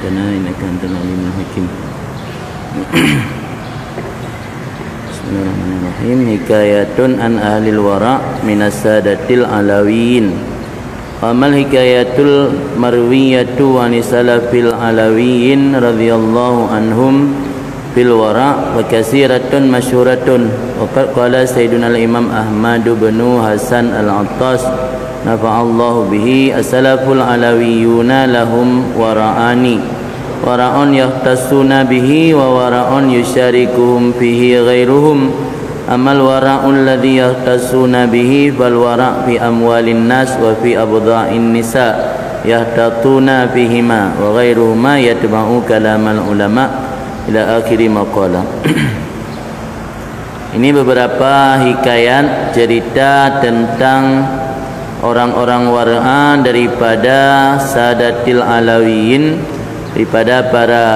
ربنا إنك أنت العليم الحكيم. Bismillahirrahmanirrahim. Hikayatun an ahlil wara' minas sadatil alawiyin. Amal hikayatul marwiyatu wa nisalafil alawiyin radhiyallahu anhum fil wara' wa kasiratun masyhuratun. Wa qala sayyiduna al-imam Ahmad bin Hasan al-Attas nafa'allahu bihi as-salaful alawiyuna lahum wara'ani wara'un yahtassuna bihi wa wara'un yusyarikuhum fihi ghairuhum. Amal wara'un alladhi yahtassuna bihi fal wara' fi amwalin nas wa fi abdha'in nisa yahtatuna bihima wa ghairuhuma yatba'u kalamal ulama ila akhiri maqala. Ini beberapa hikayat cerita tentang orang-orang wara'an daripada Sadatil Alawiyin, daripada para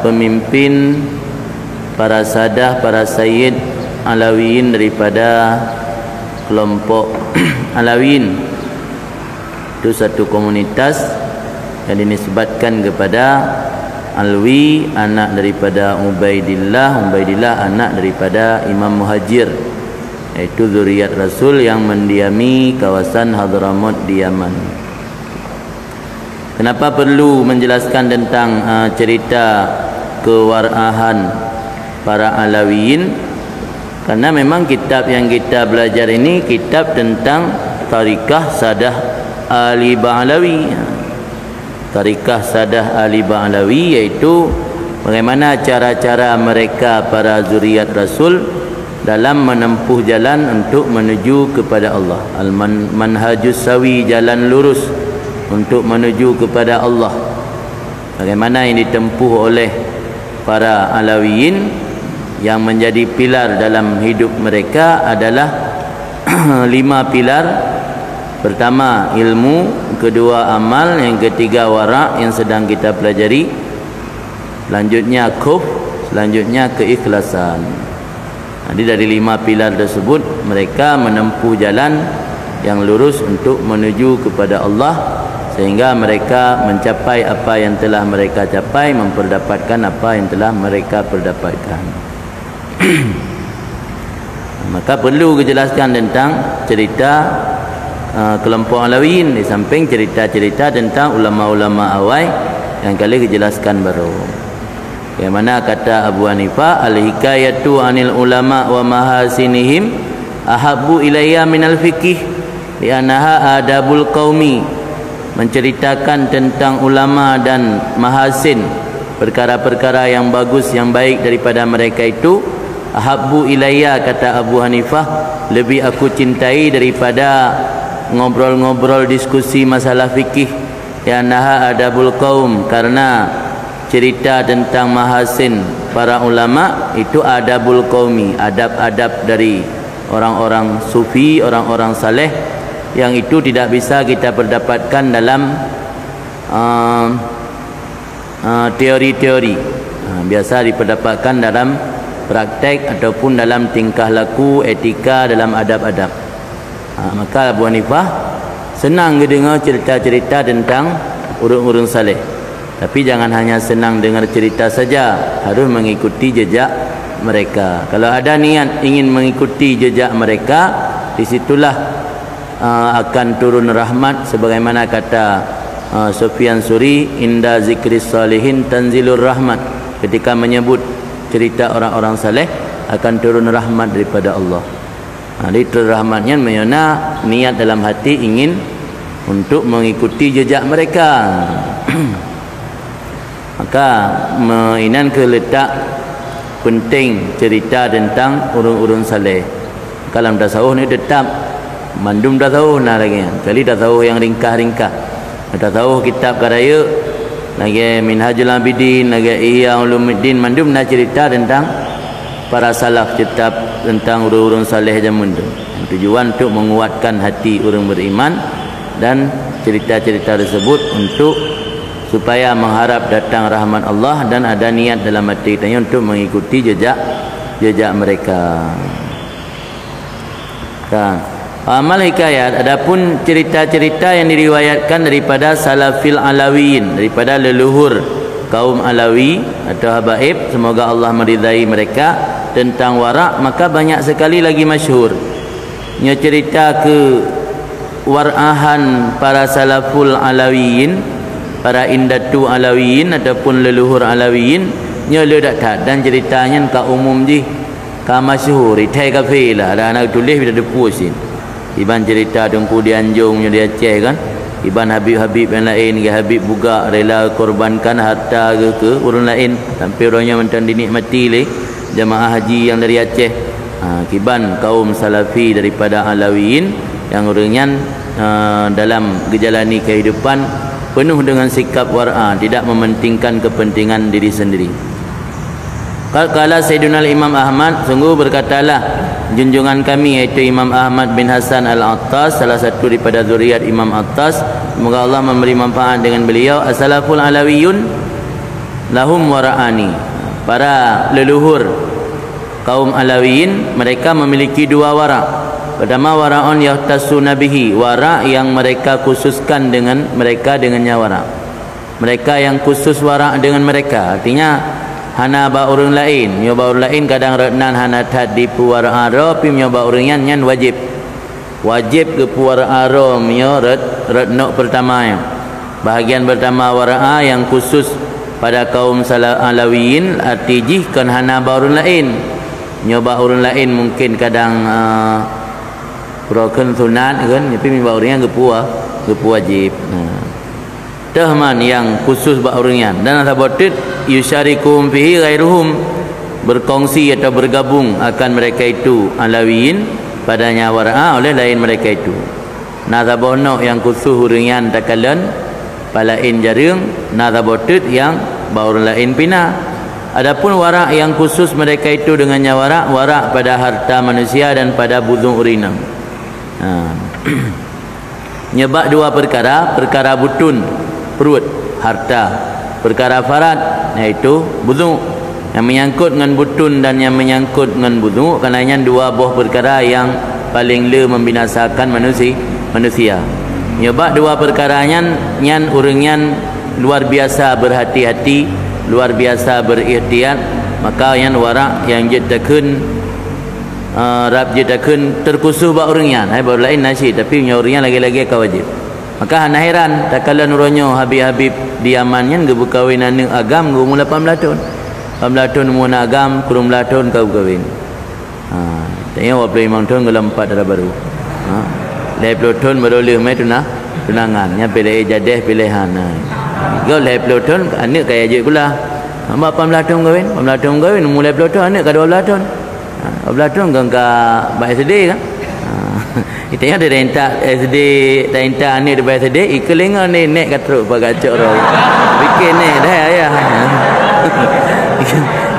pemimpin, para sadah, para sayyid Alawiyin, daripada kelompok Alawiyin. Itu satu komunitas yang dinisbatkan kepada Alwi, anak daripada Ubaidillah, Ubaidillah anak daripada Imam Muhajir, iaitu zuriat Rasul yang mendiami kawasan Hadramaut di Yaman. Kenapa perlu menjelaskan tentang cerita kewara'an para Alawiyin? Karena memang kitab yang kita belajar ini kitab tentang tarikah Sadah Ali Ba'alawi. Tarikah Sadah Ali Ba'alawi iaitu bagaimana cara-cara mereka para zuriat Rasul dalam menempuh jalan untuk menuju kepada Allah. Al-manhajus sawi, jalan lurus untuk menuju kepada Allah. Bagaimana yang ditempuh oleh para Alawiyin, yang menjadi pilar dalam hidup mereka adalah 5 pilar. Pertama ilmu, kedua amal, yang ketiga wara' yang sedang kita pelajari, selanjutnya khuf, selanjutnya keikhlasan. Jadi dari 5 pilar tersebut mereka menempuh jalan yang lurus untuk menuju kepada Allah, sehingga mereka mencapai apa yang telah mereka capai, memperdapatkan apa yang telah mereka perdapatkan. Maka perlu dijelaskan tentang cerita kelompok Alawiyin, di samping cerita-cerita tentang ulama-ulama awal yang kali dijelaskan baru. Bagaimana kata Abu Hanifah, al-hikayatu anil ulama wa mahasinihim ahabbu ilayya minal fiqih li'annaha adabul qaumi. Menceritakan tentang ulama dan mahasin, perkara-perkara yang bagus, yang baik daripada mereka itu, ahabbu ilayya, kata Abu Hanifah, lebih aku cintai daripada ngobrol-ngobrol diskusi masalah fikih. Li'annaha adabul qaum, karena cerita tentang mahasin para ulama itu adabul qaumi, adab-adab dari orang-orang sufi, orang-orang saleh, yang itu tidak bisa kita perdapatkan dalam teori-teori. Biasa diperdapatkan dalam praktek ataupun dalam tingkah laku, etika, dalam adab-adab. Maka Abu Hanifah senang dengar cerita-cerita tentang urun-urun saleh. Tapi jangan hanya senang dengar cerita saja, harus mengikuti jejak mereka. Kalau ada niat ingin mengikuti jejak mereka, disitulah akan turun rahmat, sebagaimana kata Sufyan Suri, inda zikris salihin tanzilur rahmat. Ketika menyebut cerita orang-orang saleh, akan turun rahmat daripada Allah. Itu rahmatnya menyona niat dalam hati ingin untuk mengikuti jejak mereka. Maka mainan ke letak penting cerita tentang urun-urun saleh. Kalau tasawuf ni tetap mandum tasawuf nah lagi. Kali tasawuf yang ringkas-ringkas. Tasawuf kitab karaya lagi Minhajul Abidin, lagi Ihya Ulumuddin, mandum nak cerita tentang para salaf, kitab tentang urun-urun saleh zaman tu. Tujuan untuk menguatkan hati orang beriman, dan cerita-cerita tersebut untuk supaya mengharap datang rahmat Allah dan ada niat dalam hati kita untuk mengikuti jejak mereka. Amal hikayat, adapun cerita-cerita yang diriwayatkan daripada salafil alawiyin, daripada leluhur kaum Alawi atau habaib, semoga Allah meridai mereka, tentang wara', maka banyak sekali lagi masyhur. Nya cerita ke warahan para salaful alawiyin, para indatu alawiyin ataupun leluhur alawiyin, nya le dak tak dan ceritanya ka umum ji, ka masyhur, itai ka lah, ada anak tulis bila depusin. Iban cerita Tengku Dianjung nya dia Aceh kan. Iban habib-habib yang lain ke, habib buka rela korbankan harta ke urang lain sampai orangnya mentang dinikmati le jemaah haji yang dari Aceh. Kiban kaum salafi daripada alawiyin yang orangnya dalam menjalani kehidupan penuh dengan sikap wara', tidak mementingkan kepentingan diri sendiri. Kala Sayyidina Imam Ahmad, sungguh berkatalah junjungan kami iaitu Imam Ahmad bin Hasan Al-Attas, salah satu daripada zuriat Imam Attas, semoga Allah memberi manfaat dengan beliau, as-salaful alawiyun lahum wara'ani, para leluhur kaum alawiyin mereka memiliki dua wara'. Pertama, wara'un yahtasuna bihi, wara' yang mereka khususkan dengan mereka dengannya wara'. Mereka yang khusus wara' dengan mereka, artinya hana ba orang lain, nyoba orang lain kadang retnan hana tad di puara aro, pi nyoba orang yang wajib ke puara aro myo retno pertama. Bahagian pertama wara' yang khusus pada kaum alawiyin, arti kan hana ba orang lain, nyoba orang lain mungkin kadang broken sunat kan, tapi nyoba orang yang gepu wajib. Tahman yang khusus bak orang dan sahabat yusyarikum fihi ghairuhum, berkongsi atau bergabung akan mereka itu alawiyin padanya wara' oleh lain mereka itu. Nazabono yang khusus orang takalan palain jaring, nazabotit yang bau orang lain pina. Adapun wara' yang khusus mereka itu dengannya wara' pada harta manusia dan pada budung urinam. Nyebab dua perkara butun perut, harta, perkara farad iaitu wudu, yang menyangkut dengan butun dan yang menyangkut dengan wudu, kerana dua buah perkara yang paling membinasakan manusia. Nyebab dua perkaranya nyan urangnya luar biasa berhati-hati, luar biasa berihtiyat, maka yang wara' yang jetakeun rab jetakeun terkusuh ba urangnya, ai baru lain nasi, tapi urangnya lagi-lagi ka wajib. Maka hana heran tak kala nuronyo habib-habib di Yaman yang gebu kawin anu agam gu mula 18 tahun. 18 tahun mu agam kurung 18 tahun kau kawin. Tanya waplay imang tahun gelam 4 dah baru. 20 tahun baru le mai tunangan nya pilih jadeh pilihan. Gau 20 tahun anak kaya je pula. 18 tahun kawin, 18 tahun kawin mulai 20 tahun anak ka 12 tahun. 12 tahun kan ka baik sedih kan. Kita ada rentak SD, rentak ni depan SD, ikelengan ni nek katruk pagacok ro. Bikin ni dah ayah.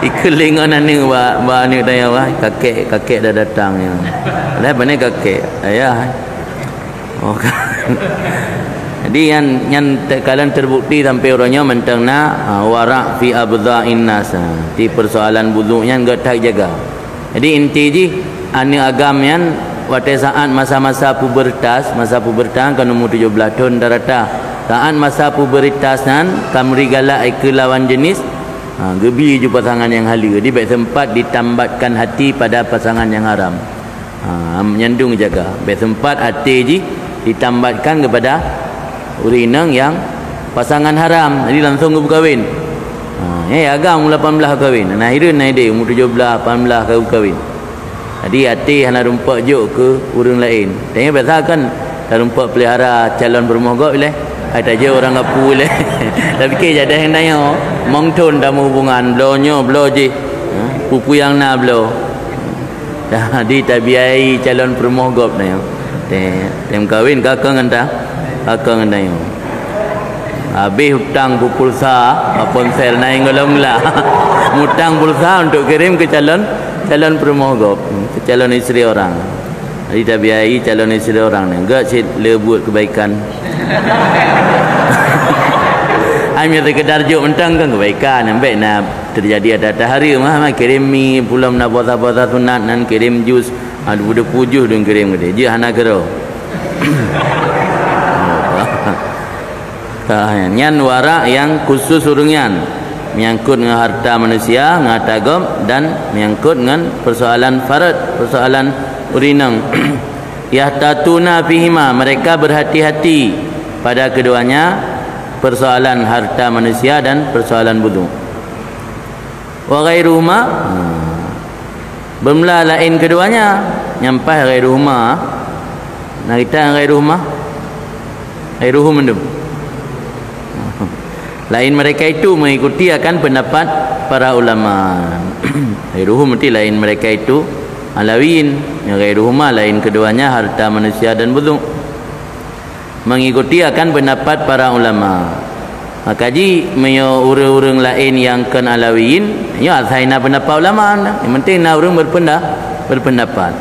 Ikelengan ni ba ni dah wah, kakek dah datang ya. Dah bani kakek, ayah. Oh. Jadi yang kalian terbukti sampai orangnya mentangna wara' fi abdha'in nas. Di persoalan wudunya enggak tak jaga. Jadi inti ji ane agam yang pada saat masa-masa pubertas kan umur 17 tahun darata. Saat masa pubertas nan kamri galak ke lawan jenis, gebi je pasangan yang halal. Jadi baik sempat ditambatkan hati pada pasangan yang haram. Menyandung jaga. Baik sempat hati je ditambatkan kepada urinang yang pasangan haram. Jadi langsung ke berkahwin. Agam 18 kahwin. Nah akhirnya naik dia umur 17, 18 kau kahwin. Jadi hati hana rumpak juk ke orang lain. Tanya biasa kan rumpak pelihara calon bermohon boleh. Ada je orang ngapu boleh. Tapi ke jadi yang tanya mongton dalam hubungan blonyo blo je. Pupu yang na blo. Dah di tabiai calon bermohon tanya. Tem kahwin kakak nganta. Kakak ngantanya. Habis hutang pulsa ponsel naik ngolam-lah. Hutang pulsa untuk kirim ke calon permohon, ke calon isteri orang. Jadi tabiai calon isteri orang ni enggak cik lebut kebaikan. Hanya sekedar juk mentang kan kebaikan, sampai nak terjadi ada hari mah kirim mi pulang nak puasa sunat nan kirim jus, ada budak pujuh dong kirim ke dia. Je hana kero. Nyan wara yang khusus urungan. menyangkut dengan harta manusia, dengan harta gom, dan menyangkut dengan persoalan farad, persoalan urinang. Yahtatuna fihima, mereka berhati-hati pada keduanya, persoalan harta manusia dan persoalan wudu. Wa ghairuhuma, bermula lain keduanya, nyampai ghairuhuma. Nah kita ghairuhuma, ghairuhum itu lain mereka itu mengikuti akan pendapat para ulama. Ghairuhum mesti lain mereka itu Alawiyin, ghairuhuma lain keduanya harta manusia dan wudu, mengikuti akan pendapat para ulama. Maka ji menyo urang-urang lain yang kan Alawiyin, ya asaina pendapat ulama. Yang penting na urang berpendapat.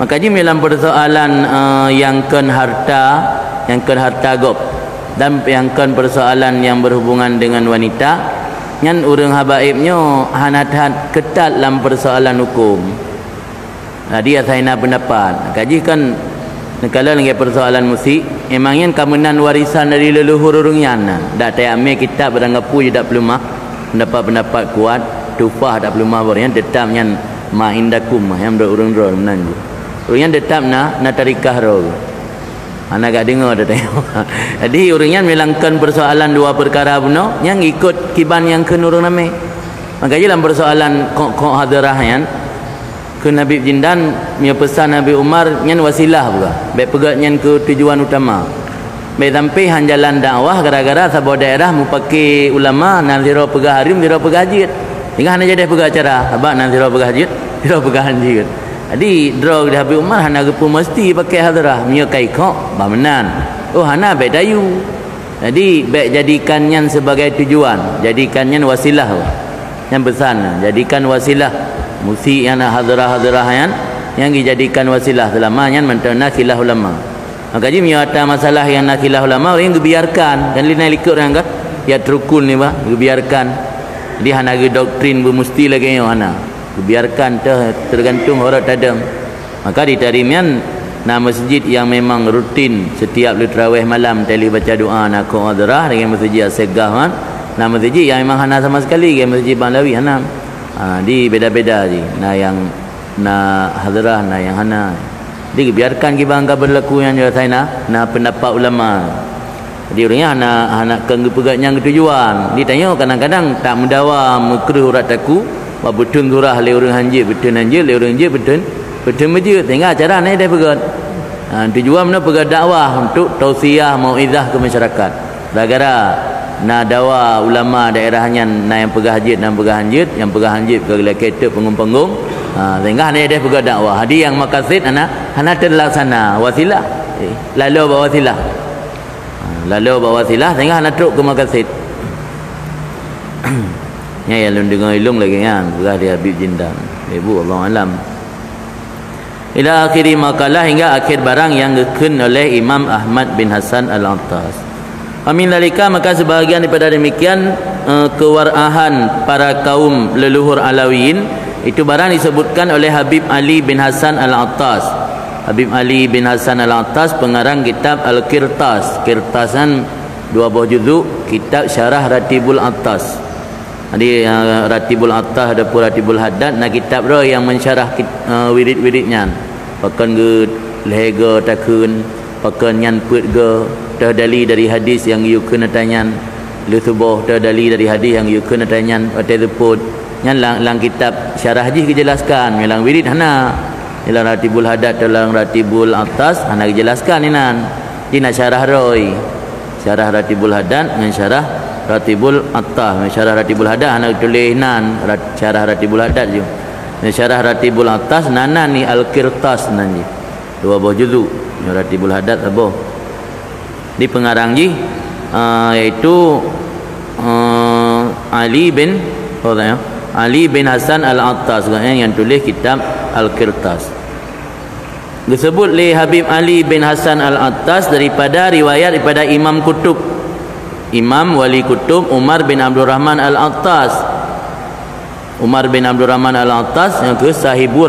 Maka ji dalam persoalan yang kan harta gop dan yang kan persoalan yang berhubungan dengan wanita, ngan urang habaibnya hanat ketat dalam persoalan hukum. Dia asaina pendapat. Kaji kan kalau lagi persoalan musik, emangnya kemenan warisan dari leluhur orangnya. Dak tak ambil kitab berangapu je dak perlu mah pendapat kuat, tufah dak perlu mah bornya tetapnya ma indakum yang dak urang-urang menan je. Orangnya tetap na tarikah ro. Anak gak dengar dah tengok. Jadi orangnya melangkan persoalan dua perkara benar yang ikut kiban yang ke nurung nami. Maka dalam persoalan kok hadirah yang ke Nabi Jindan punya pesan Nabi Umar nyan wasilah juga. Baik pegat nyan ke tujuan utama. Baik sampai han jalan dakwah gara-gara sebuah daerah mu pakai ulama nan zero pegah harim zero pegah hajit. Hingga hanya jadi pegah acara. Sabak nan zero pegah hajit, zero pegah hajit. Jadi draw di Habib Umar hana gepu mesti pakai hadrah mia kai kok bamenan. Oh hana baik dayu. Jadi baik jadikannya sebagai tujuan, jadikannya wasilah. Yang besar jadikan wasilah musi yang hadrah-hadrah yang dijadikan wasilah selamanya mentana khilah ulama. Maka ji mia ada masalah yang nak khilah ulama orang biarkan dan lina likut orang kan ya trukun ni bah biarkan. Jadi hana ge doktrin bermusti lagi yo hana. Biarkan tergantung orang tadam. Maka di Tarimian na masjid yang memang rutin setiap tarawih malam tali baca doa nak qadrah dengan masjid Segah kan. Na masjid yang memang hana sama sekali dengan masjid Banglawi hana. Di beda-beda je. Na yang na hadrah na yang hana. Jadi biarkan ki bangga berlaku yang saya na pendapat ulama. Jadi orangnya hana kepegatnya tujuan. Ditanya kadang-kadang tak mendawa makruh urat aku. Betul surah le orang hanjir betul hanjir le orang hanjir betul masjid tengah acara ni dia pegat. Tujuan mana pegat dakwah untuk tausiah mauizah ke masyarakat. Gara-gara na dakwah ulama daerahnya na yang pegah hajit dan pegah hanjir, yang pegah hanjir ke kereta penggung-penggung. Tengah ni dia pegat dakwah. Hadi yang maqasid hana terlaksana wasilah. Lalu bawa wasilah. Lalu bawa wasilah tengah hana truk ke maqasid. Ya yang dengar ilung lagi kan berah dia Habib Jindan. Ibu Allah alam. Ila akhiri makalah hingga akhir barang yang dikun oleh Imam Ahmad bin Hasan Al-Attas. Amin dalika maka sebahagian daripada demikian kewarahan para kaum leluhur Alawiyin itu barang disebutkan oleh Habib Ali bin Hasan Al-Attas. Habib Ali bin Hasan Al-Attas pengarang kitab Al-Qirtas. Qirtasan 2 buah juzuk kitab Syarah Ratibul Attas. Jadi Ratibul Attas ada pun Ratibul Haddad nak kitab roh yang mensyarah wirid-wiridnya. Pakan ge lehega takun, pakan nyan put ge terdali dari hadis yang you kena tanyan. Lu subuh terdali dari hadis yang you kena tanyan otai teput. Nyan lang kitab syarah ji kejelaskan melang wirid hana. Melang Ratibul Haddad dalam Ratibul Attas hana kejelaskan inan. Ji nak syarah roy. Syarah Ratibul Haddad dengan syarah Ratibul Attas. Syarah Ratibul Haddad anak tulis nan syarah Ratibul Haddad je. Syarah Ratibul Attas nanan ni Al-Qirtas nanti 2 buah juzuk Ratibul Haddad apa di pengarang ji iaitu Ali bin Hasan Al-Attas yang tulis kitab Al-Qirtas. Disebut oleh Habib Ali bin Hasan Al-Attas daripada riwayat daripada Imam Kutub, Imam Wali Kutub Umar bin Abdul Rahman Al-Attas. Umar bin Abdul Rahman Al-Attas yang ke sahibu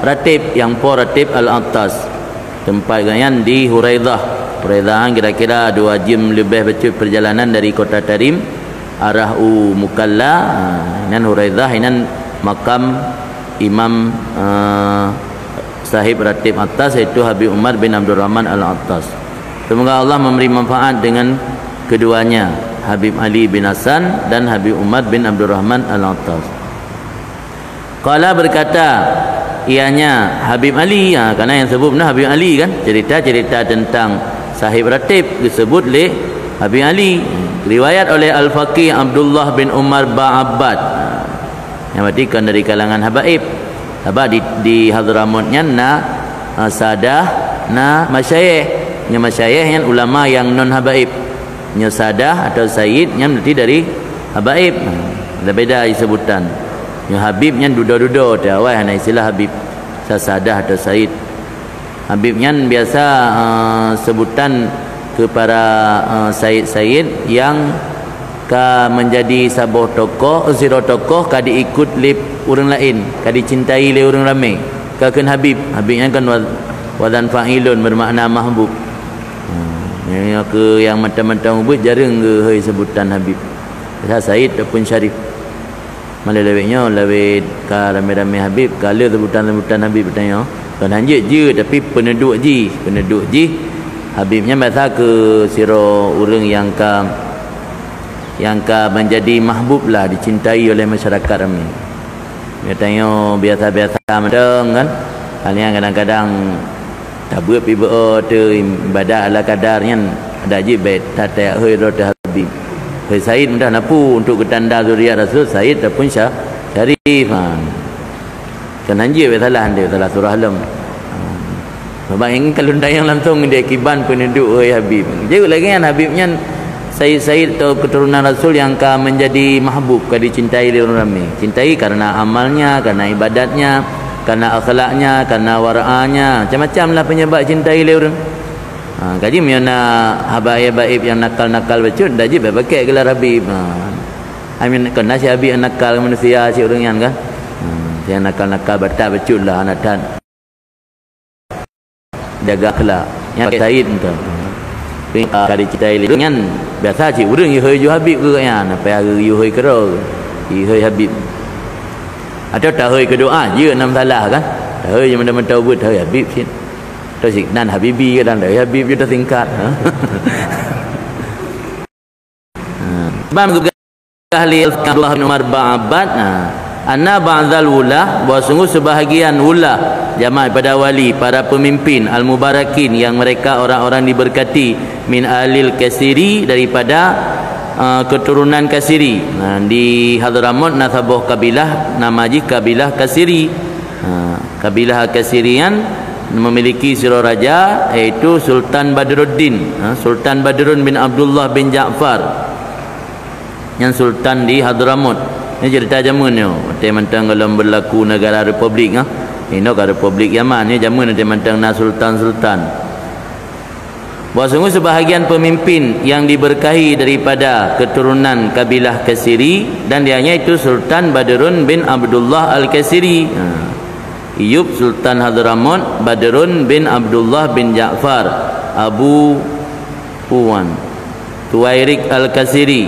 Ratib yang po Ratib Al-Attas. Tempat ganyan di Huraidah. Huraidah kira-kira 2 jam lebih baca perjalanan dari kota Tarim arah mukalla inan Huraidah inan makam Imam sahib ratib atas, iaitu Habib Umar bin Abdul Rahman Al-Attas. Semoga Allah memberi manfaat dengan keduanya, Habib Ali bin Hasan dan Habib Umar bin Abdul Rahman Al-Attas. Qala berkata ianya Habib Ali, kerana yang sebut benar Habib Ali kan, cerita-cerita tentang sahib ratib disebut oleh Habib Ali. Riwayat oleh Al-Faqih Abdullah bin Umar Ba'abbad, yang berarti kan dari kalangan habaib. Sebab di Hadramutnya sadah masyayikh, nya masyayikh yang ulama yang non habaib, nya sadah atau sayyid yang berarti dari habaib. Ada beda sebutan. Nya habib yang duda-duda tu awal ana istilah habib, sadah atau sayyid. Habib yang biasa sebutan kepada sayyid-sayyid yang menjadi sabuh tokoh, zero tokoh diikut lip orang lain, dicintai oleh orang ramai. Kan habib, habibnya kan wadan fa'ilun, bermakna mahbub. Yang macam-macam ubud jarang ke hai sebutan habib. Said ataupun syarif. Malah lebihnya lebih ka ramai-ramai habib, kala sebutan-sebutan habib bertanya. Kan hanjit je tapi penduduk je. Habibnya biasa ke siro orang yang menjadi mahbub lah, dicintai oleh masyarakat ramai. Dia tanya biasa-biasa macam kan. Kalian kadang-kadang tak buat tu ibadah ala kadarnya, ada je baik tak hoi rota habib. Hoi Said mudah napu untuk ketanda zuriat Rasul Said ataupun Syarif. Kan anjir salah surah Alam. Sebab yang kalau dayang langsung dia kiban penduduk hoi habib. Jadi lagi kan habibnya Said atau keturunan Rasul yang menjadi mahbub, dicintai oleh orang ramai. Cintai karena amalnya, karena ibadatnya, karena akhlaknya, karena wara'anya, macam-macam lah penyebab cintai oleh orang. Kaji mana habaib yang nakal-nakal becut, dah je pakai gelar habib. Kena si habib yang nakal manusia si orang yang kan. Yang nakal-nakal batal becut lah anak dan jaga akhlak. Yang Said tu. Kali kita dengan biasa cik urang you hoi habib ke kan, apa hari you hoi kera you hoi habib atau tak hoi kedoa je nam salah kan, tak hoi mana-mana tahu buat hoi habib sih tu sik nan habibi kan, dah habib je dah singkat. Bang juga ahli Abdullah bin Umar Ba'abbad anna ba'dal wula, bahawa sungguh sebahagian wula jamaah pada wali, para pemimpin al-mubarakin yang mereka orang-orang diberkati, min alil kasiri, daripada keturunan kasiri. Di Hadramut nasabuh kabilah namaji kabilah kasiri. Kabilah kasirian memiliki siro raja, iaitu Sultan Badruddin, Sultan Badrun bin Abdullah bin Ja'far, yang sultan di Hadramut. Ini cerita zaman ni. Tentang kalau berlaku negara republik ini ke Republik Yaman ni zaman nanti mentang na sultan-sultan. Bahawa sungguh sebahagian pemimpin yang diberkahi daripada keturunan kabilah Kasiri, dan dianya itu Sultan Badrun bin Abdullah Al-Kasiri. Iyub Sultan Hadramut, Badrun bin Abdullah bin Ja'far, Abu Puan Tuwairik Al-Kasiri,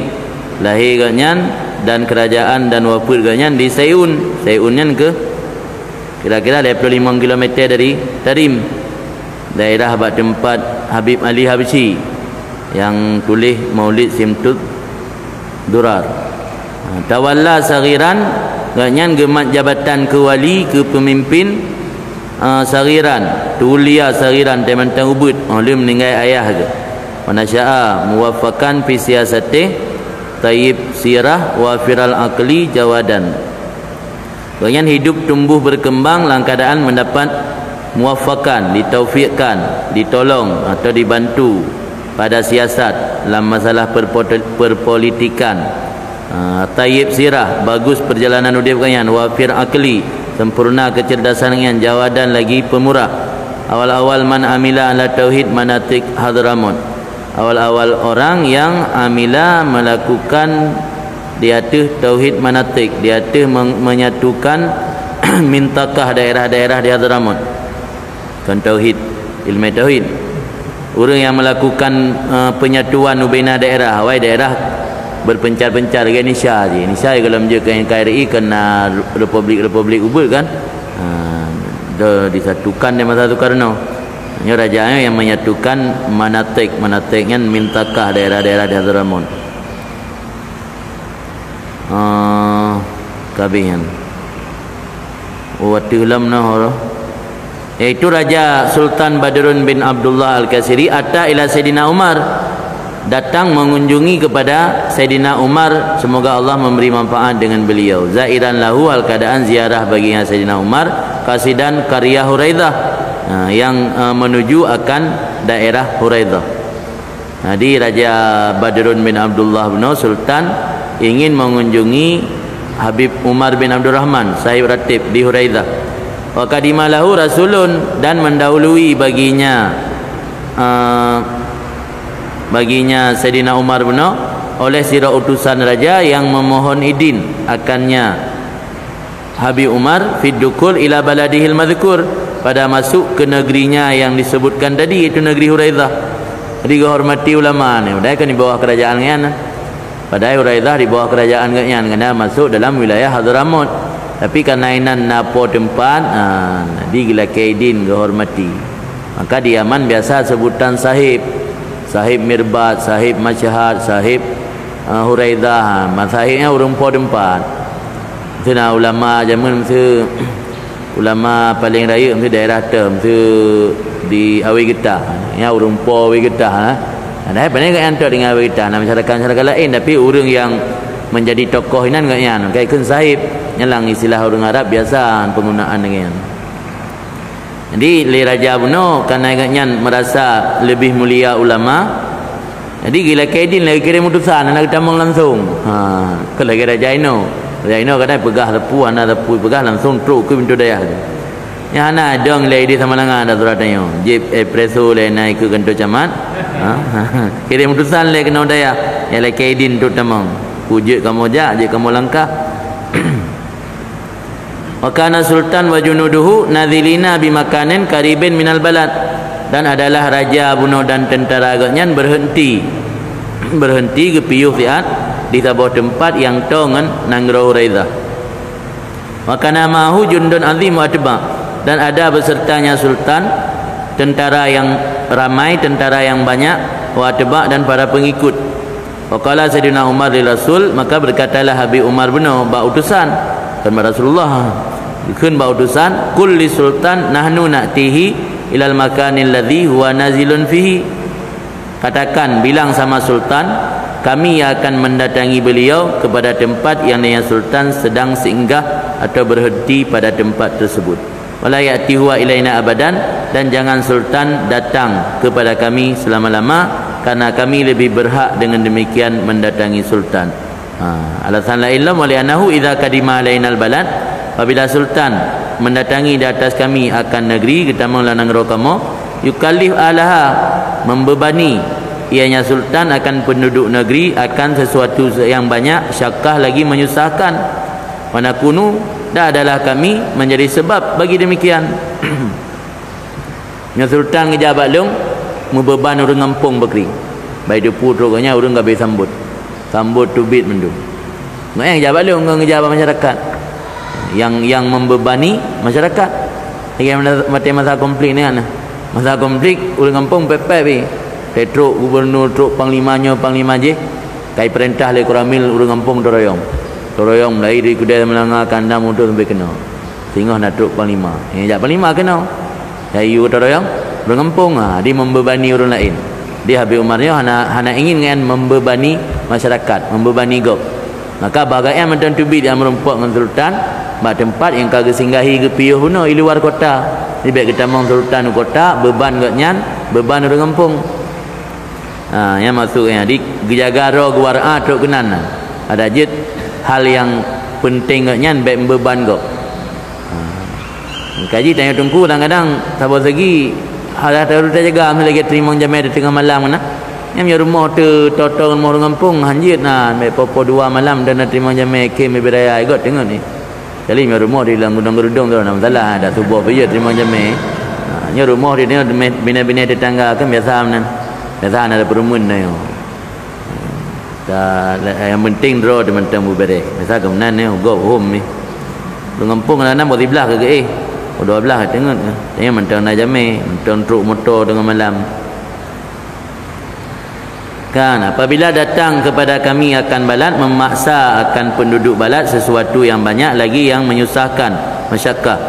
lahir ganyan dan kerajaan dan wafat ganyan di Sayun. Sayunnya ke kira-kira 25 km dari Tarim, daerah tempat Habib Ali Habsyi yang tulis Maulid Simtud Durar. Tawalla saghiran, ganyan gemat jabatan ke wali, ke pemimpin saghiran, tulia saghiran teman-teman ubud, dia meninggal ayah ke. Wanasya'a muwafakan fi siyasatih tayyib sirah wa firal aqli jawadan. Bagian hidup tumbuh berkembang dalam keadaan mendapat muwafakan, ditaufiqkan, ditolong atau dibantu pada siasat dalam masalah perpolitikan. Tayyib sirah, bagus perjalanan hidup kalian. Wafir akli, sempurna kecerdasan kalian. Jawadan, lagi pemurah. Awal-awal man amila ala tauhid manatik Hadramut, awal-awal orang yang amila melakukan di atas tauhid manatik, di atas menyatukan mintakah daerah-daerah di Hadramut kan tauhid, ilmu tauhid. Orang yang melakukan penyatuan ubina daerah, awal daerah berpencar-pencar dengan Nisha je. Nisha kalau menjaga KRI kena Republik Ubud kan. Disatukan dia masa tu karena rajanya yang menyatukan manatik kan mintakah daerah-daerah di Hadramaut. Kabihan. Waktu ulam nah. Iaitu Raja Sultan Badrun bin Abdullah Al-Qasiri ata ila Sayyidina Umar, datang mengunjungi kepada Sayyidina Umar, semoga Allah memberi manfaat dengan beliau. Zairan lahu, al keadaan ziarah baginya Sayyidina Umar, kasidan karya Huraidah, yang menuju akan daerah Huraidah. Jadi Raja Badrun bin Abdullah bin Sultan ingin mengunjungi Habib Umar bin Abdul Rahman, sahib ratib di Huraidah. Wa qadimalahu rasulun, dan mendahului baginya Sayyidina Umar bin oleh sirah utusan raja yang memohon izin akannya Habib Umar fidukul ila baladihil madhkur, pada masuk ke negerinya yang disebutkan tadi, iaitu negeri Huraidah. Jadi dihormati ulama ni, padahal kan di bawah kerajaan kan. Padahal Huraidah di bawah kerajaan kan, kena masuk dalam wilayah Hadramaut. Tapi karena inan napo tempat, digila kaidin kehormati. Maka di Yaman biasa sebutan sahib, sahib Mirbat, sahib Masyhad, sahib Huraidah. Sahibnya urung po tempat. Itu nah ulama zaman tu, ulama paling raya tu daerah tem tu di Awi Getah. Ya urung po Awi Getah. Ada banyak yang antar dengan Awi Getah, masyarakat lain, tapi urang yang menjadi tokoh inan gaknya kayak kun sahib nyelang istilah orang Arab biasa penggunaan dengan. Jadi li Raja Buno karena gaknya merasa lebih mulia ulama, jadi gila kaidin lagi kirim utusan nak tamang langsung. Kalau lagi Raja Ino kadang pegah lepu, anak lepu pegah langsung truk ke pintu daya. Yang anak dong lady sama langan ada suratnya. Jeep preso le naik ke kantor camat. Kirim utusan le kena daya. Ya le kaidin tu tamang. Wujud kamu je kamu langkah. Wa kana sultan wa junuduhu nadhilina bimakanin qaribin minal balad, dan adalah raja buno dan tentara agaknya berhenti ke piyuh siat di sebuah tempat yang tongan nanggro Huraidah. Wa kana mahu jundun azim wa atba, dan ada besertanya sultan, tentara yang ramai, tentara yang banyak, wa atba, dan para pengikut. Waqala Sayyidina Umar li Rasul, maka berkatalah Habib Umar bin ba utusan kepada Rasulullah, kun ba utusan, kulli sultan nahnu na'tihi ilal makanil ladzi huwa nazilun fihi. Katakan, bilang sama sultan, kami akan mendatangi beliau kepada tempat yang sultan sedang singgah atau berhenti pada tempat tersebut. Wala ya'ti huwa ilaina abadan, dan jangan sultan datang kepada kami selama-lama, karena kami lebih berhak dengan demikian mendatangi sultan. Alasan lain lah wali'annahu idza kadima alainal balad, apabila sultan mendatangi di atas kami akan negeri, kita mengulanang rokamu, yukallif alaha, membebani ianya sultan akan penduduk negeri akan sesuatu yang banyak, syakah lagi menyusahkan. Wanakunu, dah adalah kami menjadi sebab bagi demikian. Sultan ngejabat long membeban orang ngampung bekri. Baik tu putranya orang enggak bisa sambut tubit mendu. Nggak yang jabat long ngejabat masyarakat. Yang membebani masyarakat. Yang masa konflik ni kan. Masa konflik orang kampung pepek Petruk gubernur truk panglima je kai perintah le Koramil urang kampung toroyong mulai dari Kudai Melanga kandang motor sampai kena sehingga nak truk panglima jak panglima kena ayu toroyong urang kampung dia membebani orang lain. Dia Habib Umar ni hana ingin kan membebani masyarakat, membebani gop. Maka bagaian mentan tubi dia merempok dengan sultan bak tempat yang kagak singgahi ke piyuh puno di luar kota. Lebih kita mong sultan kota beban gaknyan, beban orang kampung. Yang maksudnya di jaga roh guara truk kenan. Ada je hal yang penting gaknyan baik beban gop. Kaji tanya tungku kadang-kadang sabar segi hal harus jaga lagi terima jamai di tengah malam mana. Yang rumah tu totong rumah orang kampung hanjit baik popo 2 malam dan terima jamai ke beraya ikut tengok ni. Jadi rumah di dalam gudang-gudang tu nak masalah ada subuh pergi terima jamai. Rumah di tengok bina-bina tetangga kan biasa mana. Biasa ada perumun dah. yang penting draw di mentang bubere. Misal kemenan ni go home ni. Ngempung lah nak belah ke 12 tengok. Tengok mentang nak jamai, mentang truk motor dengan malam. Kan apabila datang kepada kami akan balat, memaksa akan penduduk balat sesuatu yang banyak lagi yang menyusahkan, masyakkah.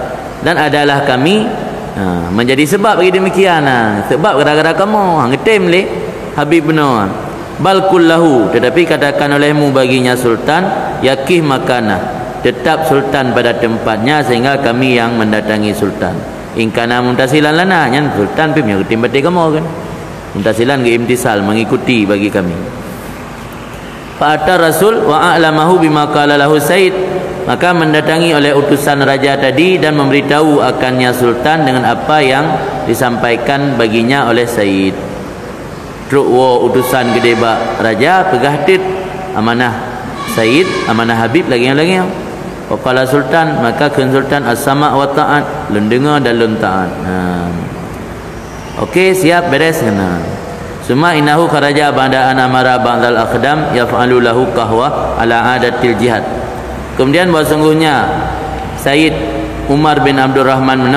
Dan adalah kami menjadi sebab bagi demikian. Sebab gara-gara kamu ngetem leh Habib benar. Bal kullahu, tetapi katakan olehmu baginya sultan, yakih makanah, tetap sultan pada tempatnya sehingga kami yang mendatangi sultan. Ingkana muntasilan lana, nyan sultan pi mengerti batik kamu kan. Muntasilan ke imtisal, mengikuti bagi kami. Fa'ata Rasul wa a'lamahu bima qala lahu Said, maka mendatangi oleh utusan raja tadi dan memberitahu akannya sultan dengan apa yang disampaikan baginya oleh Said. Truk wo utusan gede ba raja pegah tit amanah Said, amanah Habib lagi yang lagi. Waqala sultan, maka kun sultan as-sama' wa ta'at, lendengar dan lun ta'at. Okey, siap, beres kena. Suma innahu kharaja ba'da an amara ba'dal akhdam yaf'alu lahu qahwa ala adatil jihad. Kemudian bahawa sungguhnya Said Umar bin Abdul Rahman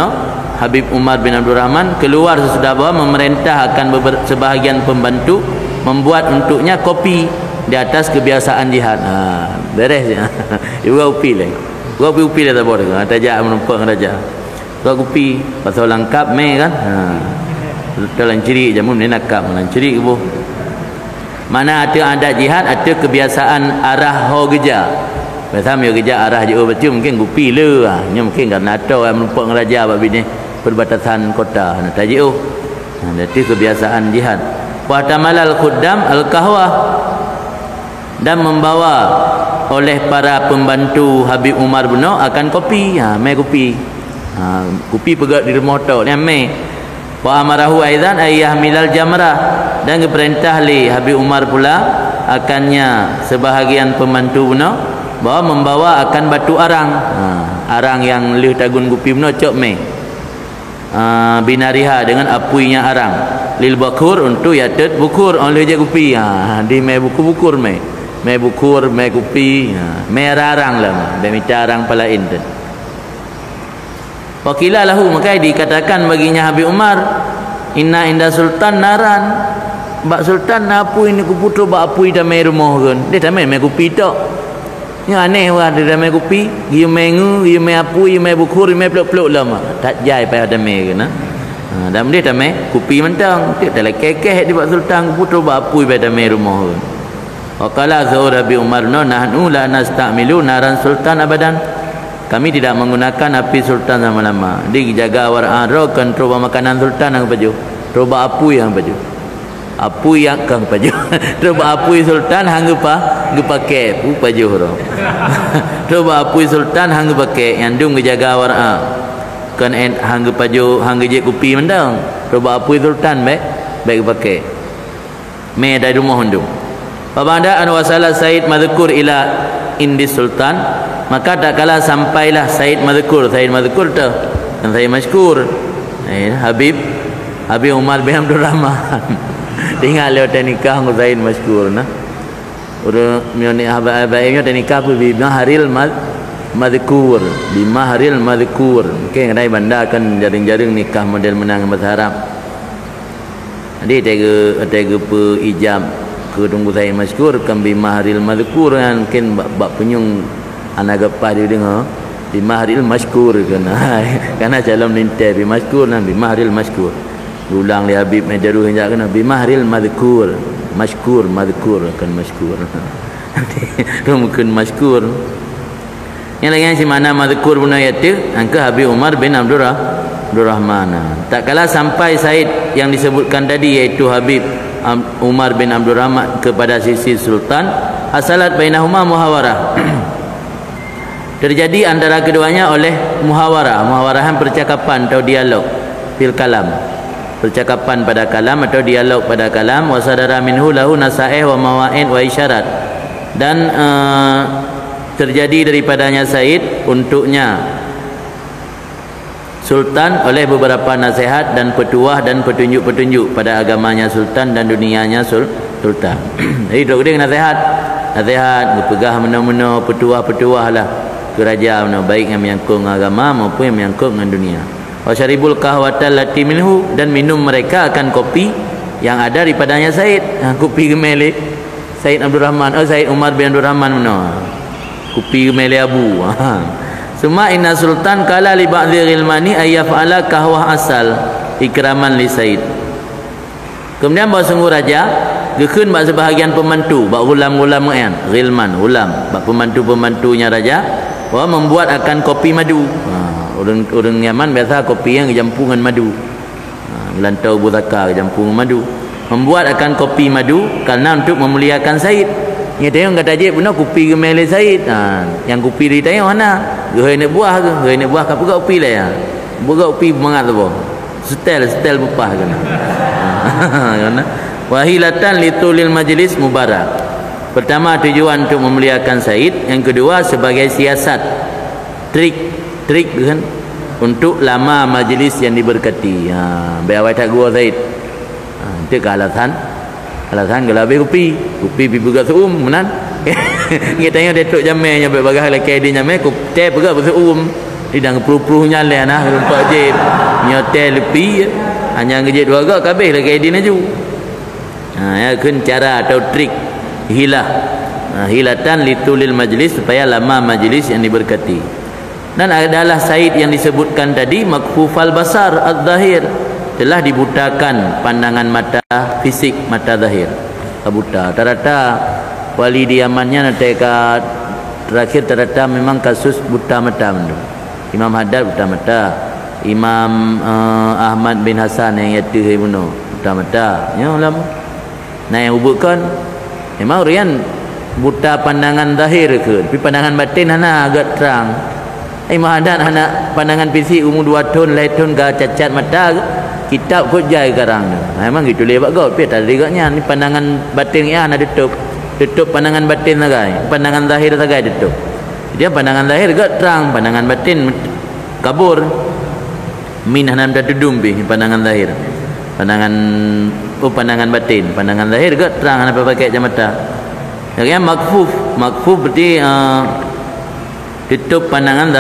Habib Umar bin Abdul Rahman keluar sesudah bahawa memerintah akan sebahagian pembantu membuat untuknya kopi di atas kebiasaan jihad. Beres ya. Ibu upi lah. Gua upi dah tak boleh. Tajak menumpang raja. Gua upi pasal lengkap me kan. Dalam ciri jamun ni nakap dalam ciri ibu. Mana ada jihad, ada kebiasaan arah ho geja. Biasa me geja arah je betul mungkin upi le. Nya mungkin karena atau menumpang raja bab ni perbatasan kota. Nak taji nanti kebiasaan jihad. Wa tamalal khuddam al-qahwa, dan membawa oleh para pembantu Habib Umar Beno akan kopi. Mai kopi. Kopi pegat di rumah tau ni mai. Wa amarahu aidan ayyah milal jamrah, dan keperintah li Habib Umar pula akannya sebahagian pembantu Beno bahawa membawa akan batu arang. Arang yang leh tagun kopi Beno cok mai. Binariha dengan apuinya arang. Lil bakur untuk yatet bukur oleh je kopi. Di mai buku bukur mai. Mai bukur, mai kopi, mai arang lah. Demi arang palain tu. Wakila lahu, maka dikatakan baginya Habib Umar, inna inda sultan naran, bak sultan apa ini kuputra bak apa ida mai rumah kan. Dia tak mai kopi tok. Yang aneh wah dia mai kopi, dia mengu, dia mai apa, dia mai bukur, dia mai peluk-peluk lama. Tak jai pai ada mai kan. Dan dia tak mai kopi mentang. Dia tak lagi kekeh di bak sultan kuputra bak apa ida mai rumah kan. Waqala Zuhur Habib Umar nahnu la nasta'milu naran sultan abadan. Kami tidak menggunakan api sultan lama-lama. Dia jaga war'an rokan troba makanan sultan yang baju. Troba apu yang baju. Apu yang kang baju. Troba apu sultan hang apa? Gepakai pu baju ro. Troba apu sultan hang pakai yang dung jaga war'an. Kan hang baju hang je kopi mendang. Troba apu sultan baik pakai. Me dari rumah ndung. Pabanda an wasala Said madhkur ila indi sultan, maka tak kala sampailah Said madhkur tu dan Said Mashkur Habib Umar bin Abdul Rahman tinggal lewat nikah dengan Said Mashkur nah udah mioni habaibnya nikah bi maharil madhkur bi maharil madhkur. Mungkin kadai banda akan jaring-jaring nikah model menang bahasa Arab. Jadi tega pe ijab ke tunggu Said Mashkur kan bi maharil madhkur kan mungkin bab penyung anak gapah dia dengar bi maharil mashkur kan. Karena calon nintai bi mashkur dan bi maharil mashkur. Ulang li Habib Majaruh hendak kena bi maharil madhkur. Mashkur madhkur kan mashkur. Mungkin mashkur. Yang lagi si mana madhkur pun ayat angka Habib Umar bin Abdul Rahman. Tak kala sampai Said yang disebutkan tadi iaitu Habib Umar bin Abdul Rahman kepada sisi sultan, hasalat bainahuma muhawarah. Terjadi antara keduanya oleh muhawarah. Muhawarahan percakapan atau dialog fil kalam. Percakapan pada kalam atau dialog pada kalam. Wasadara minhu lahu nasaih wa mawa'id wa isyarat. Dan terjadi daripadanya Said untuknya Sultan oleh beberapa nasihat dan petuah dan petunjuk-petunjuk pada agamanya Sultan dan dunianya sultan. Jadi dok dia nasihat berpegah mena-mena petuah-petuah lah ke raja mana baik yang menyangkut agama maupun yang menyangkut dengan dunia. Wa syaribul qahwatal lati minhu, dan minum mereka akan kopi yang ada daripadanya Said. Kopi gemele Said Abdul Rahman, Said Umar bin Abdul Rahman mana? Kopi gemele abu. Suma inna sultan qala li ba'dhi ghilmani ayyaf'ala kahwah asal ikraman li Said. Kemudian bahawa sungguh raja gekun bak sebahagian pembantu, bak ulam-ulam kan, ghilman, ulam, bak pembantu-pembantunya raja, bahwa membuat akan kopi madu. Orang Yaman biasa kopi yang campur dengan madu. Lantau buzaka campur madu. Membuat akan kopi madu kerana untuk memuliakan Said. Dia tengok kata je benar kopi gemele Said. Yang kopi dia tengok mana? Gehoi nak buah ke? Gehoi nak buah ke apa kopi lah ya? Buah kopi semangat apa? Setel bupah kan. Wahilatan litulil majlis mubarak. Pertama tujuan untuk memuliakan Said, yang kedua sebagai siasat, trik kan untuk lama majlis yang diberkati. Biar tak gua Said. Itu ke alasan kalau habis kopi pergi buka seum menan. Kita tengok Datuk Jamil nyampe bagah laki dia nyampe teh buka seum. Dia pruh-pruh nyale nah rumpak je. Nyotel lepi hanya ngejek dua gak kabeh laki dia naju. Ya kan cara atau trik hilah. Hilatan litulil majlis, supaya lama majlis yang diberkati. Dan adalah Said yang disebutkan tadi makfufal basar az-zahir, telah dibutakan pandangan mata fisik, mata zahir. Buta. Ternyata wali di Yamannya nanti terakhir ternyata memang kasus buta mata. Imam Haddad buta mata, Imam Ahmad bin Hasan yang yaitu bunuh buta mata. Ya ulama. Nah yang hubungkan memang rian buta pandangan zahir ke, tapi pandangan batin hana agak terang. Imam Haddad hana pandangan fisik umur 2 tahun, lain tahun ke cacat mata ke. Kitab kot jai sekarang ni. Memang gitu lewat kau. Tapi tak ada dekatnya. Ni pandangan batin ya nak tutup pandangan batin sagai. Pandangan zahir sagai tutup. Dia pandangan zahir ke terang, pandangan batin kabur. Min hanam dah tudum pi pandangan zahir. Pandangan batin, pandangan zahir ke terang apa pakai kacamata. Yang makfuf berarti tutup pandangan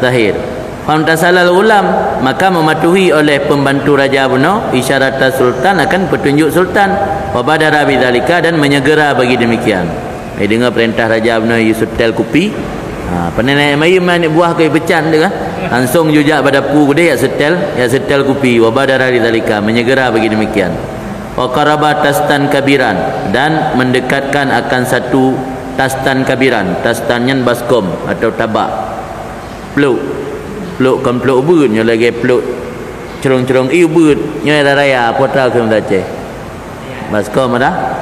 zahir. Famtasalal ulam, maka mematuhi oleh pembantu Raja Buno isyarat sultan akan petunjuk sultan, wa badara bidzalika, dan menyegera bagi demikian. Dengar perintah Raja Buno yusutel kopi. Penenai mai main buah ke pecan dia kan. Langsung jujak pada pu dia ya setel kopi, wa badara bidzalika, menyegera bagi demikian. Wa qaraba tastan kabiran, dan mendekatkan akan satu tastan kabiran. Tastannya baskom atau tabak. Peluk beut nyo lagi peluk cerong-cerong beut nyo raya potra ke mdace baskom ada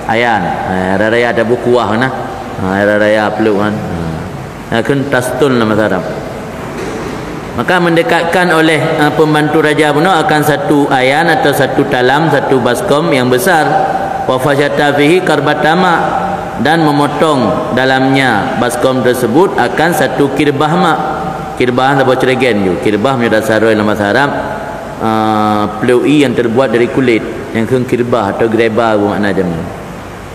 ayan raya ada bukuah nah raya peluk kan kan tastun nama Arab. Maka mendekatkan oleh pembantu Raja Buno akan satu ayan atau satu talam, satu baskom yang besar, wa fasyata fihi karbatama, dan memotong dalamnya baskom tersebut akan satu kirbah mak. Kirbah atau ceregen ju. Kirbah punya dasar dalam bahasa Arab pelui yang terbuat dari kulit, yang keng kirbah atau greba makna macam ni.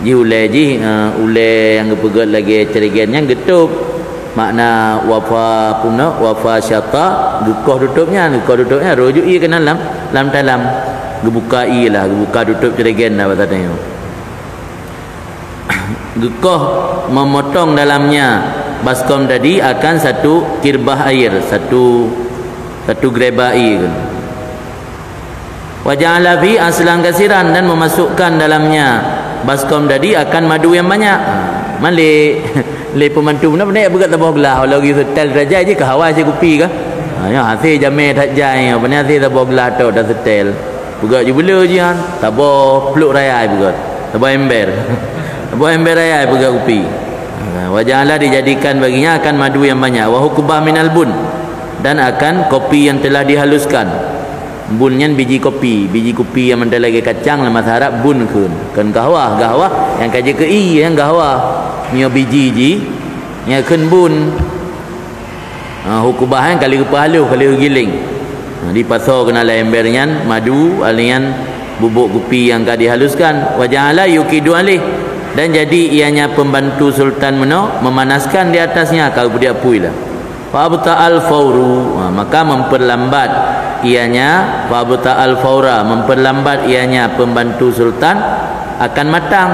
Ji ulai yang gepegat lagi ceregen yang getup. Makna wafa syata gekoh tutupnya rujuk ia kena lam dalam gebuka ialah gebuka tutup ceregen lah bahasa tengok. Gekoh memotong dalamnya baskom tadi akan satu kirbah air, satu greba air. Wa ja'ala fi aslan kasiran, dan memasukkan dalamnya baskom tadi akan madu yang banyak. Le pembantu benar-benar berat tabah gelah. Kalau pergi hotel raja je ke hawa je kopi ke. Ya hasil jamil tak jai. Benar hasil tabah gelah tu dah hotel. Berat je bela je kan. Tabah peluk raya berat. Tabah ember. Tabah ember raya berat kopi. Wajahlah dijadikan baginya akan madu yang banyak. Wa hukubah minal bun, dan akan kopi yang telah dihaluskan. Bunnya biji kopi yang mentah lagi kacang lah masa Arab bun kan gahwah yang kaji ke yang gahwah nyo biji yang kan bun. Hukubah yang kali kepahalu kali giling. Di pasar kena lah embernya madu alian bubuk kopi yang kadi haluskan. Wa ja'ala yuqidu alih, dan jadi ianya pembantu sultan memanaskan di atasnya kalau dia puilah. Fa abta'al fawru, maka memperlambat ianya, fa abta'al fawra, memperlambat ianya pembantu sultan akan matang.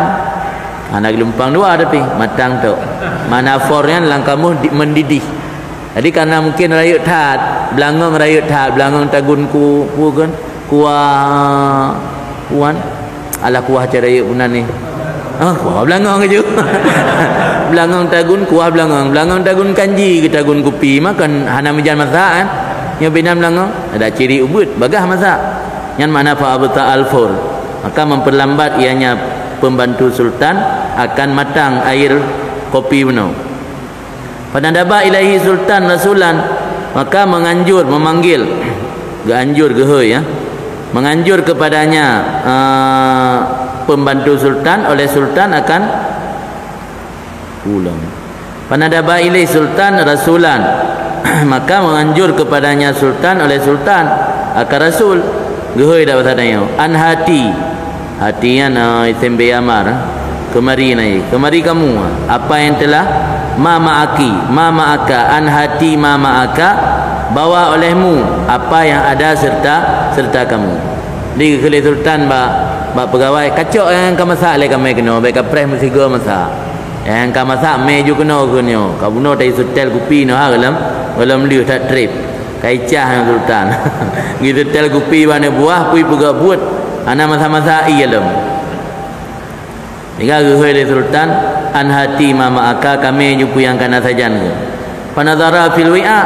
Nak lumpang dua tapi matang tu. Mana fornya langkamu mendidih. Jadi karena mungkin rayut tat, belangong rayut tat, belangong tagun ku kan kuah puan. Ala kuah cara rayut punan ni. Kuah belangong je. Belangong tagun kuah belangong. Belangong tagun kanji ke tagun kopi makan hana mejan masak kan. Nya bina belangong ada ciri ubud bagah masak. Yang mana fa abta al-fur. Maka memperlambat ianya pembantu sultan akan matang air kopi benar. Panadaba ilahi sultan rasulan, maka menganjur, memanggil, ganjur gehoi ya, menganjur kepadanya pembantu sultan, oleh sultan akan ulang. Panadaba ilahi sultan rasulan, maka menganjur kepadanya sultan, oleh sultan akan rasul gehoi dah bahasanya an hatinya isim biamar kemari kamu apa yang telah ma'aka an hati ma'aka bawa olehmu apa yang ada serta kamu. Di kali sultan ba pegawai kacok yang ka masak le kami kena baik kapres mesti go masak yang ka masak meju kena kunyo ka buno tai hotel kopi no ha dalam liu tak trip kai cah sultan gitu hotel kopi bane buah pui pega buat ana masa-masa iyalam. Jika gehoi sultan an hati ma'aka kami jumpa yang kana sajan ke. Panadara fil wi'a,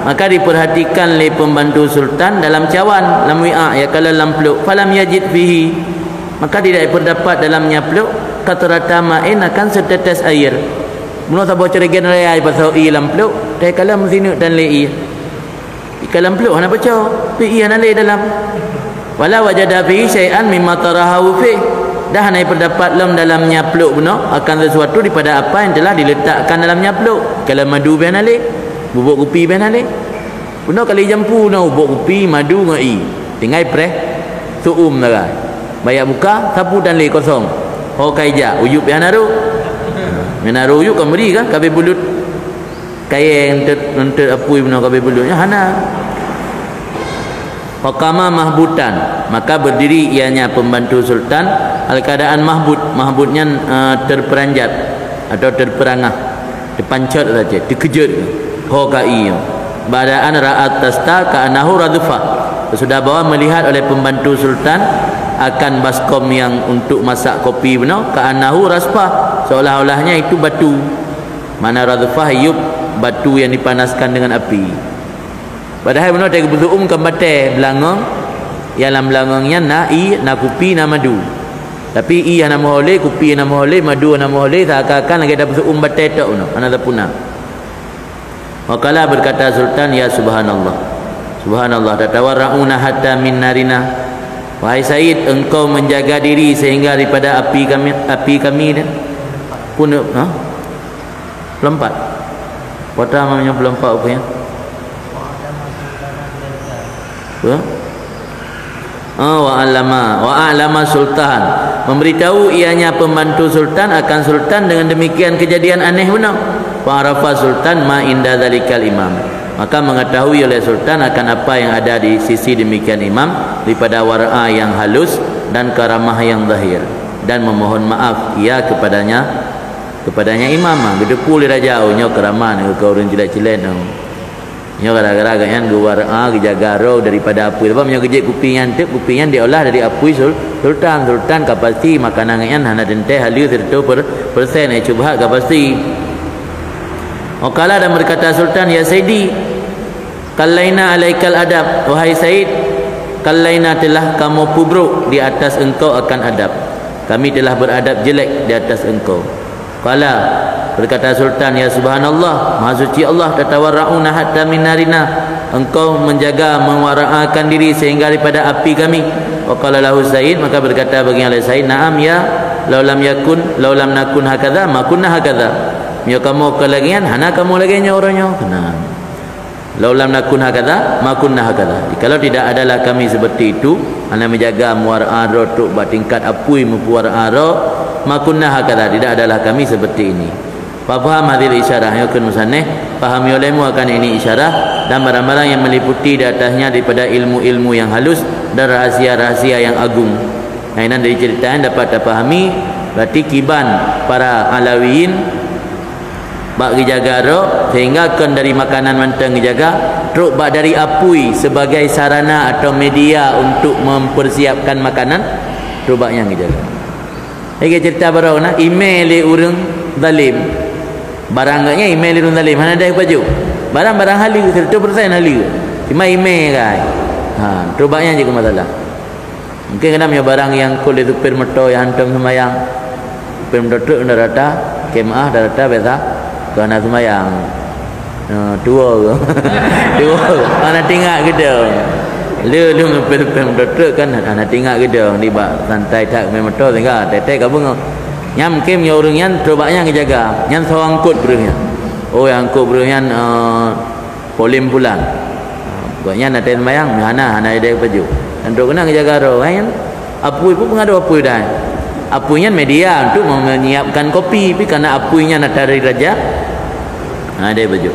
maka diperhatikan oleh pembantu sultan dalam cawan, dalam wi'a ya kalau dalam peluk falam yajid fihi, maka tidak terdapat dalamnya peluk katrata ma'in akan setetes air. Mula tak bawa cerigen raya pasal i dalam peluk, tak kalam sini dan lei. Kalam peluk ana baca, pi ana lei dalam. Wala wajada fihi syai'an mimma tarahu fi, dah naik terdapat dalamnya peluk benar akan sesuatu daripada apa yang telah diletakkan dalamnya peluk. Kalau madu ben alik, bubuk kopi ben alik. Benar kali jampu na bubuk kopi madu ngai. Tinggal preh suum dah. Bayar buka sapu dan le kosong. Ho kaija uyup yang naru. Menaru uyup kan beri kan kabe bulut. Kaya yang ter apui benar kabe bulutnya hana. Faqama mahbutan, maka berdiri ianya pembantu sultan al-keadaan mahbutnya terperanjat atau terperangah, dipancot saja, dikejut. Hokai badaan ra'at tasta ka'anahu radfa, sudah bawa melihat oleh pembantu sultan akan baskom yang untuk masak kopi benar ka'anahu rasfa, seolah-olahnya itu batu. Mana radfa hiup batu yang dipanaskan dengan api. Padahal benar tak berzuum kan batai belangong, dalam belangongnya na kopi na madu. Tapi i ana mohole kopi ana mohole madu ana mohole seakan-akan lagi ada berzuum batai tok no ana tapuna. Wakala berkata sultan ya subhanallah. Subhanallah tatawarrauna hatta min narina. Wahai Said, engkau menjaga diri sehingga daripada api kami dan pun pelompat. Kota namanya pelompat apa ya? Wa a'lama sultan, memberitahu ianya pembantu sultan akan sultan dengan demikian kejadian aneh benar. Fa arafa sultan ma inda zalikal imam, maka mengetahui oleh sultan akan apa yang ada di sisi demikian imam daripada wara'a yang halus dan karamah yang zahir, dan memohon maaf ia kepadanya imam. Gedepu li raja nyo karamah ke orang jelek-jelek no. Nyo gara-gara kan wara'a gejagaro daripada api. Sebab nyo gejek kupingan kupingan diolah dari api sultan kapasiti makanan yang hana dente halu 100% cubhat kapasiti. Wakala dan berkata sultan ya Saidi kallaina alaikal adab, wahai Said, kallaina telah kamu pubruk di atas engkau akan adab, kami telah beradab jelek di atas engkau. Kala berkata sultan ya subhanallah, maha suci Allah, tatawarrauna hatta min narina, engkau menjaga mewara'akan diri sehingga daripada api kami. Waqala lahu Said, maka berkata bagi oleh Said, na'am ya laulam nakun hakadha ma kunna hakadha. Ya kamu kelagian hana kamu laginya orangnya kena. Laulam nakun hakadha ma kunna hakadha. Kalau tidak adalah kami seperti itu, ana menjaga muara aro tu tingkat apui muara aro makunna hakada, tidak adalah kami seperti ini. Faham hadil isyarah yakun musannih, fahami olehmu akan ini isyarah dan barang-barang yang meliputi di atasnya daripada ilmu-ilmu yang halus dan rahasia-rahasia yang agung. Nah, ini dari cerita yang dapat dipahami berarti kiban para Alawiyin bak dijaga ro sehingga kan dari makanan mentang dijaga truk bak dari apui sebagai sarana atau media untuk mempersiapkan makanan truk bak yang dijaga. Lagi cerita baru na email urang zalim. Barangnya email urang zalim mana ada baju. Barang-barang halal 100% halal. Cuma email kan. Ha, truk baknya je masalah. Mungkin kena punya barang yang kulit tu permeto yang hantam semayang. Permeto unda rata, kemah dah rata biasa. Kerana semayang dua anak tinggal gitu lu permeto kan anak tinggal gitu di bak santai tak permeto tinggal tetek kabung nyam kem nya orang yang terobaknya ngejaga yang seorang angkut beruhnya yang angkut beruhnya polim pulang buatnya nak semayang mana anak ada baju dan dok kena ngejaga roh kan apui pun pengadu apui dah apunya media untuk menyiapkan kopi tapi karena apunya nak dari raja ada baju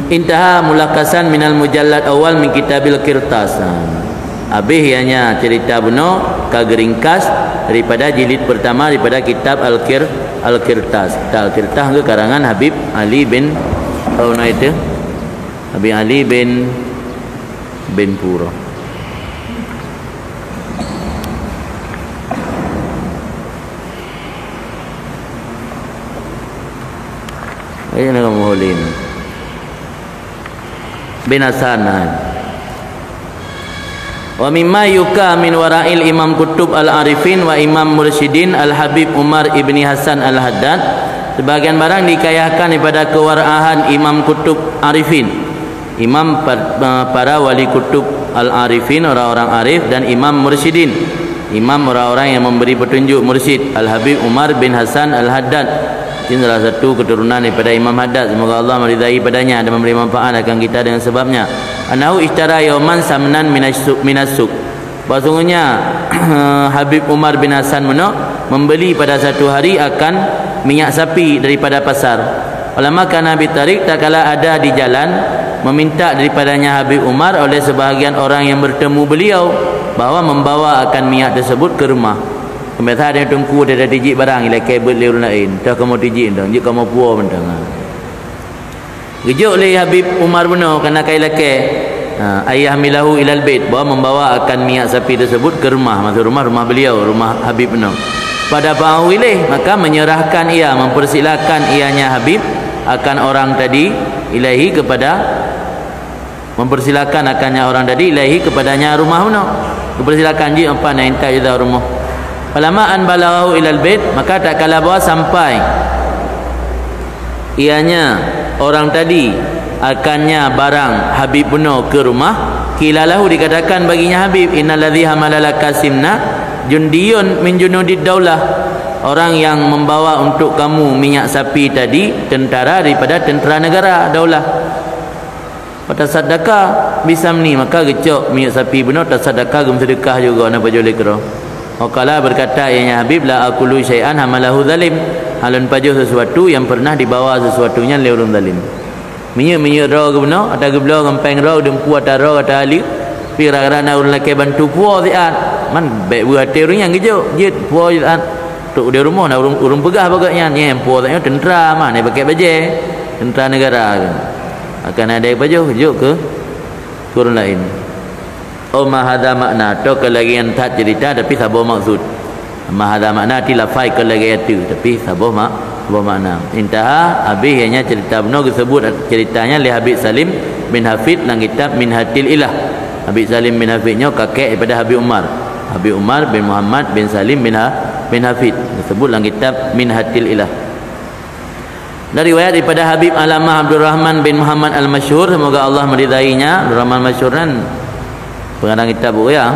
intaha mulakasan minal mujallad awal min kitabil kirtas. Habis ianya cerita buno kageringkas daripada jilid pertama daripada kitab Al-Kirtas. Al-Kirtas ke karangan Habib Ali bin itu Habib Ali bin Puro. Ini nak muhulin bin Hasan. Wa mimma yuka min wara'il Imam Kutub Al-Arifin wa Imam Mursyidin Al-Habib Umar ibni Hasan Al-Haddad. Sebagian barang dikayahkan daripada kewarahan Imam Kutub Arifin, imam para wali kutub Al-Arifin, orang-orang arif, dan Imam Mursyidin, imam orang-orang yang memberi petunjuk mursyid, Al-Habib Umar bin Hasan Al-Haddad. Ini salah satu keturunan daripada Imam Haddad. Semoga Allah meridai padanya dan memberi manfaat akan kita dengan sebabnya. Anahu ishtara yawman samnan minasuk. Sesungguhnya Habib Umar bin Hasan membeli pada satu hari akan minyak sapi daripada pasar. Ulama kana bitarik tak kala ada di jalan meminta daripadanya Habib Umar oleh sebahagian orang yang bertemu beliau bahawa membawa akan minyak tersebut ke rumah. Biasa ada tungku dia dah tijik barang ila kabel liur lain. Tak kamu tijik dah, jik kamu puas bentang. Gejuk oleh Habib Umar benar kerana kai laki ayah milahu ilal bait bahawa membawa akan minyak sapi tersebut ke rumah, maksud rumah beliau, rumah Habib benar. Pada fa'awilih maka menyerahkan ia, mempersilakan ianya Habib akan orang tadi ilahi kepada mempersilakan akannya orang tadi ilahi kepadanya rumah benar. Mempersilakan je apa nak hantar je dah rumah. Falamaan balaghahu ilal bait maka tak kala bawa sampai ianya orang tadi akannya barang Habib benar ke rumah, kilalahu dikatakan baginya Habib innalladzi hamalalaka simna jundiyun min junudid daulah, orang yang membawa untuk kamu minyak sapi tadi tentara daripada tentera negara daulah. Pada sedekah bisamni maka gecok minyak sapi benar tak sedekah gum sedekah juga nak baju lekro. Wakala berkata ianya Habib la aqulu syai'an hamalahu zalim, halun pajuh sesuatu yang pernah dibawa sesuatunya oleh orang zalim. Minyak roh ke benar ada geblo gempeng roh dempu ada roh kata ahli pira-pira orang lelaki bantu puas ziat man baik berhati orang yang gejo jit puas ziat tok dia rumah nak urung pegah bagaknya ni yang puas ziat tentera mah ni pakai baju tentera negara kan akan ada baju gejo ke orang lain. Oh mahada makna to kelagian tak cerita tapi sabar maksud. Mahada makna ti lafai kelagian tu tapi sabar makna. Intaha habis ianya cerita benar disebut ceritanya oleh Habib Salim bin Hafid dalam kitab Minhatil Ilah. Habib Salim bin Hafidnya kakek daripada Habib Umar. Habib Umar bin Muhammad bin Salim bin Hafid disebut dalam kitab Minhatil Ilah. Dari riwayat daripada Habib Alamah Abdul Rahman bin Muhammad Al-Masyhur, semoga Allah meridainya. Abdul Rahman Masyhur kan pengarang kitab ya.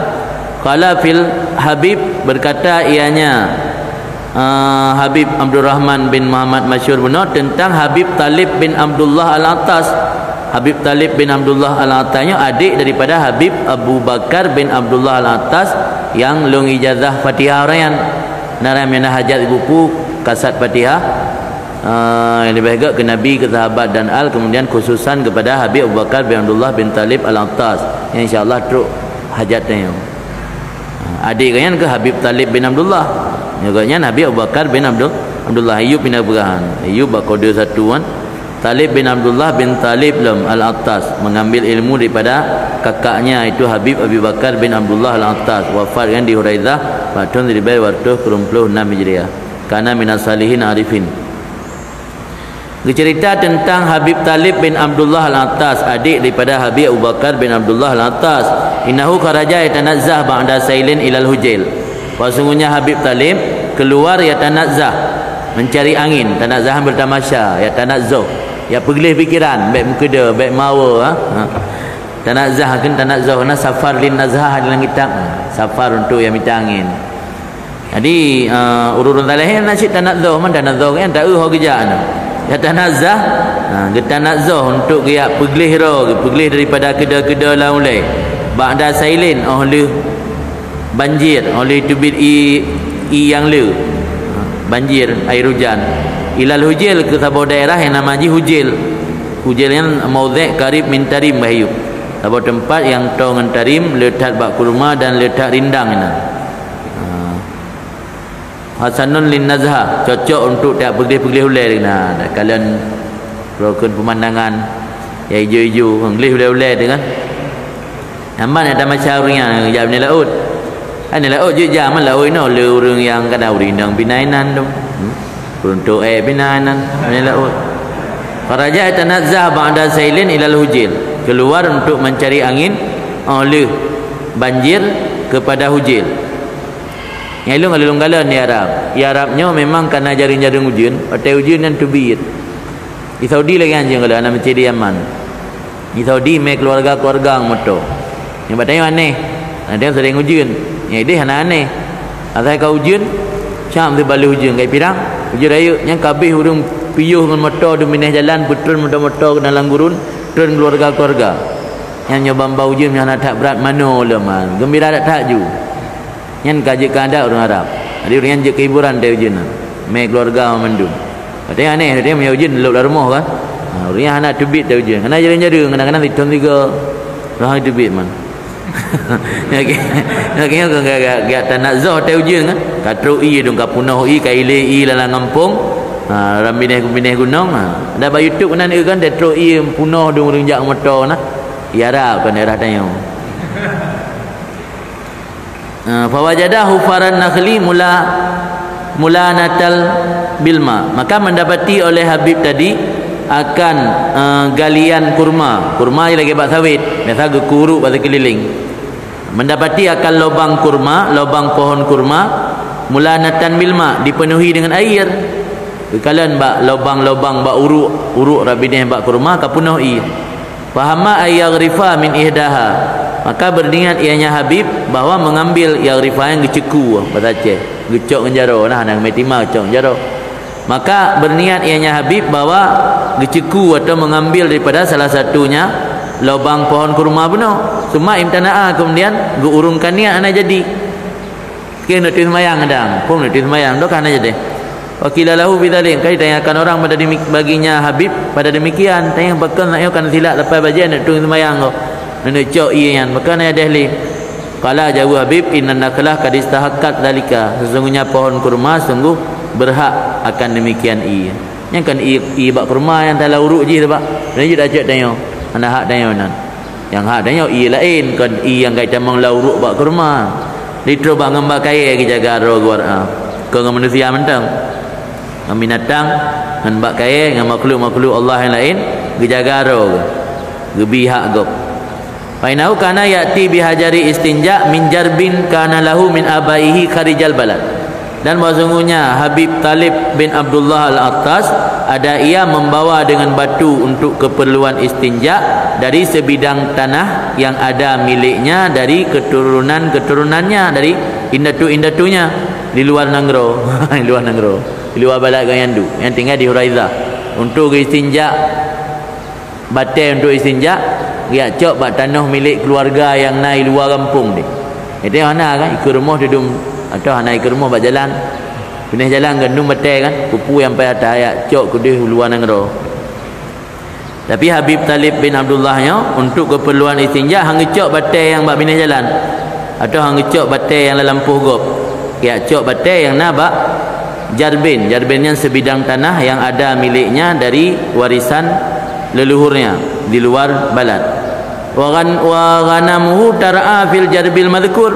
Qala fil Habib berkata ianya Habib Abdul Rahman bin Muhammad Masyhur benar tentang Habib Talib bin Abdullah Al-Attas. Habib Talib bin Abdullah Al-Attasnya adik daripada Habib Abu Bakar bin Abdullah Al-Attas yang lung ijazah Fatihah orayan naram yana hajat buku kasat Fatihah yang lebih agak ke Nabi, ke sahabat dan al, kemudian khususan kepada Habib Abu Bakar bin Abdullah bin Talib Al-Attas yang insyaAllah teruk hajatnya adik kan ke Habib Talib bin Abdullah juga Nabi Abu Bakar bin Abdullah Ayub bin Abrahan Ayub bakoda satu kan Talib bin Abdullah bin Talib Al-Attas mengambil ilmu daripada kakaknya itu Habib Abu Bakar bin Abdullah Al-Attas wafat kan di Huraidah tahun 1426 Hijriah karena minas salihin arifin. Cerita tentang Habib Talib bin Abdullah Al-Attas adik daripada Habib Abu Bakar bin Abdullah Al-Attas innahu kharaja yatanazzah ba'da sailin ilal hujail. Sesungguhnya Habib Talib keluar yatanazzah mencari angin, tanazzah bertamasya, yatanazzah ya pergelih fikiran baik mukeda baik mawa tanazzah kan tanazzah na safar lin nazhah dalam kitab safar untuk yang minta angin. Jadi ururun talahin nasi tanazzah man tanazzah kan tak kerja ya tanazzah tanazzah untuk dia pergelih pergelih daripada keda-keda laulai ba'da sailin oleh banjir oleh tubit i yang le banjir air hujan ilal hujil ke sebuah daerah yang namanya hujil yang maudhi' karib min tarim bahayu sebuah tempat yang tau dengan tarim letak bak kurma dan letak rindang ini hasanun lin nazha cocok untuk tak pergi-pergi hulai nah kalian rokun pemandangan ya hijau-hijau pergi hulai dengan aman ada masyarakat yang ni laut ani laut je jaman laut no le urang yang kada urindang binainan tu untuk binainan ani laut faraja tanazzah ba'da sailin ilal hujil keluar untuk mencari angin oleh banjir kepada hujil yang ilung galan di Arab di Arabnya memang kena jaring-jaring hujan atau hujan yang tubit di Saudi lagi anjing kalau anak macam di Yaman di Saudi mai keluarga-keluarga motor yang bertanya aneh ada yang sering hujan yang dia aneh asal kau hujan cam tu balik hujan kai pirang hujan raya yang kabeh urang piyuh dengan motor di minah jalan putrun motor-motor ke dalam gurun turun keluarga-keluarga yang nyoba hujan yang tak berat mana lemah gembira tak ju yang kajikan ada orang Arab jadi orang yang je kehiburan dia hujan mai keluarga mendung katanya aneh dia mai hujan lelok rumah kan orang yang anak tubit dia hujan kena jaring-jaring kadang-kadang hitung 3 rahai tubit man Naknya gak tanazah teh ujian kan. Katru i dong kapunah i kaile i lalang kampung. Rambineh gunung. Ada ba YouTube kan kan tetro i punah dong renjak motor nah. Iara kan daerah tanya. Fawajada hufaran nakhli mulanatal bilma. Maka mendapati oleh Habib tadi akan galian kurma yang lagi bak sawit biasa gekuru pada keliling mendapati akan lubang kurma lubang pohon kurma mulanatan bilma dipenuhi dengan air kalian bak lubang-lubang bak uruk rabineh bak kurma kapunuh i fahama ayaghrifa min ihdaha maka berniat ianya Habib bahawa mengambil yaghrifa yang geceku bahasa Aceh gecok ngenjaro nah nang metima gecok ngenjaro maka berniat ianya Habib bahawa geceku atau mengambil daripada salah satunya lubang pohon kurma penuh semua imtana'ah kemudian geurungkan niat anak jadi kena tulis mayang adang pun tulis mayang dok anak jadi wakilalahu bidzalik kai tanyakan orang pada baginya Habib pada demikian tanya bakal nak kan silap lepas bajian nak tulis mayang kau nak cok ian maka nak dahli qala jawab Habib inna naklah kad istahaqat zalika sesungguhnya pohon kurma sungguh berhak akan demikian yang kan i bak kurma yang dalam uruk je pak dan je dah cak tanya anak hak tanya nan yang hak tanya i lain kan i yang kaitan mang la uruk bak kurma ditro bak ngambak kaya ke jaga ro gor ke manusia mentang binatang ngan bak kaya ngan makhluk-makhluk Allah yang lain ke jaga ro ke bihak gop fainau kana yati bihajari istinja min jarbin kana lahu min abaihi kharijal balad dan sesungguhnya Habib Talib bin Abdullah Al-Attas ada ia membawa dengan batu untuk keperluan istinja dari sebidang tanah yang ada miliknya dari keturunan-keturunannya dari indatu-indatunya di luar Nanggro di luar balad Gayandu yang tinggal di Huraidah untuk istinja batai untuk istinja, dia cok bak tanah milik keluarga yang naik luar kampung ni. Itu mana kan ikut rumah duduk atau naik ke rumah bak jalan. Pindah jalan gandum batai kan, pupu yang pai atas ayat cok kudih luar negara. Tapi Habib Talib bin Abdullahnya untuk keperluan istinja hang cok batai yang bak pindah jalan atau hang cok batai yang dalam puhgop. Ya cok batai yang nak bak jarbin. Jarbin yang sebidang tanah yang ada miliknya dari warisan leluhurnya di luar balad. Wa ghanamuhu tar'a fil jarbil madhkur.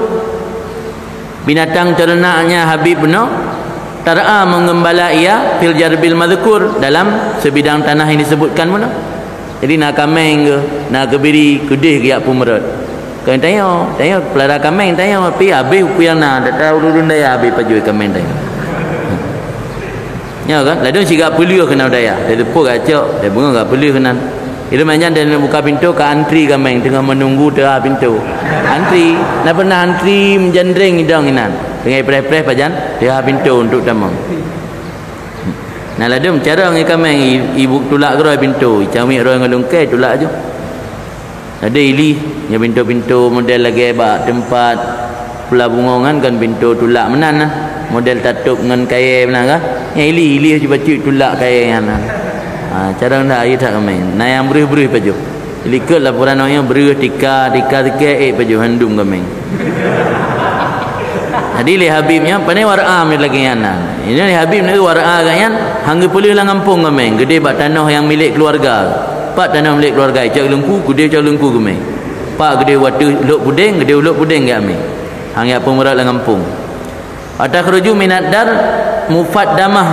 Binatang ternaknya Habib no tar'a mengembala ia fil jarbil madhkur dalam sebidang tanah yang disebutkan mana. Jadi nak kameng ke, nak kebiri, kedih ke apa merot. Kau tanya pelara kameng tanya pi habis yang nak tahu dulu daya habis pajui kameng tanya. Ya kan? Lalu siga perlu kena daya. Dia tepuk kacau, dia bunga enggak perlu kena. Itu macam dia buka pintu ke antri kameng tengah menunggu tengah pintu. Antri, nak pernah antri menjandring hidang inan. Tengah preh-preh pajan dia pintu untuk tamu. Nah lalu cara ngi kameng ibu tulak geroi pintu, cami roi ngalungkai tulak aja. Ada ili nya pintu-pintu model lagi bak tempat pelabungan kan pintu tulak menan lah. Model tatup dengan kaya benar kan? Yang ili cuba tulak kaya yang cara nak air tak kameng. Nah yang berih-berih paju. Likut laporan orang yang berih tika paju handum kameng. Jadi li Habibnya pandai war'a lagi yana. Ini li Habib ni war'a kan hangga pulih lah kampung kameng. Gede bak tanah yang milik keluarga. Pak tanah milik keluarga cak lengku, gede cak lengku kameng. Pak gede watu luk puding, gede luk puding kameng. Hangga pemerat lah kampung. Atakhruju minad dar mufaddamah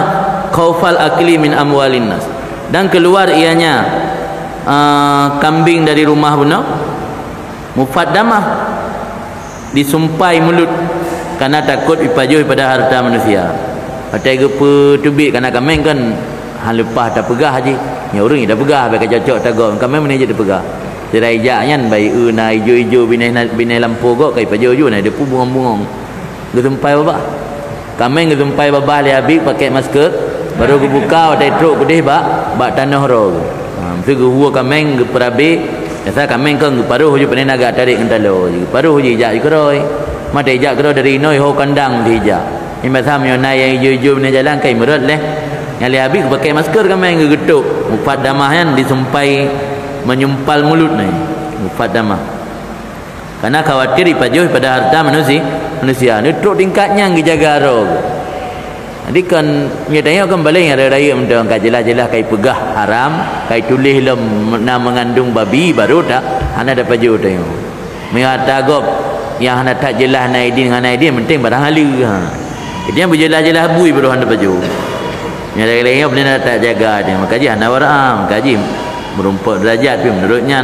khaufal akli min amwalin nas. Dan keluar ianya kambing dari rumah benar mufaddamah disumpai mulut karena takut ipajuh pada harta manusia. Patai gepe tubik karena kameng kan hang lepas dah pegah haji. Nya urang dah pegah baik cocok tagong. Kameng mana je dah pegah. Tirai jaknyan bai na ijo-ijo binai lampu kok kai pajuh na depu bungong-bungong. Gesumpai bapa. Kameng gesumpai bapa li Habib pakai masker baru ke buka patai truk gede bak tanah ro. Mesti ke huwa kameng ke perabe. Biasa kameng kan ke paruh je pandai naga tarik kentalo. Paruh je jak ikroi. Mata ijak kero dari noi ho kandang dijak. Ini masa menyonai yang hijau-hijau ni jalan kai merot leh. Yang li Habib pakai masker kameng ke getuk. Mufat damah kan disumpai menyumpal mulut ni. Mufat damah. Karena khawatir ipajuh pada harta manusia. Ni truk tingkatnya yang dijaga ro. Jadi kan nyatanya kan balik ada raya mentang kai jelas-jelas kai pegah haram, kai tulis lem nak mengandung babi baru tak ana dapat pajuh tengok. Mengata gop yang hendak tak jelas naidin dengan naidin penting barang hala dia berjelas-jelas bui baru hendak baju yang lain-lainnya benar tak jaga dia makaji hendak wara'am makaji merumpat derajat pun menurutnya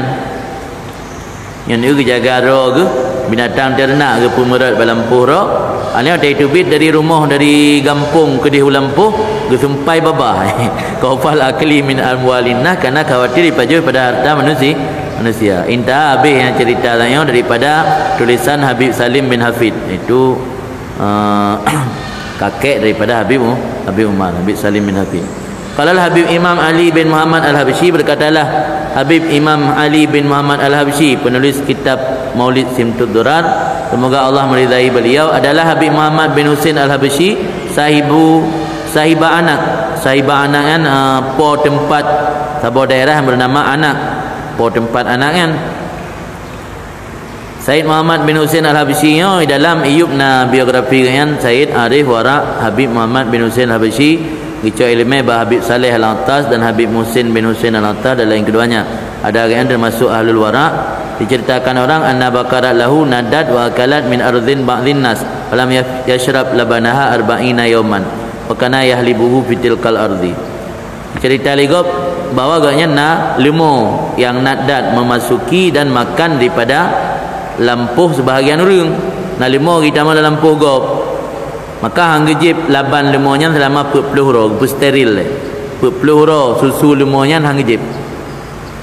yang ni jaga roh ke binatang ternak ke pemerat balampuh roh ini ada tubit dari rumah dari kampung ke di Lampuh ke sumpai babah khaufal akli min amwalinah karena khawatir dipajuh pada harta manusia. Inta habis yang cerita tanya daripada tulisan Habib Salim bin Hafid itu kakek daripada Habib Umar Habib Salim bin Hafid. Kalau Habib Imam Ali bin Muhammad Al-Habsyi berkatalah Habib Imam Ali bin Muhammad Al-Habsyi penulis kitab Maulid Simtud Durar semoga Allah meridai beliau adalah Habib Muhammad bin Husain Al-Habsyi sahibah anak kan po tempat sebuah daerah yang bernama anak po tempat anak kan Said Muhammad bin Husain Al-Habsyi dalam iyubna biografi kan Said Arif Wara Habib Muhammad bin Husain Al-Habsyi gico ilmu bah Habib Saleh Al-Attas dan Habib Muhsin bin Husain Al-Attas dalam keduanya ada yang termasuk ahlul wara diceritakan orang anna bakarat lahu nadat wa akalat min ardhin ba'dhin nas falam yashrab labanaha arba'ina yawman wa kana yahlibuhu fitilkal ardi. Cerita ligop bahawa agaknya lemo yang nadat memasuki dan makan daripada lampuh sebahagian orang lemo kita malah lampuh gop maka hang gejip laban lemonya selama 40 ro steril susu lemonya hang gejip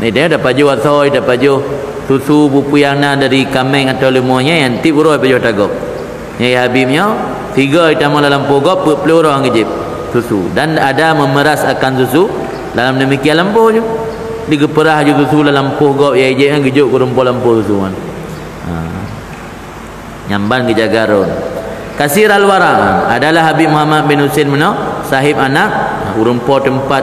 ni dia dapat jual soy dapat jual susu bupuyana dari kameng atau lemonya yang tip ro pajo tagop ni Habibnya 3 ditambah dalam pogop 40 ro hang gejip susu dan ada memeras akan susu dalam demikian lampuh je digeperah juga tu lampuh gop ye je kan gejuk ku rumpul lampuh tu kan. Nyamban ke Jagaron. Kasir al-wara adalah Habib Muhammad bin Husain Meno, sahib anak, urumpo tempat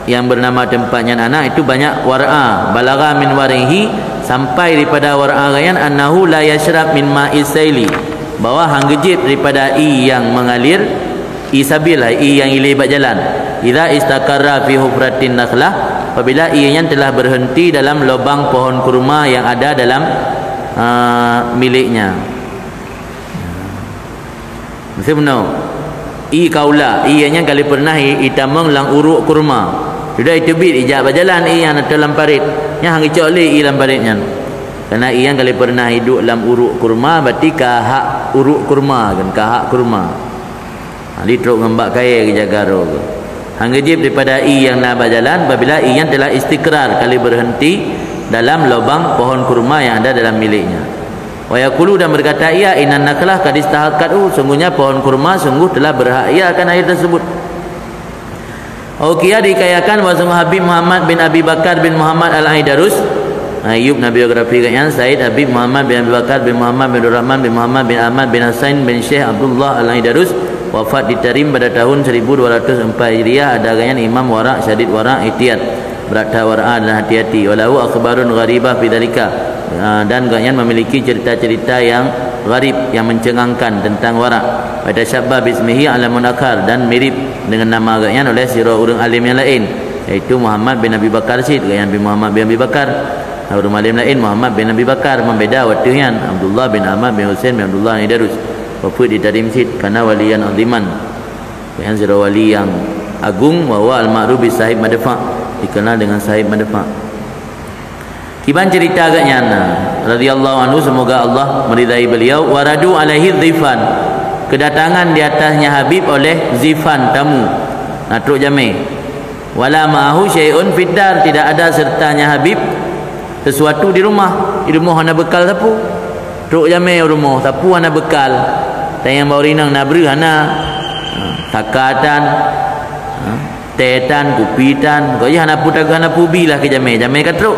yang bernama tempatnya anak itu banyak wara. Balagha min warihi, sampai daripada wara gayan annahu la yashrab min ma'is saili, bahwa hanggejit daripada i yang mengalir, i sabil lah, i yang ilih bat jalan. Idza istaqarra fi hufratin nakhlah, apabila ianya telah berhenti dalam lubang pohon kurma yang ada dalam miliknya. Mesti benar. I kaula, ianya kali pernah itamang lang uruk kurma. Sudah itu bit ijak berjalan i yang dalam parit. Nya hang icok le i dalam paritnya. Karena i yang kali pernah hidup dalam uruk kurma berarti kahak uruk kurma kan, kahak kurma. Li truk ngembak kaya ke Jagaro ke. Hang gejib daripada i yang nak berjalan apabila i yang telah istikrar kali berhenti dalam lubang pohon kurma yang ada dalam miliknya. Wa yaqulu, dan berkata ia, innan naklah kad istahaqatu, sungguhnya pohon kurma sungguh telah berhak ia akan air tersebut. Uqiyah dikayakan bahawa Habib Muhammad bin Abi Bakar bin Muhammad Al-Aidarus, Ayub Nabi biografi katanya Said Habib Muhammad bin Abi Bakar bin Muhammad bin Rahman bin Muhammad bin Ahmad bin Hasan bin Syekh Abdullah Al-Aidarus, wafat di Tarim pada tahun 1204 Hijriah. Ada katanya imam wara', syadid wara', ihtiyat, berat wara' dan hati-hati. Walahu akhbarun gharibah fi dzalika, dan katanya memiliki cerita-cerita yang gharib, yang mencengangkan tentang wara'. Pada syabba bismihi alamun akhar, dan mirip dengan nama katanya oleh sirah orang alim yang lain, iaitu Muhammad bin Abi Bakar Sid, katanya bin Muhammad bin Abi Bakar. Orang alim lain Muhammad bin Abi Bakar, membeda waktunya Abdullah bin Ahmad bin Husain bin Abdullah bin Darus, wafat di Tarim Sid karena waliyan aziman, katanya sirah wali yang agung, bahwa al-ma'ruf bi sahib madfa', dikenal dengan sahib madfa'. Kiban cerita agaknya radhiyallahu anhu, semoga Allah meridai beliau, waradu alaihi dhifan, kedatangan di atasnya Habib oleh zifan, tamu, natruk jami. Wala ma'ahu syai'un fiddar, tidak ada sertanya Habib sesuatu di rumah. Di rumah hana bekal sapu, truk jami rumah sapu hana bekal, tayang baurinang nabru hana sakatan, tetan, kupitan, kau je hana putaga hana pubi lah ke jami katruk.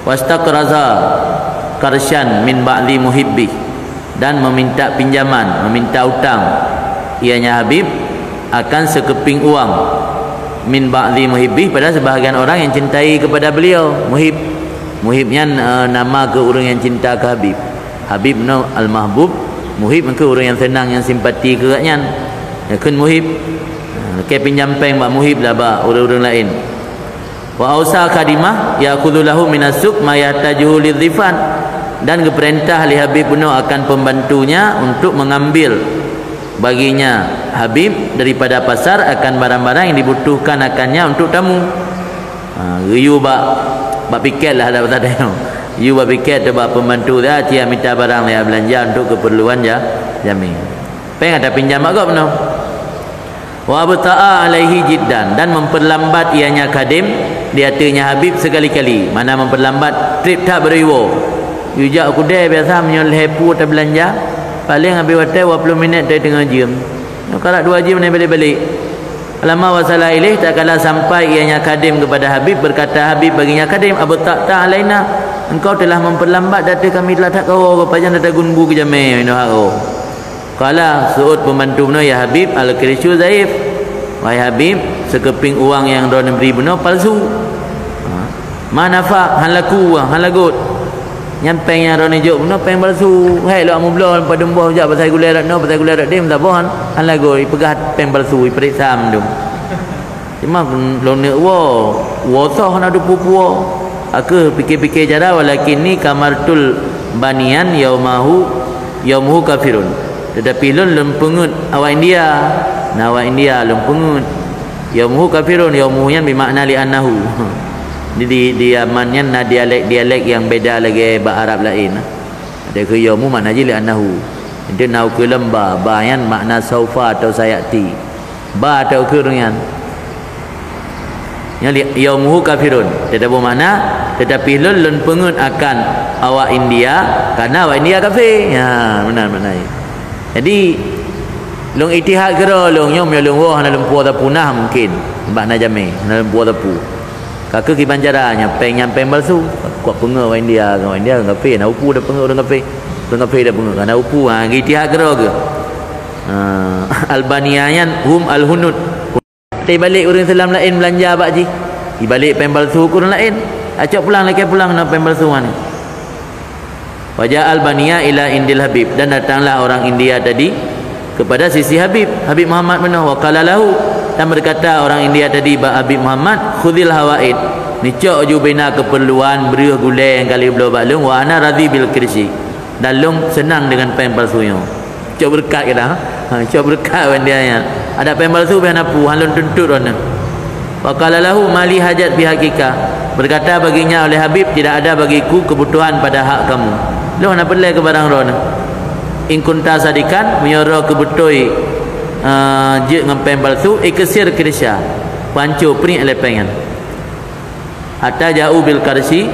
Wastaqraza karsyan min ba'li muhibbi, dan meminta pinjaman, meminta utang ianya Habib akan sekeping uang min ba'li muhibbi, pada sebahagian orang yang cintai kepada beliau. Muhibnya nama ke orang yang cinta ke Habib. Habib no al-mahbub, muhib ke orang yang senang, yang simpati ke katnya. Kan muhib ke pinjam peng bak muhib lah bak orang-orang lain. Wa ausa kadimah ya'khudhu lahu minas suq ma yahtajuhu lidzifan, dan keperintah Ali Habib Buno akan pembantunya untuk mengambil baginya Habib daripada pasar akan barang-barang yang dibutuhkan akannya untuk tamu. You bak piket lah dapat ada. You bak piket tu bak pembantu dah dia minta barang dia belanja untuk keperluan jami. Peng ada pinjam agak benar. Wa abta'a alaihi jiddan, dan memperlambat ianya kadim di hatinya Habib sekali-kali. Mana memperlambat, trip tak beriwo. Yujak kudai biasa menyoleh hepu atau belanja, paling habis watai 20 minit dari tengah jam. Kalau 2 jam ni balik-balik. Lama wasala ilaih, tak kala sampai ianya kadim kepada Habib, berkata Habib baginya kadim, abta'a alaina, engkau telah memperlambat data kami telah tak kau pajan data gunbu ke jami ino haro. Kala suut pembantu benar, ya Habib al-kirishu zaif, wahai Habib sekeping uang yang dia beri benar palsu. Manafak halaku halagut nyampeng yang dia juk benar peng palsu. Hai lo amu blon pada mbah jak pasal gula rat no pasal gula rat dim tak bohan halagut ipegat peng palsu iperiksa mendum. Cuma lo ne wo sah na du pupu. Aku fikir-fikir cara, walakin ni kamartul banian yaumahu kafirun, tetapi lun pengut awak India, awak India lun pengut. Yaumuhu kafirun, yaumuhu yang bermakna li annahu. Di amannya na dialek yang beda lagi bahasa Arab lain. Ada ke yaumu makna je li annahu. Itu nau ke lemba, ba yang makna saufa atau sayati. Ba atau ke dengan yang yaumuhu kafirun, tidak bermakna tetapi lun pengut akan awak India karena awak India kafir. Ya, benar maknanya. Jadi long itihad kira long nyom ya long wah na lumpur tapu nah mungkin mbak na jami na lumpur tapu Kakak ki banjaranya peng palsu. Kuat penga orang India, ngapai nak upu dah penga orang ngapai. Orang ngapai dah penga. Nak upu gitu hagro ke. Albaniayan hum al-hunud. Tapi balik orang Islam lain belanja pak ji. Dibalik peng palsu ke orang lain. Acak pulang lagi pulang nak peng palsu ni. Wajah Albania ila Indil Habib, dan datanglah orang India tadi kepada sisi Habib Muhammad bin Waqala lahu, dan berkata orang India tadi ba Habib Muhammad, khudil hawaid, nicok ju bina keperluan beruh gulai yang kali belah balung, wa ana radhi bil kirsi, dalung senang dengan peng palsunya. Cok berkat kita, cok berkat dia nya. Ada peng palsu be napu halun tuntut ona. Waqala lahu mali hajat bi hakika, berkata baginya oleh Habib, tidak ada bagiku kebutuhan pada hak kamu. Lu nak pelai ke barang rona. In kunta sadikan menyoro kebutoi je ngempeng palsu ikesir krisya. Pancu pri lepengan. Hatta jauh bil karsi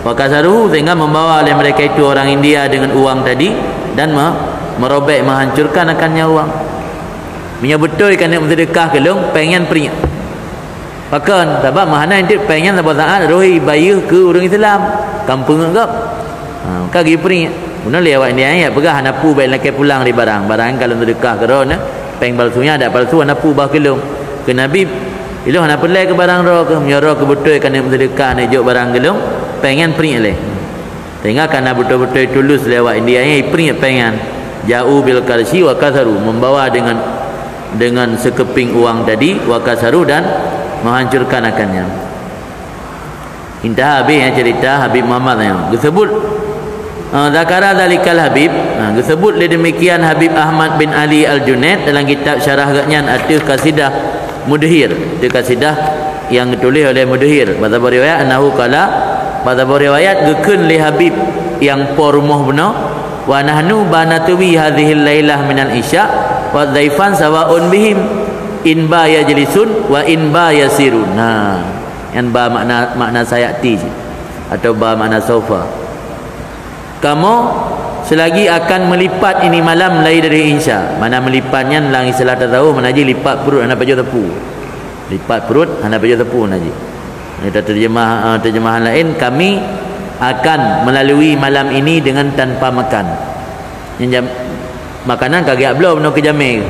wa kasaruhu, sehingga membawa oleh mereka itu orang India dengan uang tadi dan merobek menghancurkan akannya uang. Menyebutoi kan nak sedekah kelung pengen pri. Bahkan sebab mahana nanti pengen sebab saat rohi bayar ke orang Islam kampung enggak. Kaki peri guna lewat dia ya pegah napu baik laki pulang di barang kalau sedekah kerana peng palsunya ada palsu napu bah kelung ke Nabi ilu nak pelai ke barang ro ke menyoro ke betul kan sedekah nak jok barang kelung pengen peri leh sehingga karena betul-betul tulus lewat dia ya peri pengen jauh bil karsi wa kasaru, membawa dengan sekeping uang tadi wa kasaru, dan menghancurkan akannya. Intah habis cerita Habib Muhammad yang disebut Zakara Zalikal Habib, disebut demikian Habib Ahmad bin Ali Al-Junaid dalam kitab syarah Ghanyan Atif Qasidah Mudhir, itu kasidah yang ditulis oleh Mudhir. Pada riwayat anahu kala, pada riwayat gekun li Habib yang pormoh benar, wa nahnu banatuwi hadhil lailah minal isya wa dhaifan sawaun bihim in ba yajlisun wa in ba yasirun. Nah, yang ba makna sayati atau ba makna sofa. Kamu selagi akan melipat ini malam lain dari insya. Mana melipatnya lang istilah tak tahu, mana aja lipat perut anda baju tepu. Lipat perut anda baju tepu naji. Kita terjemahan lain, kami akan melalui malam ini dengan tanpa makan. Yang makanan kagak belum nak kejamai.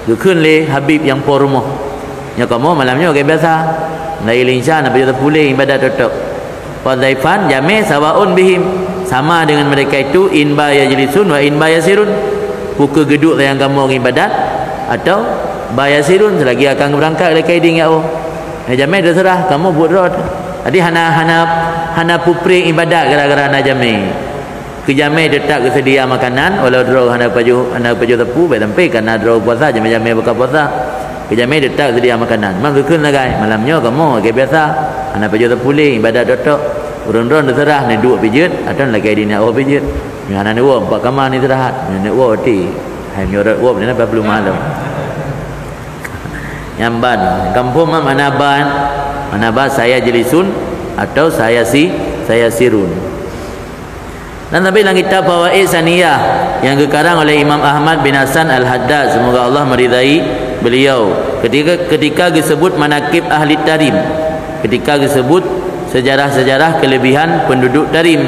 Dukun le Habib yang pormoh. Ya kamu malamnya kayak biasa. Lain insya anda baju tepu le ibadat tutup. Wadhaifan jami sawaun bihim, sama dengan mereka itu in ba yajlisun wa in ba yasirun, pukul geduk yang kamu orang ibadat atau ba yasirun selagi akan berangkat le kaiding ya oh. Jami terserah kamu buat rod. Jadi hana pupring ibadat gara-gara hana jami. Ke jami tetap kesedia makanan walau draw hana baju tepu baik sampai karena draw puasa jami buka puasa. Ke jami tetap sedia makanan. Mangkun lagai malamnya kamu kayak biasa hana baju tepu le ibadat dotok. Urun-urun terserah ni dua pijit atau lagi di nak awak pijit. Ni anak ni awak 4 kamar ni istirahat. Ni nak awak ti. Hai nyorat awak ni apa belum malam. Nyamban. Kampung mana ban? Mana ban saya jelisun atau saya sirun. Dan tapi dalam kitab Fawaid Saniyah yang dikarang oleh Imam Ahmad bin Hasan Al-Haddad, semoga Allah meridai beliau, ketika disebut manaqib ahli tarim, ketika disebut sejarah-sejarah kelebihan penduduk Tarim,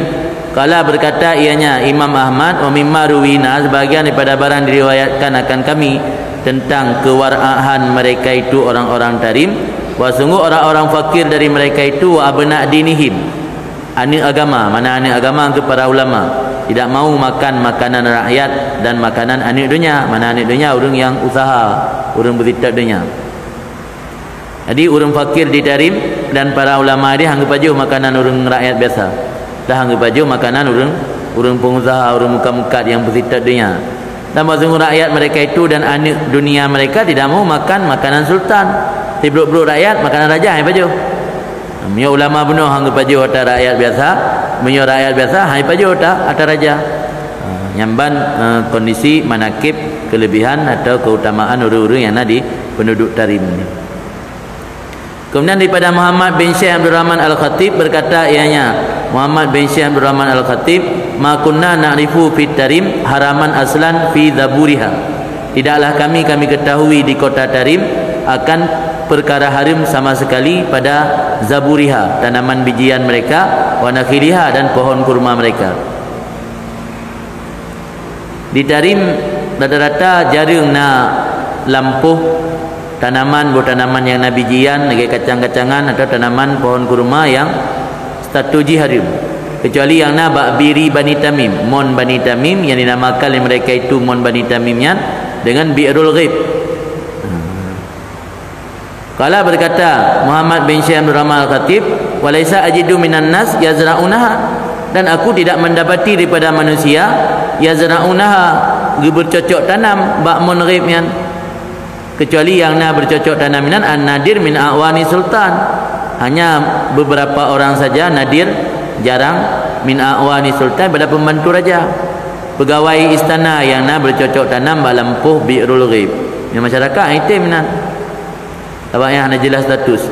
kala berkata ianya Imam Ahmad, wa mimma ruwina, sebagian daripada barang diriwayatkan akan kami tentang kewaraan mereka itu orang-orang Tarim, wa sungguh orang-orang fakir dari mereka itu, wa abna dinihim, anak agama, mana anak agama ke para ulama, tidak mau makan makanan rakyat dan makanan anak dunia. Mana anak dunia orang yang usaha, orang berzitat dunia. Jadi orang fakir di Tarim dan para ulama dia anggap aja makanan orang rakyat biasa. Dah anggap aja makanan orang pengusaha, orang muka-muka yang berzitat dunia. Dan maksudnya rakyat mereka itu dan anak dunia mereka tidak mau makan makanan sultan. Si beluk-beluk rakyat makanan raja yang baju. Punya ulama benar anggap aja ada rakyat biasa, punya rakyat biasa hanya baju ada raja. Nyamban kondisi manakib kelebihan atau keutamaan orang-orang yang ada di penduduk Tarim ini. Kemudian daripada Muhammad bin Syekh Abdul Rahman Al-Khatib berkata ianya, Muhammad bin Syekh Abdul Rahman Al-Khatib, ma kunna na'rifu fit Tarim haraman aslan fi zaburiha. Tidaklah kami ketahui di kota Tarim akan perkara haram sama sekali pada zaburiha, tanaman bijian mereka, wa nakhiliha, dan pohon kurma mereka. Di Tarim rata-rata jarang nak lampuh tanaman yang na bijian, lagi kacang-kacangan atau tanaman pohon kurma yang statuji haram, kecuali yang na ba'biri Bani Tamim, Mon Bani Tamim, yang dinamakan oleh mereka itu Mon Bani Tamimnya dengan Bi'rul Ghaib. Qala berkata Muhammad bin Syekh Abdul Rahman Al-Khatib, walaisa ajidu minan nas yazra'unaha, dan aku tidak mendapati daripada manusia yazra'unaha, bercocok tanam ba'mun ghaibnya, kecuali yang na bercocok tanaminan an-nadir min awani sultan, hanya beberapa orang saja, nadir, jarang, min awani sultan, pada pembantu raja, pegawai istana yang na bercocok tanam balampuh bi'rul ghaib. Yang masyarakat itu minan tabaknya hanya jelas status.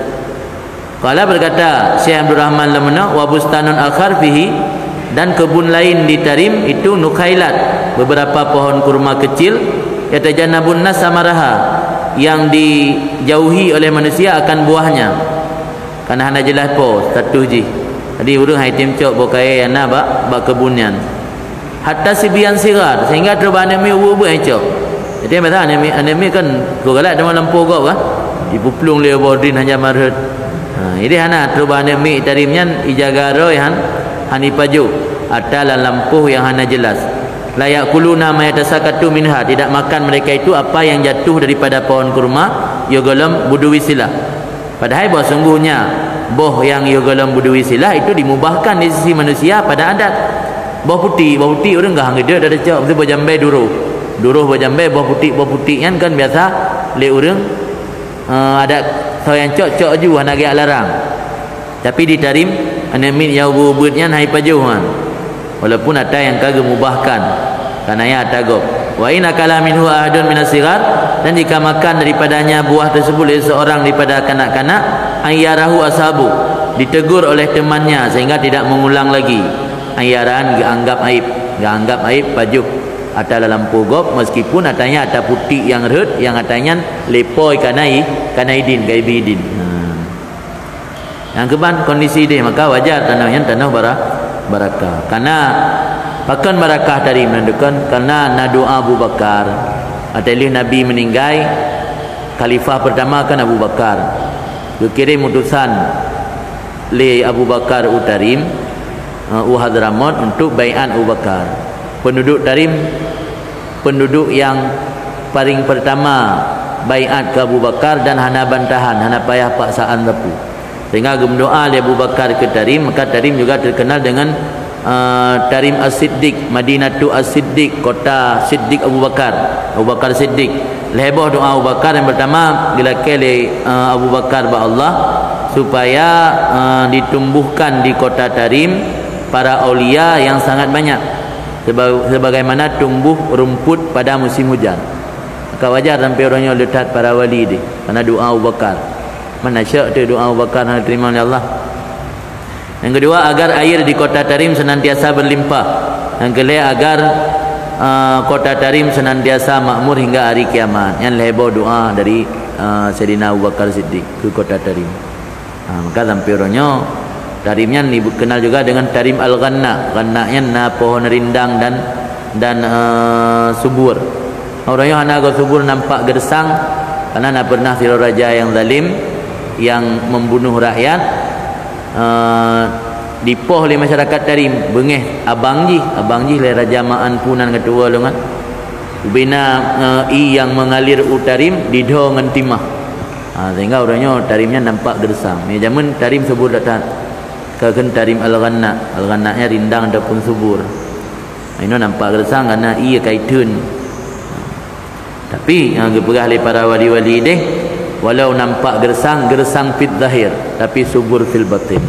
Qala berkata Syekh Abdul Rahman Lamana, wa bustanun akhar fihi, dan kebun lain di Tarim itu nukhailat, beberapa pohon kurma kecil, yatajanabun nas samaraha, yang dijauhi oleh manusia akan buahnya, karena hanya jelas po status ji. Jadi urang haitim cok bokai ana bak kebunyan. Hatta sibian sigar, sehingga terbana mi ubu cok. Jadi masa anemi kan gogalak dalam lampu kau kan dipuplung le bordin hanya marhut. Ini hana terbana mi Tarimnya ijagaro yang hanipaju atalan lampu yang hana jelas. Layak kuluna mayatasakatu minha, tidak makan mereka itu apa yang jatuh daripada pohon kurma yogolam budui silah. Padahal bahawa sungguhnya boh yang yogolam budui silah itu dimubahkan di sisi manusia pada adat. Boh putih orang gak hangga ada cak, mesti bojambai duruh bojambai boh putih kan biasa le orang ada so yang cok ju hana ge larang. Tapi di Tarim anemin yang bubutnya hai pajuhan, walaupun ada yang kagak mubahkan karena ya tagop. Wa in akala minhu ahadun minas sigar, dan jika makan daripadanya buah tersebut oleh seorang daripada kanak-kanak, ayyarahu ashabu, ditegur oleh temannya sehingga tidak mengulang lagi. Ayyaran anggap aib pajuh atau dalam pogop, meskipun atanya ada putih yang red, yang atanya lepoi kanaidin gaibidin. Yang keban kondisi dia, maka wajar tanahnya tanah barakah. Karena bahkan barakah dari menentukan karena doa Abu Bakar. Adalah Nabi meninggal, khalifah pertama kan Abu Bakar. Dikirim utusan le Abu Bakar Utarim Hadramut untuk bai'at Abu Bakar. Penduduk Tarim, penduduk yang paling pertama bai'at ke Abu Bakar, dan hana bantahan, hana payah paksaan rapu. Sehingga berdoa oleh Abu Bakar ke Tarim, maka Tarim juga terkenal dengan Tarim As-Siddiq, Madinatu As-Siddiq, kota Siddiq Abu Bakar Siddiq. Leboh doa Abu Bakar yang pertama dilakukan oleh Abu Bakar ba Allah supaya ditumbuhkan di kota Tarim para aulia yang sangat banyak, sebagaimana tumbuh rumput pada musim hujan. Maka wajar sampai orangnya letak para wali dia karena doa Abu Bakar. Mana syak tu doa Abu Bakar yang diterima oleh Allah. Yang kedua, agar air di kota Tarim senantiasa berlimpah. Yang ketiga, agar kota Tarim senantiasa makmur hingga hari kiamat. Yang lebo doa dari Sayyidina Abu Bakar Siddiq ke kota Tarim. Maka sampai orangnya Tarimnya dikenal juga dengan Tarim Al-Ghanna. Ghannanya na pohon rindang dan subur. Orangnya hana go subur nampak gersang karena nak pernah siro raja yang zalim yang membunuh rakyat. Dipoh oleh masyarakat Tarim, bengeh abang ji le raja Ma'an Punan ketua lu kan. Ubina yang mengalir utarim dido ngan timah. Sehingga orangnya Tarimnya nampak gersang. Ni zaman Tarim subur datang. Kagen Tarim Al-Ghanna, Al-Ghannanya rindang ataupun subur. Ini nampak gersang karena ia kaitun. Tapi yang dipegang oleh para wali-wali deh, walau nampak gersang fit zahir, tapi subur fil batin.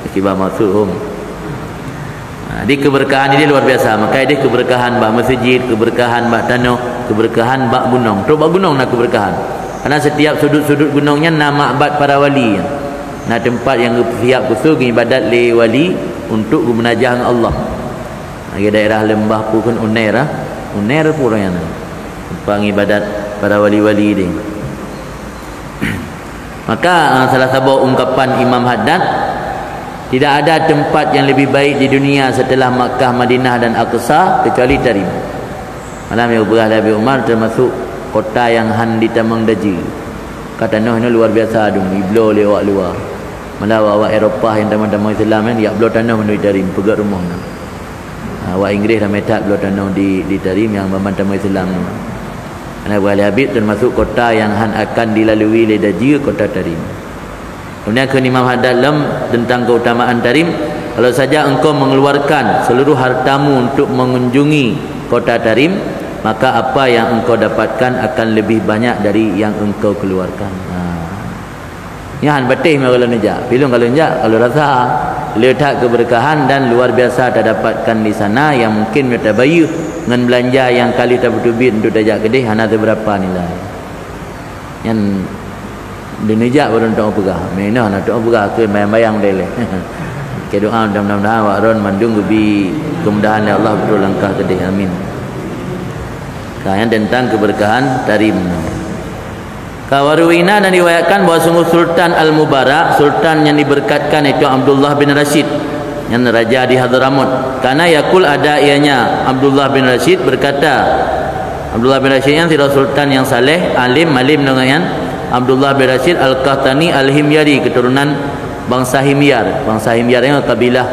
Akibat maksudum. Di keberkahan ini luar biasa. Maka ini keberkahan bak masjid, keberkahan bak tanah, keberkahan bak gunung. Terus bak gunung nak keberkahan. Karena setiap sudut-sudut gunungnya nama abad para wali. Nah, tempat yang siap khusus ibadat li wali untuk menajah dengan Allah. Di daerah lembah pun Unair pun yang tempat ibadat para wali-wali ni. Maka salah satu ungkapan Imam Haddad, tidak ada tempat yang lebih baik di dunia setelah Makkah, Madinah dan Aqsa kecuali Tarim. Malam yang berah Nabi Umar termasuk kota yang han ditamang daji. Kata Nuh ini luar biasa dong, iblo lewat luar. Malah awak Eropah yang taman-taman Islam kan, ya belah tanah menuju Tarim, pegat rumah nak. Awak Inggeris dah metak belah tanah di Tarim yang taman-taman Islam. Anak Abu Habib termasuk kota yang han akan dilalui oleh daji, kota Tarim. Kemudian ke Imam Haddad tentang keutamaan Tarim, kalau saja engkau mengeluarkan seluruh hartamu untuk mengunjungi kota Tarim, maka apa yang engkau dapatkan akan lebih banyak dari yang engkau keluarkan. Ya han betih kalau nejak. Pilih kalau nejak, kalau rasa letak keberkahan dan luar biasa terdapatkan di sana yang mungkin mutabayyuh dengan belanja yang kali tak bertubit untuk dajak kedih hana berapa nilai. Yang di nejak baru untuk pegah. Mana nak untuk pegah ke bayang-bayang dele. Ke doa mudah-mudahan awak ron mandung lebih kemudahan ya Allah betul langkah kedih. Amin. Kayan tentang keberkahan Tarim. Kawaruina dan diwayatkan bahawa sungguh Sultan Al-Mubarak, sultan yang diberkatkan itu Abdullah bin Rashid, yang raja di Hadramut. Karena yakul ada ianya Abdullah bin Rashid berkata, Abdullah bin Rashid yang tidak sultan yang saleh, alim, malim dengan Abdullah bin Rashid Al-Qahtani Al-Himyari, keturunan bangsa Himyar. Bangsa Himyar yang kabilah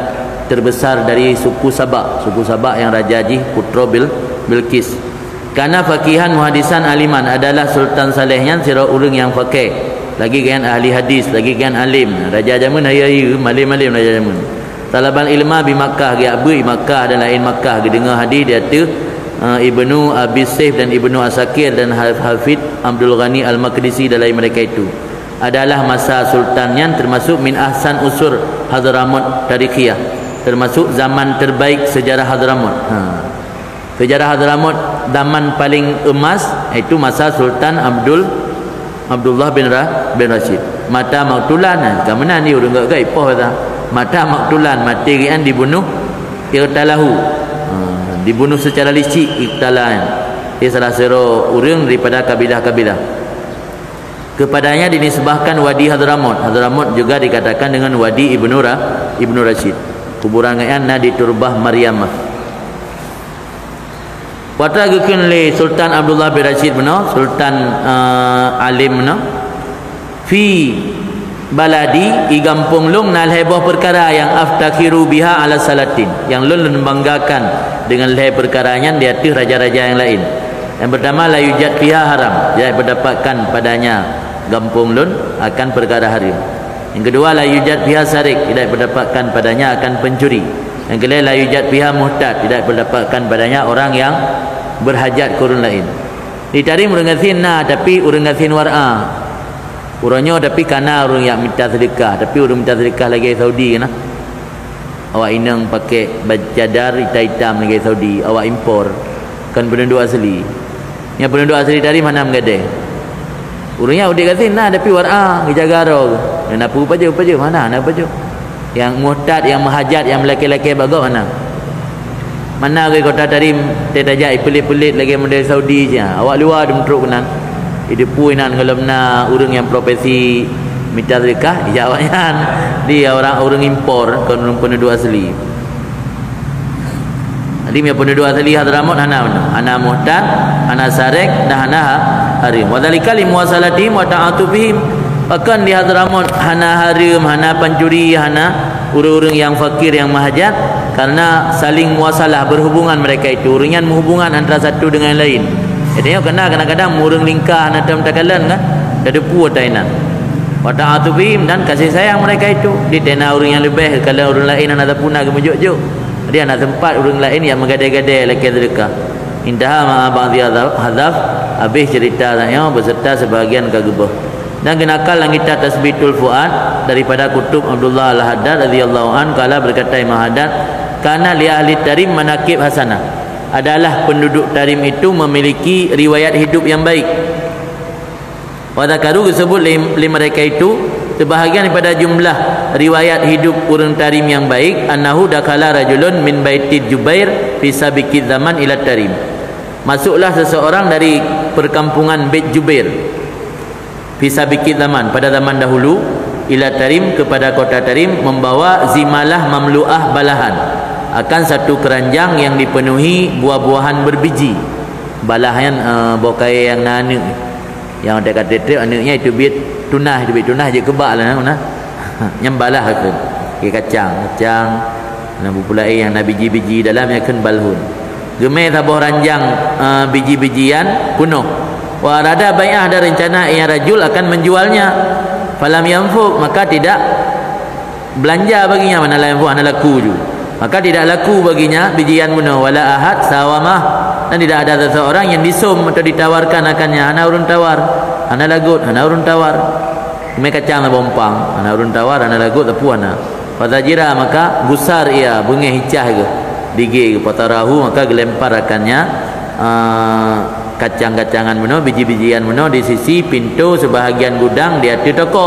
terbesar dari suku Sabak. Suku Sabak yang Raja Haji Putra Bilqis. Karena fakihan muhadisan aliman adalah sultan salehnya sira urang yang fakih, lagi kan ahli hadis, lagi kan alim. Raja Jamun ayu malim-malim Raja Jamun. Talabal ilma bi Makkah, dia abu Makkah dan lain Makkah, dia dengar hadis dia tu Ibnu Abi Saif dan Ibnu Asakir dan Hafid Abdul Ghani Al-Maqdisi dan lain mereka itu adalah masa sultannya termasuk min ahsan usur Hadramut tarikhiyah, termasuk zaman terbaik sejarah Hadramut. Sejarah Hadramut zaman paling emas itu masa Sultan Abdullah bin Rashid. Mata maktulan, ke mana ni urang gak gaipoh kata. Mata maktulan, mati rian dibunuh irtalahu. Dibunuh secara licik iktalan. Dia salah seorang urang daripada kabilah-kabilah. Kepadanya dinisbahkan Wadi Hadramut. Hadramut juga dikatakan dengan Wadi Ibnu Rashid. Kuburan ngaian di Turbah Maryamah. Watagukeun li Sultan Abdullah bin Rashid benar, Sultan alim benar. Fi baladi i gampung lung nal heboh perkara yang aftakhiru biha ala salatin, yang lun banggakan dengan leh perkaranya di atas raja-raja yang lain. Yang pertama la yujad fiha haram, dia berdapatkan padanya gampung lun akan perkara haram. Yang kedua la yujad fiha sarik, tidak berdapatkan padanya akan pencuri. Yang kedua la yujad fiha muhtad, tidak berdapatkan padanya orang yang berhajat ke orang lain. Di Tarim urang ngasin tapi urang ngasin war'a. Urangnya tapi kana orang yang minta sedekah, tapi orang minta sedekah lagi Saudi kan. Awak inang pakai cadar hitam lagi Saudi, awak impor. Kan penduduk asli. Yang penduduk asli Tarim mana mengade. Urangnya udik ngasin tapi war'a dijaga ro. Dan apa je mana nak apa je. Yang muhtad, yang mahajat, yang lelaki-lelaki bagus mana? Mana ke kota Tarim tertajak pelit-pelit lagi model Saudi je. Awak luar dia menteruk kenan. Dia pui nan kalau mana urang yang profesi minta sedekah dijawabnya dia orang impor kan penduduk asli. Jadi punya penduduk asli Hadramut ana muhtad, ana sarek dan ana harim. Wa dzalika li muwasalatihim wa ta'atufihim. Bahkan di Hadramut hana harim, hana pencuri, hana urang-urang yang fakir yang mahajat, karena saling muasalah berhubungan mereka itu, urang yang menghubungan antara satu dengan lain. Jadi kadang-kadang urang lingkah nak takalan kan, ada pu tainan. Wa ta'atufihim dan kasih sayang mereka itu di tanah urang yang lebih kalau urang lain nak punah ke mejuk-juk. Dia nak tempat urang lain yang menggadai-gadai laki sedekah. Intaha ma ba'dhi hadaf habis cerita saya beserta sebahagian kagebah. Dan kenakal kita tasbitul fuad daripada kutub Abdullah Al-Haddad radhiyallahu an kala berkata Imam Haddad, karena li ahli Tarim manaqib hasanah, adalah penduduk Tarim itu memiliki riwayat hidup yang baik. Wa zakaru disebut li mereka itu sebahagian daripada jumlah riwayat hidup orang Tarim yang baik, annahu dakala rajulun min baitid Jubair fi sabiqi zaman ila Tarim. Masuklah seseorang dari perkampungan Bait Jubair Fisabikit zaman, pada zaman dahulu, ila Tarim, kepada kota Tarim, membawa zimalah mamlu'ah balahan, akan satu keranjang yang dipenuhi buah-buahan berbiji. Balahan bokai yang nanu, yang ada kata trip anaknya itu bit tunah, je kebak lah nah. Yang balah ke kacang dan pulai yang ada biji-biji dalam yang akan balhun. Gemai tabuh ranjang biji-bijian penuh. Wa rada bai'ah, ada rencana yang rajul akan menjualnya. Falam yanfu, maka tidak belanja baginya, mana la yanfu ana laku ju. Maka tidak laku baginya bijian penuh. Wala ahad sawamah, dan tidak ada seseorang yang disum atau ditawarkan akannya. Ana urun tawar, ana lagut, ana urun tawar. Gemai kacang bompang, ana urun tawar, ana lagut tapu ana. Fadzajira, maka gusar ia bunga hicah ke dige ke patarahu, maka gelempar akannya kacang-kacangan meno, biji-bijian meno di sisi pintu sebahagian gudang di atas toko.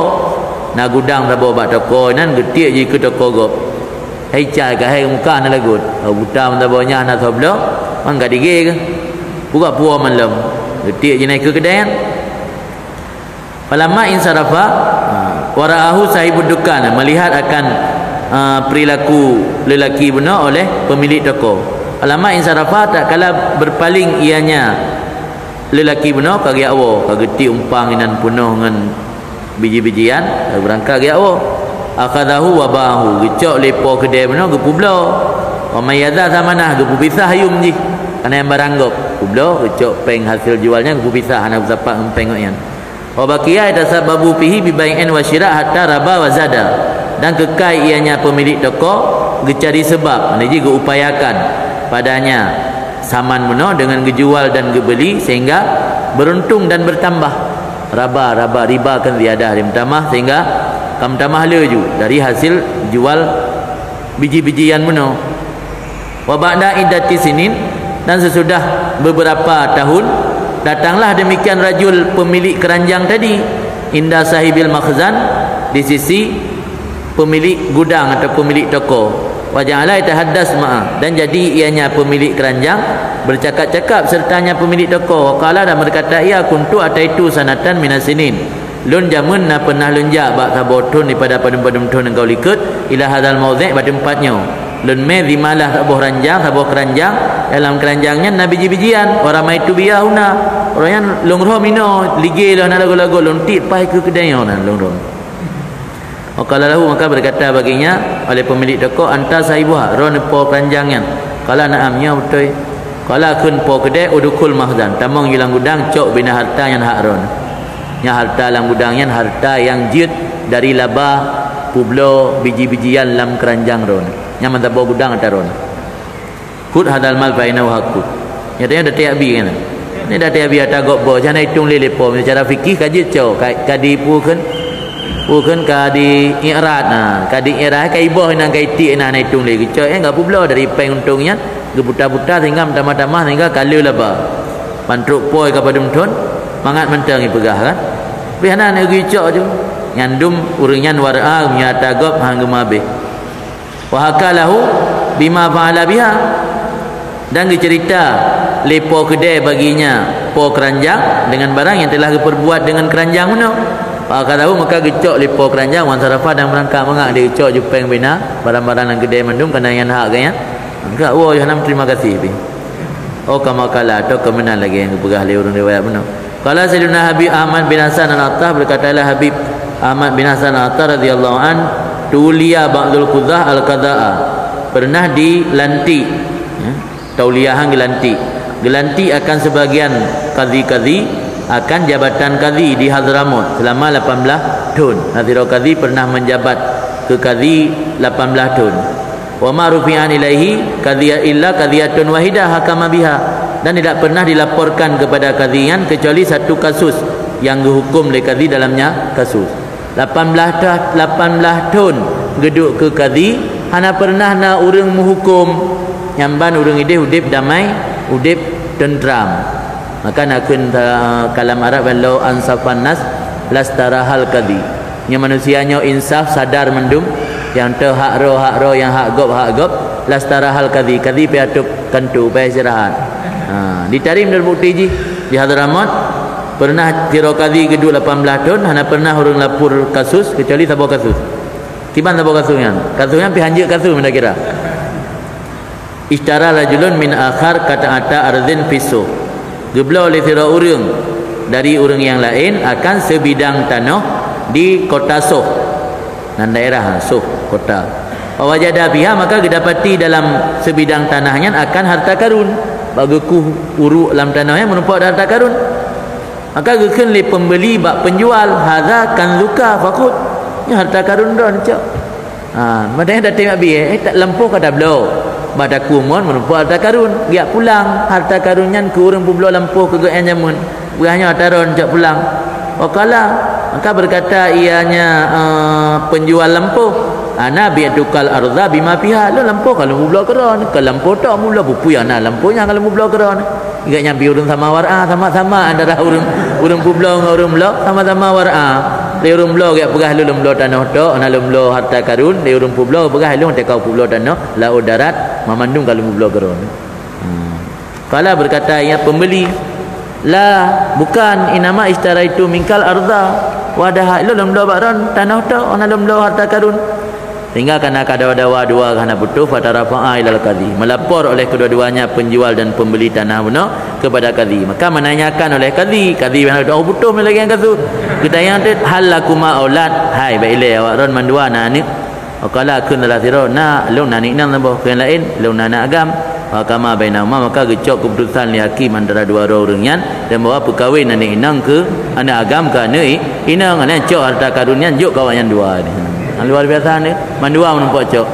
Nah gudang tak bawa toko nan getik je ke toko gop. Hai cai ke hai muka na lagut. Buta tak bawanya anak soblo, man ka dige ke. Pura-pura malam. Getik je naik ke kedai kan. Falamma insarafa waraahu sahibud dukan, melihat akan perilaku lelaki benar oleh pemilik toko. Falamma insarafa, tak kala berpaling ianya lelaki benar kagi awo, kageti umpang inan penuh dengan biji-bijian, berangkat kagi awo. Akadahu wa ba'ahu, gecok lepo kedai benar ge publo. Wa mayadha zamanah, ge pisah yum ji. Kana yang baranggop publo gecok peng hasil jualnya ge pisah ana zapak empeng yan. Wa baqiya tasababu fihi bi bai'in wa syira' hatta raba wa zada. Dan kekal ianya pemilik toko gecari sebab, ini juga upayakan padanya saman meno dengan gejual dan gebeli sehingga beruntung dan bertambah. Raba riba kan tiada dimtamah, sehingga kam tamah laju dari hasil jual biji-bijian meno. Wa ba'da iddati sinin, dan sesudah beberapa tahun datanglah demikian rajul pemilik keranjang tadi, inda sahibil makhzan, di sisi pemilik gudang atau pemilik toko. Waja'ala yatahaddas ma'a, dan jadi ianya pemilik keranjang bercakap-cakap sertanya pemilik toko. Waqala, dan berkata, ia kuntu ataitu sanatan minasinin, lun jamun na pernah lunjak bak sabotun daripada padum-padum-tun engkau likut ila hadzal mauzi' pada tempatnya. Lun me zimalah sabuh ranjang, sabuh keranjang, dalam keranjangnya na biji-bijian. Orang mai tu biahuna, orangnya longroh mino ligih dah nak lagu-lagu lontit pai ke kedai orang longroh. Wakala lahu, maka berkata baginya oleh pemilik toko, anta sahibuha, ron po keranjangnya. Kala na'amnya betul. Kala kun po kedai udukul mahzan, tamang hilang gudang cok bina harta yang hak ron. Nya harta dalam gudangnya harta yang jid dari laba publo biji-bijian dalam keranjang ron. Nya mantap bawa gudang ada ron. Kut hadal mal bainahu hakut. Nyatanya dah tiap bi kan. Ni dah tiap bi ata gok bo, jangan hitung lelepo secara fikih kaji cok kadi pukeun bukan kadi i'rad, nah kadi i'rad kai boh nang kai ti nang hitung le gecoy enggak publo dari peng untungnya gebuta-buta sehingga tamah-tamah sehingga kalau laba pantruk poi ka padum thon mangat mentang ipegah kan bihana ne gicok tu nyandum urungan wara nyata gop hang gemabe wa hakalahu bima fa'ala biha, dan dicerita lepo kedai baginya po keranjang dengan barang yang telah diperbuat dengan keranjang mana. Pak katahu, maka gecok lepo keranjang wan sarafa dan berangkat mengak dia gecok jupeng bina barang-barang nang kedai mandum kena yang hak kan ya. Enggak oh jangan terima kasih bi. Oh kamakala atau kemenan lagi yang pegah le urang riwayat benar. Qala Sayyidina Habib Ahmad bin Hasan Al-Attah, berkatalah Habib Ahmad bin Hasan Al-Attah radhiyallahu an, tuliya ba'dul qudzah al-qada'a, pernah dilantik ya, tauliyahan gelantik akan sebagian qadhi-qadhi akan jabatan qadhi di Hadramaut selama 18 tahun. Nadhirul qadhi pernah menjabat ke qadhi 18 tahun. Wa ma rufi'an ilaihi qadhiyat illa qadhiyatun wahidah hakama biha, dan tidak pernah dilaporkan kepada qadhiyan kecuali satu kasus yang dihukum oleh qadhi dalamnya kasus. 18 tahun geduk ke qadhi, hana pernah na urang menghukum nyamban urang ide udip damai, udip tentram. Maka nakun kalam Arab walau ansafan nas lastarahal qadhi, nya manusianya insaf sadar mendum yang te hak ro yang hak gop lastarahal qadhi pe atup kantu pe istirahat. Di Tarim dan Bukti ji di Hadramaut pernah tiro kadi kedua 18 tahun hana pernah orang lapor kasus kecuali sabau kasus. Tiban sabau kasusnya. Kasusnya pi hanjek kasus mana kira. Ishtara rajulun min akhar kata ata arzin fisu. Geblau oleh tiro urang dari orang yang lain akan sebidang tanah di kota Soh dan daerah Soh kota. Wajada biha maka didapati dalam sebidang tanahnya akan harta karun. Baguku uruk dalam tanahnya menumpak harta karun. Maka gekan le pembeli bak penjual hadza kanzuka faqut. Ni harta karun dah cak. Madanya dah tengok bi tak lempuh kata belo. Bada kumon menumpak harta karun. Dia pulang harta karunnya ke orang publo lempuh ke gaan jamun. Berahnya taron cak pulang. Wakala maka berkata ianya penjual lempuh. Ana biadukal arza bima fiha lo lampu kalau mu blok keron ke lampu tok mu blok bupu ya na lampunya kalau mu blok keron ingat nyampi urang sama warah sama-sama antara urang pu blok dengan urang blok sama-sama warah le urang blok ya pegah lu blok tanah tok ana lu blok harta karun le urang pu blok pegah lu tekau pu blok tanah laut darat memandung kalau mu blok keron kala berkata ya pembeli la bukan inama ishtara itu mingkal arza wadah lu blok baron tanah tok ana lu blok harta karun. Sehingga kerana kadawa-dawa dua kerana butuh fatarafa'a ilal qadhi, melapor oleh kedua-duanya penjual dan pembeli tanah benar kepada qadhi. Maka menanyakan oleh qadhi yang oh butuh lagi yang kasu kita yang hal lakuma aulad hai baile awak ron mandua na ni qala kun la siro na lu na ni nang boh yang lain lu na agam kama bainama maka gecok keputusan li hakim antara dua orang yang dan bawa perkahwin anak inang ke anak agam ke anak inang anak cok harta karunnya juk kawan yang dua ni. Luar biasa ni mandua menempok cok.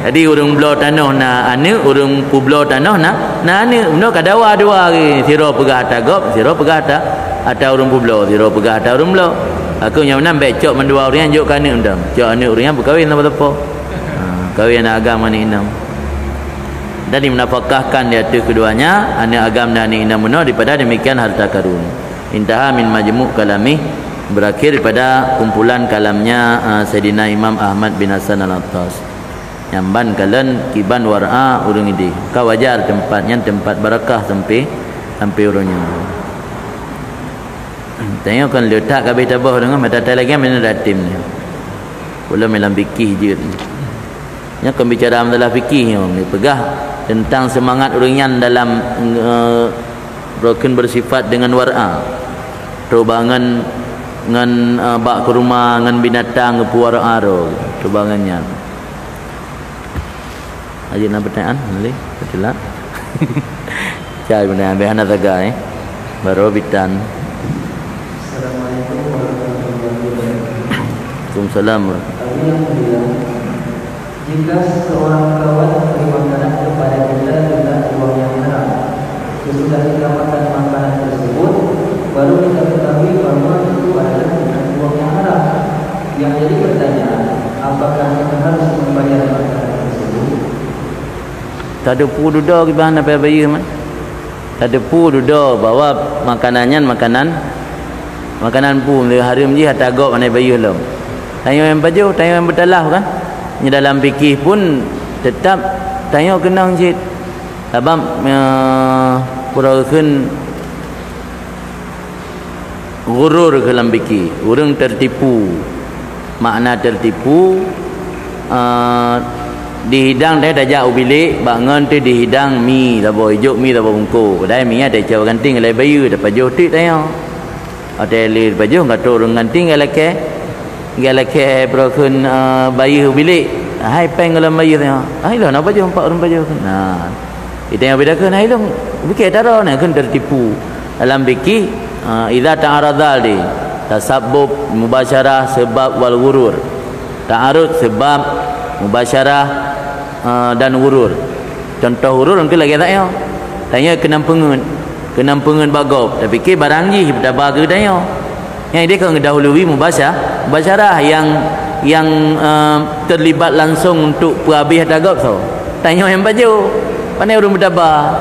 Jadi urang belau tanah na ane urang pu belau tanah na ane no kadawa dua ke siro pegah atagop siro pegah ata urang pu belau siro pegah ata urang belau. Aku yang menang baik cok mandua orang yang juk kan undang cok ane urang berkahwin sama tepo. Kahwin agama ni enam. Dan menafkahkan di atas keduanya ane agam dan ane enam benar daripada demikian harta karun. Intaha min majmu' kalami berakhir pada kumpulan kalamnya Sayyidina Imam Ahmad bin Hasan Al-Attas. Nyamban kalen kiban war'a urang ini. Ka wajar tempatnya tempat barakah sampai urangnya. Tengok kan letak kabeh tabah dengan mata tai lagi mana datim ni. Belum dalam fikih je. Nya kan bicara masalah fikih ni pegah tentang semangat urangnya dalam bersifat dengan war'a. Terubangan ngan bak ke rumah ngan binatang ke puara aro tebangannya. Aja nak pertanyaan boleh betul. Cai benda ambil anak taga baru bitan. Assalamualaikum warahmatullahi wabarakatuh. Waalaikumsalam. Jika seorang kawan memberi makanan kepada kita dengan uang yang haram, sesudah kita makan makanan tersebut baru kita ketahui bahawa itu adalah dengan uang yang haram. Yang jadi pertanyaan, apakah kita harus membayar makanan tersebut? Tak ada pu duda ke bahan apa bayi man. Tak ada pu duda bahawa makanannya makanan pu le haram je hata gop mana bayi belum. Tanya yang baju, tanya yang bertalah kan. Ni dalam fikih pun tetap tanya kenang je. Abang purakeun gurur ke dalam fikih, orang tertipu. Makna tertipu dihidang dah jauh bilik bangun tu dihidang mi tak boleh hijau mi tak boleh bungku dah mi ada jauh ganting oleh bayu dapat jauh tik tanya ada le baju ngatur orang ganting galake broken bayu bilik hai peng dalam bayu tanya ai lah nak baju empat orang baju nah itu yang bedakan hai dong fikir taro nak kan tertipu dalam fikih idza ta'aradal di tasabbub mubasyarah sebab wal ghurur ta'arud sebab mubasyarah dan hurur. Contoh hurur mungkin lagi tak ya. Tanya kenam pengen bagop. Tapi ke barang ji dah bagi tanya. Yang dia kan dahului mubasyarah yang terlibat langsung untuk perhabis tagap so. Tanya yang baju. Pandai urang berdabar.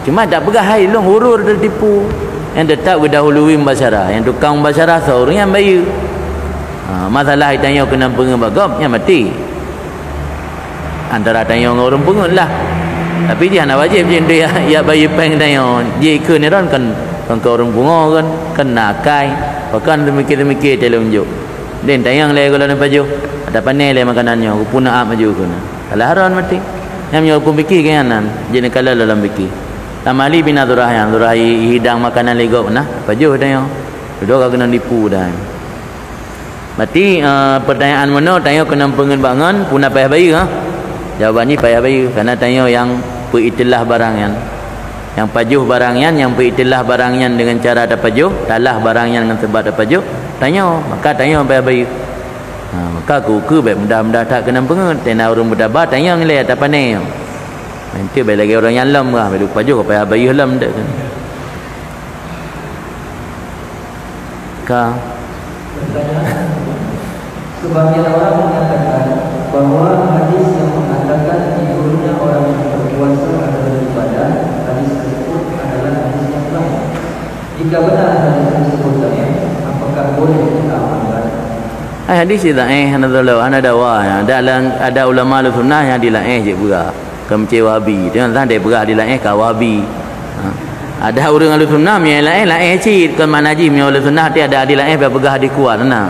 Cuma tak pegah hai long hurur tertipu. Yang tetap dahului mubasyarah. Yang tukang mubasyarah so orang yang bayu. Masalah tanya kenam pengen bagop yang mati. Antara tanya orang pengen lah. Tapi dia nak wajib je dia ya bayi peng tanya. Dia ke ni kan kan kau orang bunga kan nakai bahkan demikir telunjuk den tayang le kalau nak baju ada panel le makanannya aku pun nak maju kena kalau haran mati yang aku fikir kanan jadi kalau dalam fikir tamali bin adurah hidang makanan lego nah baju tayang dua kena nipu dah berarti pertanyaan mana tanya kena pengembangan pun apa bayi ha jawapan ni payah bayi kerana tanya yang peritilah barangnya yang pajuh barangnya yang peritilah barangnya dengan cara ada pajuh talah barangnya dengan sebab ada pajuh tanya maka tanya payah bayi maka aku ke baik mudah-mudah tak kena pengen tena orang berdabar tanya ngelai tak pandai nanti baik lagi orang yang lam lah baik pajuh payah bayi lam tak kan sebagian orang menyatakan bahwa hadis yang mengatakan tidurnya orang yang berpuasa adalah ibadah, hadis tersebut adalah hadis yang lain. Jika benar hadis tersebut lain, apakah boleh kita amalkan? Hadis anda ada ulama sunnah yang dilaih je berah ke Wahabi dengan dia berah dilaih ke Wahabi. Ada orang ahli sunnah yang laih cik ke manaji yang ahli sunnah dia ada dilaih berah di kuat nah.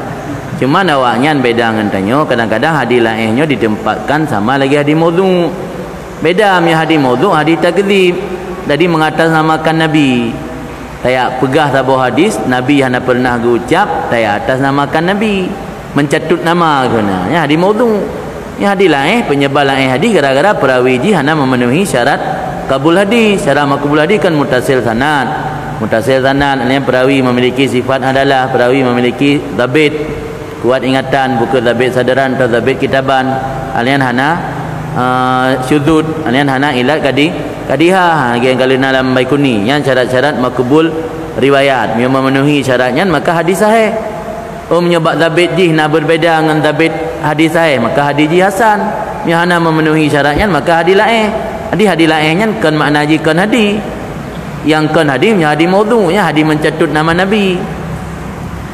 Cuma awaknya beda dengan tanya kadang-kadang hadis lainnya ditempatkan sama lagi hadis maudhu. Beda mi hadis maudhu hadis takdzib. Jadi mengatasnamakan Nabi. Saya pegah sebuah hadis Nabi hanya pernah ucap saya atasnamakan Nabi. Mencatut nama kena. Ya hadis maudhu. Ya hadis lain penyebab lain hadis gara-gara perawi ji hanya memenuhi syarat kabul hadis. Syarat makbul hadis kan muttasil sanad. Muttasil sanad artinya perawi memiliki sifat adalah perawi memiliki dhabit kuat ingatan bukan dhabit sadaran atau dhabit kitaban alian hana syudzud alian hana ilat kadiha yang kalau dalam baikuni yang syarat-syarat makbul riwayat yang memenuhi syaratnya maka hadis sahih menyebab dhabit jih nak berbeza dengan dhabit hadis sahih maka hadis jih hasan yang hana memenuhi syaratnya maka hadis lain hadis lainnya kan makna ji kan hadis yang kan hadisnya hadis maudhu ya hadis mencatut nama Nabi.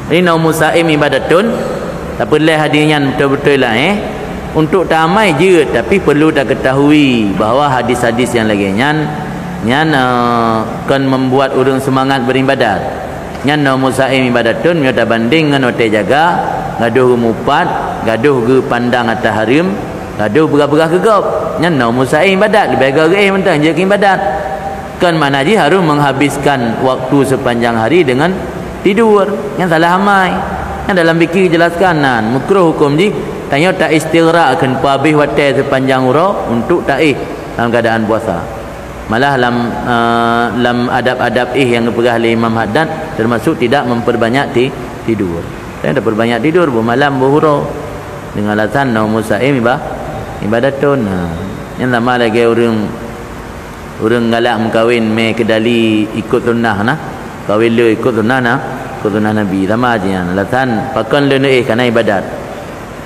Ini naumu saim ibadatun tak perlu hadisnya betul-betul lah untuk tamai je tapi perlu tak ketahui bahawa hadis-hadis yang lagi nyan kan membuat orang semangat beribadat nyan naumu saim ibadatun nyata banding dengan hotel jaga gaduh mupat gaduh ge pandang atas harim gaduh berah-berah gegap nyan naumu saim ibadat lebih agak mentang je ibadat kan mana je harus menghabiskan waktu sepanjang hari dengan tidur yang salah hamai yang dalam fikir jelaskan makruh hukum ji tanya tak istighraq kan habis hotel sepanjang umrah untuk taih dalam keadaan puasa malah dalam adab-adab yang dipegang oleh Imam Haddad termasuk tidak memperbanyak tidur saya dah perbanyak tidur bermalam berhura dengan alasan naumu saim ibadatun yang lama lagi orang galak mengkawin me kedali ikut sunnah kawin le ikut sunnah Nabi sama aja alasan pakan le kerana ibadat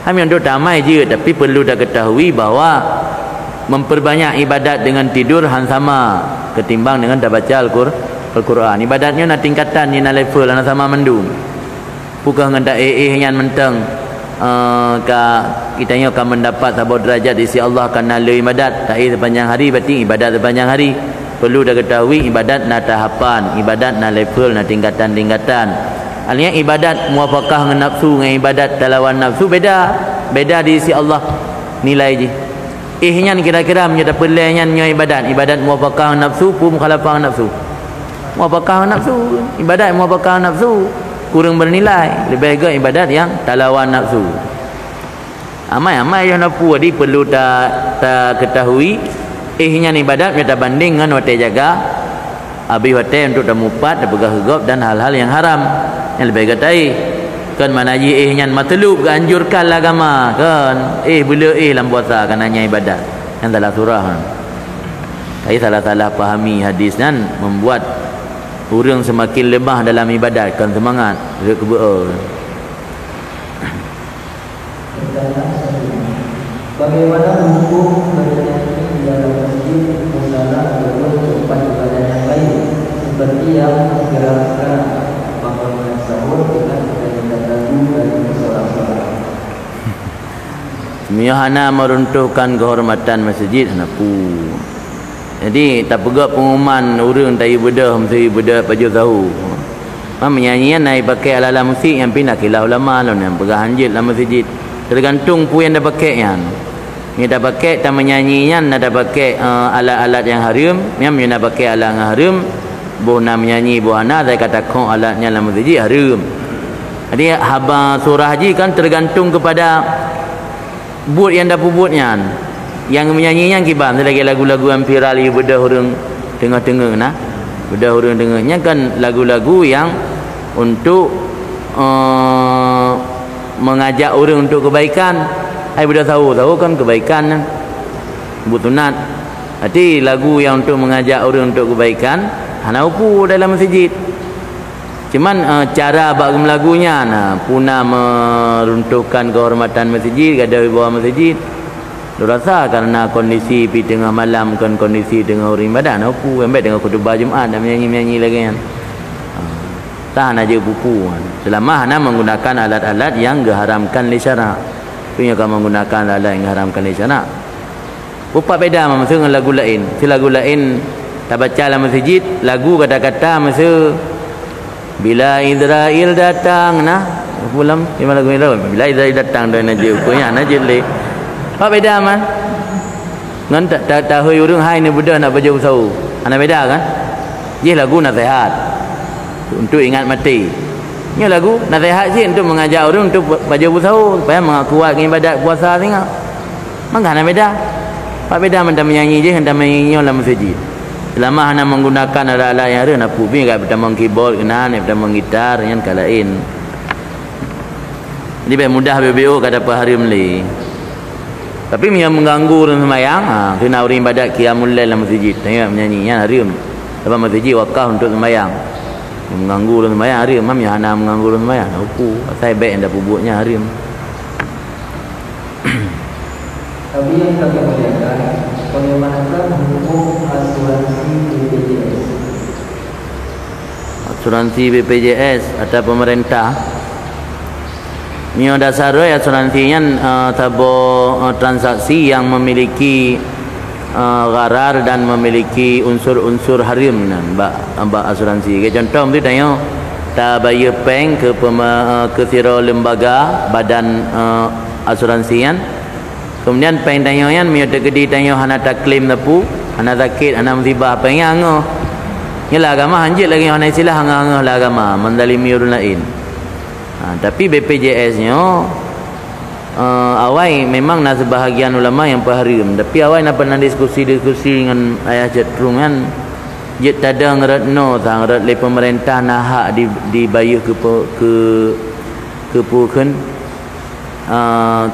kami untuk damai je tapi perlu dah ketahui bahawa memperbanyak ibadat dengan tidur sama ketimbang dengan dah baca Al-Quran ibadatnya nak tingkatan ni nak level nak sama mendung bukan dengan dah yang mentang kitanya akan mendapat sebuah derajat di sisi Allah kerana le ibadat tak sepanjang hari berarti ibadat sepanjang hari perlu dah ketahui ibadat na tahapan ibadat na level na tingkatan artinya ibadat muafakah dengan nafsu dengan ibadat lawan nafsu beda di sisi Allah nilai je ihnya kira-kira menyata pelainya ibadat muafakah dengan nafsu pun mukhalafah dengan nafsu muafakah dengan nafsu ibadat muafakah dengan nafsu kurang bernilai lebih baik ibadat yang lawan nafsu amai yang napu jadi perlu tak ketahui ihnya ibadat kita banding dengan hotel jaga habis hotel untuk temupat berpegah gegap dan hal-hal yang haram yang lebih katai kan mana ji ihnya matlub anjurkan agama kan bila dalam puasa kananya ibadat yang dalam surah saya salah-salah fahami hadis dan membuat orang semakin lemah dalam ibadat kan semangat bagaimana hukum bernyanyi di dalam masjid musala ataupun tempat ibadah yang lain seperti yang menggerakkan bangunan sahur dengan menyanyikan lagu dari sorak-sorak. Miyahana meruntuhkan kehormatan masjid hanapu. Jadi tak pegak pengumuman urang tayi bedah mesti bedah baju tahu. Menyanyian naik pakai ala-ala musik yang pindah kilah ulama lah yang pegah hanjit lah masjid. Tergantung pu yang dah pakai yang. Ni dah pakai tak menyanyian dah pakai alat-alat yang haram, yang dah pakai alat yang haram, boh nak menyanyi boh ana saya kata kau alatnya lah masjid haram. Jadi haba surah haji kan tergantung kepada buat yang dah buatnya. Yang menyanyinya kibam lagi lagu-lagu yang viral ni bedah orang tengah-tengah nah. Bedah orang tengahnya kan lagu-lagu yang untuk mengajak orang untuk kebaikan. Ai bedah tahu kan kebaikan butunat. Jadi lagu yang untuk mengajak orang untuk kebaikan hana upu dalam masjid. Cuman cara bagi lagunya puna meruntuhkan kehormatan masjid, ada di bawah masjid. Rasa karena kondisi pi tengah malam kan kondisi tengah orang ibadah nak pu ambil dengan khutbah Jumaat dan menyanyi lagi kan. Tahan aja pupu kan. Selama hana menggunakan alat-alat yang diharamkan oleh syarak. Punya kan menggunakan alat yang diharamkan oleh syarak. Pupak beda masa dengan lagu lain. Si lagu lain tak baca dalam masjid, lagu kata-kata masa bila Israel datang nah pulang gimana lagu itu bila Israel datang dan najib punya najib le. Apa beda man? Ngan tak tahu urang hai ni budak nak baca usau. Ana beda kan? Ye lagu nasihat. Untuk ingat mati. Ni lagu nasihat je untuk mengajak orang untuk baca usau supaya mengakuat ibadat puasa tengok. Mangga ana beda. Apa beda man menyanyi je hendak menyanyi dalam masjid. Selama hana menggunakan alat-alat yang ada nak pubi kat pertama keyboard kena ni pertama gitar yang kalain. Jadi baik mudah BBO kata apa hari meli. Tapi yang mengganggu orang sembahyang, kena orang ibadat qiyamul lail dalam masjid. Tengok menyanyinya haram. Sebab masjid wakaf untuk sembahyang. Yang mengganggu orang sembahyang haram. Mam yang hana mengganggu orang sembahyang. Upu, saya baik anda pubuknya haram. Tapi yang kami muliakan, bagaimanakah hukum asuransi BPJS? Asuransi BPJS atau pemerintah. Nio dasar asuransinya tabo transaksi yang memiliki gharar dan memiliki unsur-unsur haram mbak asuransi. Ke contoh tu tanya ta bayar bank ke siro lembaga badan asuransian. Kemudian bank tanya yan mio tegedi tanya hana tak claim tapu, hana sakit, hana musibah apa yang ango. Yalah agama hanjit lagi hana istilah hang-hang lah agama mendalimi orang lain. Tapi BPJS-nya awai memang nak sebahagian ulama yang paharim. Tapi awai nak pernah diskusi dengan ayah Cetrung kan. Dia tak ada ngeratno sangat le pemerintah nak hak dibayar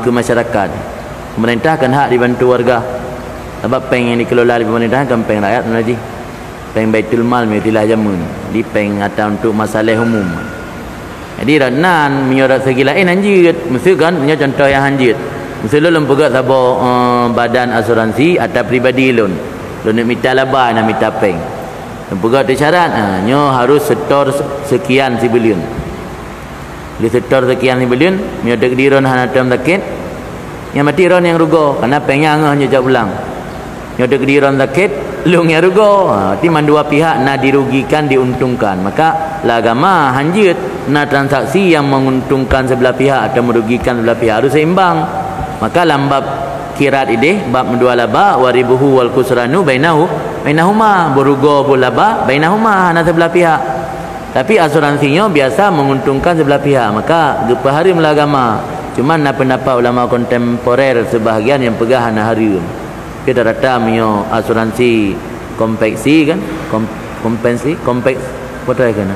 ke masyarakat. Pemerintah kan hak dibantu warga. Sebab peng yang dikelola oleh pemerintah kan peng rakyat lagi. Peng Baitul Mal mestilah jamun. Di peng atau untuk masalah umum. Jadi ranan menyorat segi lain hanjit. Mesti kan punya contoh yang hanjit. Mesti lu lempegat sabo badan asuransi atau pribadi lun. Lu nak minta laba nak minta peng. Lempegat tu syarat nyo harus setor sekian bilion. Dia setor sekian bilion, nyo dek diron hana term sakit. Yang mati ron yang rugo karena pengnya ngah nyo jak pulang. Nyo dek diron sakit, lu yang rugo. Ti man dua pihak nak dirugikan diuntungkan. Maka agama hanjit na transaksi yang menguntungkan sebelah pihak atau merugikan sebelah pihak harus seimbang. Maka dalam bab kirat ini bab dua laba waribuhu wal kusranu bainahuma berugo bulaba bainahuma ana sebelah pihak. Tapi asuransinya biasa menguntungkan sebelah pihak. Maka gepahari melagama. Cuma nak pendapat ulama kontemporer sebahagian yang pegah ana hari. Kita rata mio asuransi kompleksi kan kompensi kompleks apa kan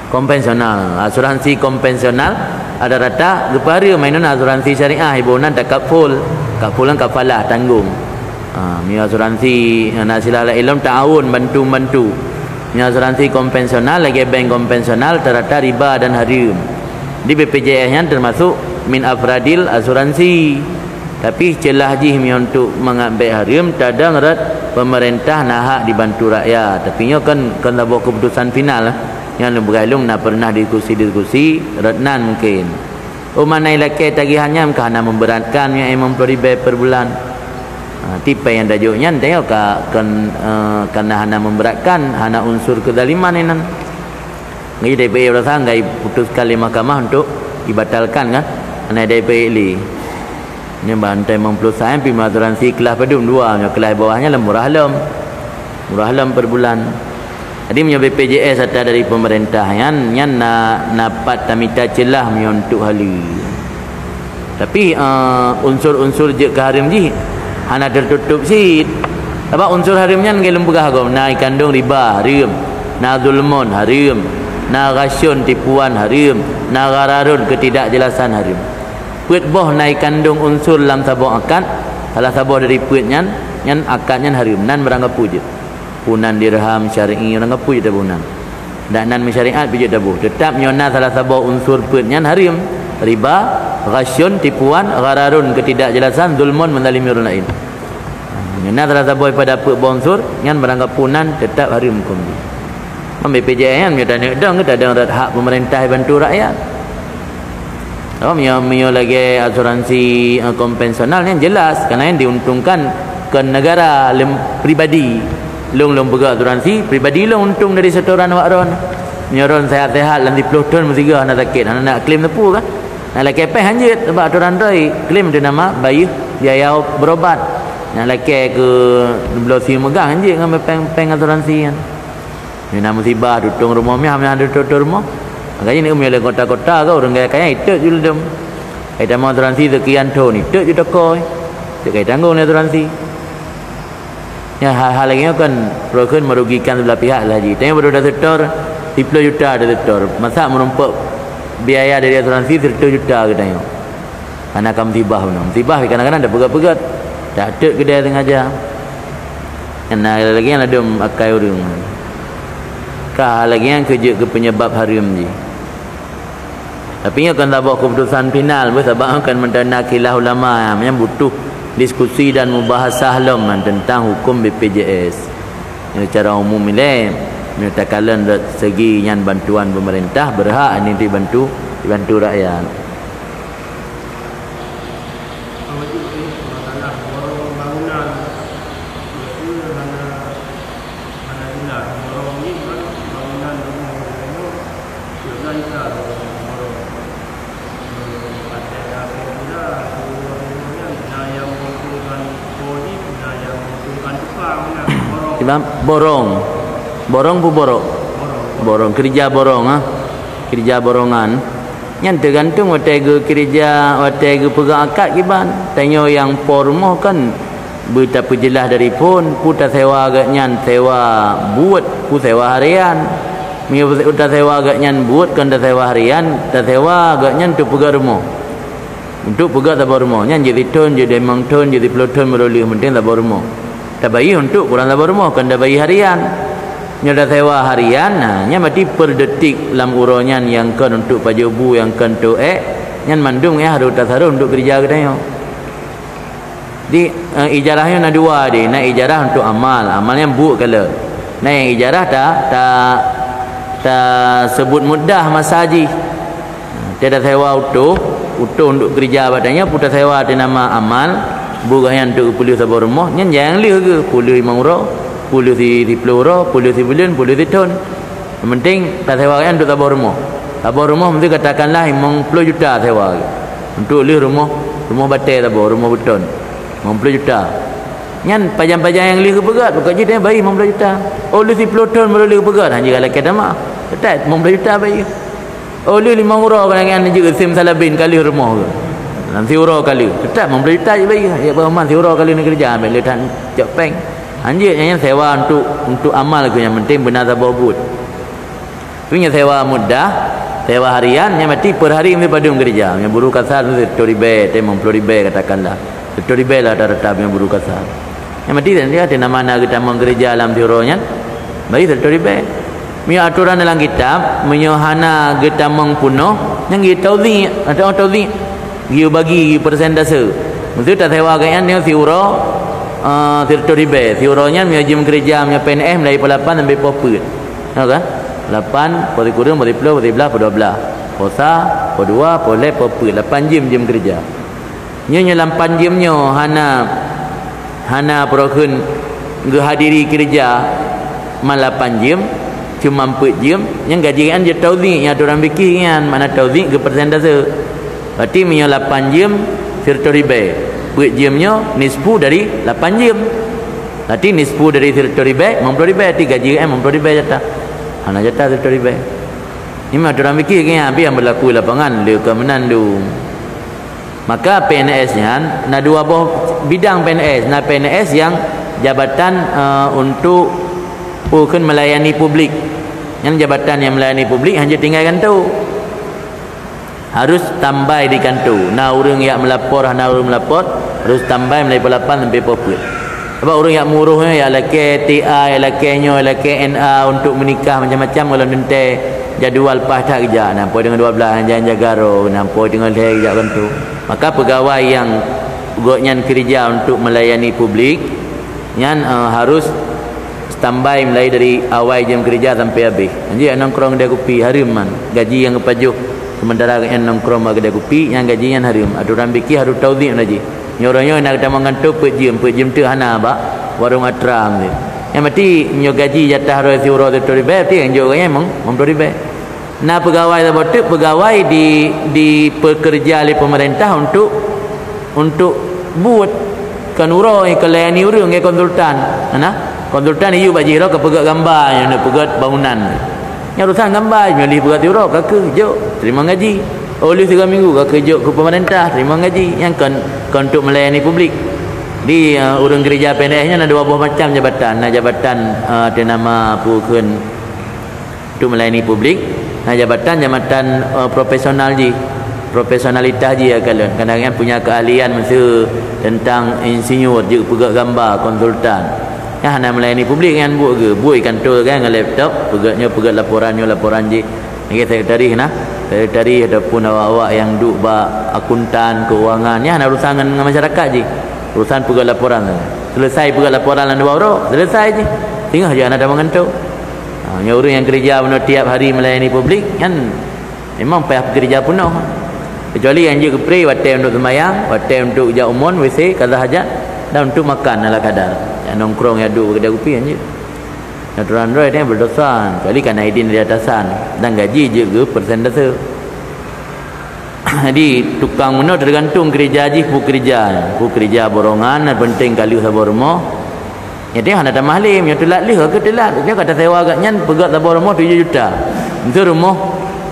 konvensional. Asuransi konvensional ada rata gepari mainan asuransi syariah ibunan tak kaful kafulan kafalah tanggung. Mi asuransi nasilah ilmu ta'awun bantu mi asuransi konvensional lagi bank konvensional terata riba dan haram. Di BPJS nya termasuk min afradil asuransi. Tapi celah jih mi untuk mengambil haram tak ada ngerat pemerintah nak hak dibantu rakyat. Tapi nya kan bawa keputusan final lah. Yang bergalung nak pernah diskusi retnan mungkin. Manai laki tagihannya kerana memberatkan yang $50,000 per bulan. tipe yang dajuknya tengok karena hana memberatkan hana unsur kezaliman ini nan. Jadi DPA rasa ngai putuskan oleh mahkamah untuk dibatalkan kan. Ana DPA li. Ni bantai mempelus pi asuransi kelas padum 2, kelas bawahnya murah lam per bulan. Jadi punya BPJS atau dari pemerintah yang dapat tamita celah untuk hal ini. Tapi unsur-unsur je ke harim ji hana tertutup sit. Apa unsur harimnya ngai lembagah agam na kandung riba harim, na zulmun harim, na rasyun tipuan harim, na ghararun ketidakjelasan harim. Puit boh naik kandung unsur dalam sabuk akad, salah sabuk dari puitnya yang akadnya harim nan beranggap pujit. Punan dirham syar'i orang ngapu je tabunan. Dan nan syariat pijit tabu. Tetap nyona salah sabuk unsur puitnya harim, riba, rasyun, tipuan, ghararun, ketidakjelasan, zulmun, menzalimi orang lain. Nyona salah sabuk pada puit unsur yang beranggap punan tetap harim hukum dia. BPJS yang tanya dong kita ada hak pemerintah bantu rakyat. Oh, mio lagi asuransi konvensional yang jelas kerana yang diuntungkan ke negara pribadi. Long pegak asuransi pribadi long untung dari setoran wakron. Nyoron sehat-sehat lan 10 tahun mesti gah nak sakit, nak claim tepu kan. Nak laki peh hanjit sebab aturan roi claim dia nama bayi biaya berobat. Nak laki ke belosi megah hanjit dengan peng asuransi kan. Ni nak musibah tutung rumah mi hamil tutur rumah. Makanya ni umil kota-kota kau orang kaya itu jul dem. Ada mau asuransi sekian tahun itu je toko. Dekai tanggung ni asuransi. Ya hal lagi kan program merugikan sebelah pihak lah haji. Tanya baru dah setor 10 juta dah setor. Masa menumpuk biaya dari asuransi 10 juta ke tanya. Anak kamu musibah pun. Musibah kadang-kadang dah pegat-pegat. Tak ada kedai sengaja. Yang lagi yang ada akai orang. Kah lagi yang kerja ke penyebab harim je. Tapi ia akan tak bawa keputusan final. Sebab akan mendana kilah ulama yang butuh diskusi dan mubahasah lam tentang hukum BPJS. Secara umum ini menyatakan dari segi yang bantuan pemerintah berhak ini dibantu rakyat. Borong pu borong kerja borong kerja borongan yang tergantung watega kerja watega pegang akad kiban tanya yang pormoh kan betapa jelas dari pun puta sewa agaknya sewa buat pu sewa harian puta sewa agaknya buat kan dah sewa harian dah sewa agaknya untuk pegang rumah untuk pegang tabur rumah yang jadi ton jadi memang ton jadi peloton meroleh penting tabur rumah tak bayi untuk kurang tabur rumah kan dah bayi harian nyoda sewa harian nya mati per detik dalam uronya yang kan untuk pajobu yang kan tu nyan mandung ya harus tasarun untuk kerja katanya. Di ijarahnya ada dua dia, nak ijarah untuk amalnya bu kala. Nah yang ijarah tak sebut mudah masa haji. Tiada sewa utuh untuk kerja katanya putar sewa dia nama amal bukan untuk pulih sabur rumah nyan jangan lihat ke pulih 5 euro puluh di peluru, puluh di bulan, puluh di ton. Yang penting tak sewa kan untuk tabur rumah. Tabur rumah mesti katakanlah 50 juta sewa. Untuk li rumah batai tabur, rumah beton. 50 juta. Nyan pajang-pajang yang li ke pegat, bukan je dia bayi 50 juta. Oh li 10 ton baru li ke pegat. Hanya kalau kata mak. Betul 50 juta bayi. Oh li 5 euro kan juga sim salabin kali rumah ke. Nanti euro kali. Betul 50 juta je bayi. Ya berapa 10 euro kali ni kerja ambil letan cak peng. Anjir yang sewa untuk amal ke yang penting benar tabur but. Punya sewa mudah, sewa harian yang mati per hari mesti padum kerja. Yang buruh kasar tu 10 ribu, 50 ribu katakanlah. 10 ribu lah rata-rata yang buruh kasar. Yang mati dia ada mana kita kerja dalam tironya. Baik 10 ribu. Punya aturan dalam kitab menyohana kita mengpuno yang kita tahu atau tahu dia bagi persentase. Mesti tak sewa kan yang euro 30 ribu Siuronya jam kerja PNS dari 8 sampai 4 tahu kan 8 poli kurung poli 10 poli 11 poli 12 posa poli 2 poli 8 jam kerja nya 8 jamnya hana hana perokun hadiri kerja malam 8 jam cuma 4 jam yang gaji kan je tauzik yang orang fikir kan mana tauzik ke persentase berarti minyak 8 jam serta riba 4 jamnya nisfu dari 8 jam berarti nisfu dari serta riba 50 riba berarti gaji kan 50 riba jatah hana jatah serta riba ini mana orang fikir kan apa yang berlaku lapangan dia ke menandu maka PNS nya na dua bidang PNS na PNS yang jabatan untuk bukan melayani publik yang jabatan yang melayani publik hanya tinggal kantor harus tambah di kantor nah orang yang melapor harus tambah mulai pelapan sampai poput sebab orang yang muruhnya ya laki TA ya lakinya laki NA untuk menikah macam-macam kalau nanti jadual pas tak kerja nampak dengan 12 jangan jagaro nampak dengan saya kerja kantor maka pegawai yang goknya kerja untuk melayani publik yang harus standby mulai dari awal jam kerja sampai habis. Jadi nongkrong kedai kopi harim man. Gaji yang kepajuh sementara yang nongkrong kedai kopi yang gaji yang harim. Ada orang fikir harus tauzik lagi. Nyorongnya nak kita makan tu per jam tu hana ba warung atram ni. Yang mesti nyo gaji jatah roi euro tu ribu tu yang juga memang 50 ribu. Nah pegawai tu pegawai di pekerja oleh pemerintah untuk buat kanuro kelayani urang ke konsultan. Ana konsultan iu bagi ro ke pegat gambar yang nak pegat bangunan. Yang urusan gambar nyolih pegat ro ke kerja terima gaji. Oleh 3 minggu ke kerja ke pemerintah terima gaji yang kan untuk melayani publik. Di urang gereja PNS nya ada 2 macam jabatan. Nah jabatan ada nama pukun untuk melayani publik. Nah jabatan profesional ji. Profesionalitas dia kadang-kadang punya keahlian masa tentang insinyur je pegat gambar konsultan ya nak melayani publik kan buat kantor kan dengan laptop pegat laporan je ni sekretari sekretari ataupun awak yang duk akuntan keuangan ya nak urusan dengan masyarakat je urusan pegat laporan selesai pegat laporan dan 2 orang selesai je tinggal je nak dalam kantor orang yang kerja tiap hari melayani publik kan memang payah kerja penuh kecuali yang je kepri watai untuk sembahyang watai untuk ijak umum WC kada hajat dan untuk makan ala kadar yang nongkrong yang duduk kedai kopi je yang turun roy ni berdosa kecuali kan idin di atasan dan gaji je ke persentase jadi tukang mana tergantung kerja je kerja borongan penting kali sabar rumah jadi hana tak mahlim yang telat lih ke telat dia kata sewa agaknya pegat sabar rumah 7 juta itu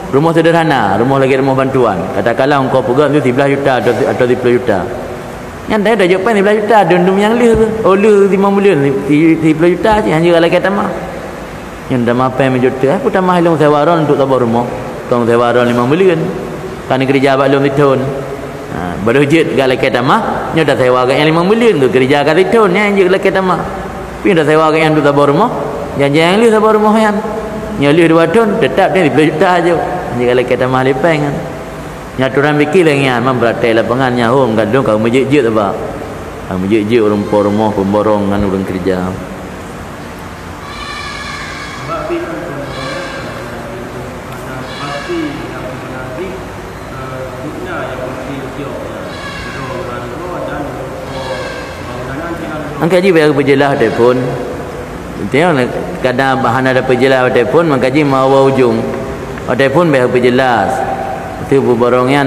rumah sederhana, rumah bantuan. Katakanlah engkau pegang tu 13 juta atau 10 juta. Yang dah jawapan 13 juta, dundum yang leh tu. Oleh 5 million, 10 juta je hanya kalau kata mah. Yang dah apa yang juta, aku tak mahal sewa ron untuk tabur rumah. Tong sewa ron 5 million. Kan kerja abak belum ditun. Baru jet kalau kata mah, nya dah sewa yang 5 million tu kerja kat ditun yang je kalau kata mah. Pi dah sewa yang untuk tabur rumah. Yang leh tabur rumah yang. Nyalih 2 tahun tetap dia 10 juta aja. Jika kalau kata mahal lepeng kan nyaturan fikir lah yang memberatai lapangannya home kadang kau menjejit apa menjejit orang rumah pemborong kan orang kerja angkat je biar berjelas telefon tengok kadang bahan ada berjelas telefon mengkaji mau ujung telefon biar berjelas itu berbarongnya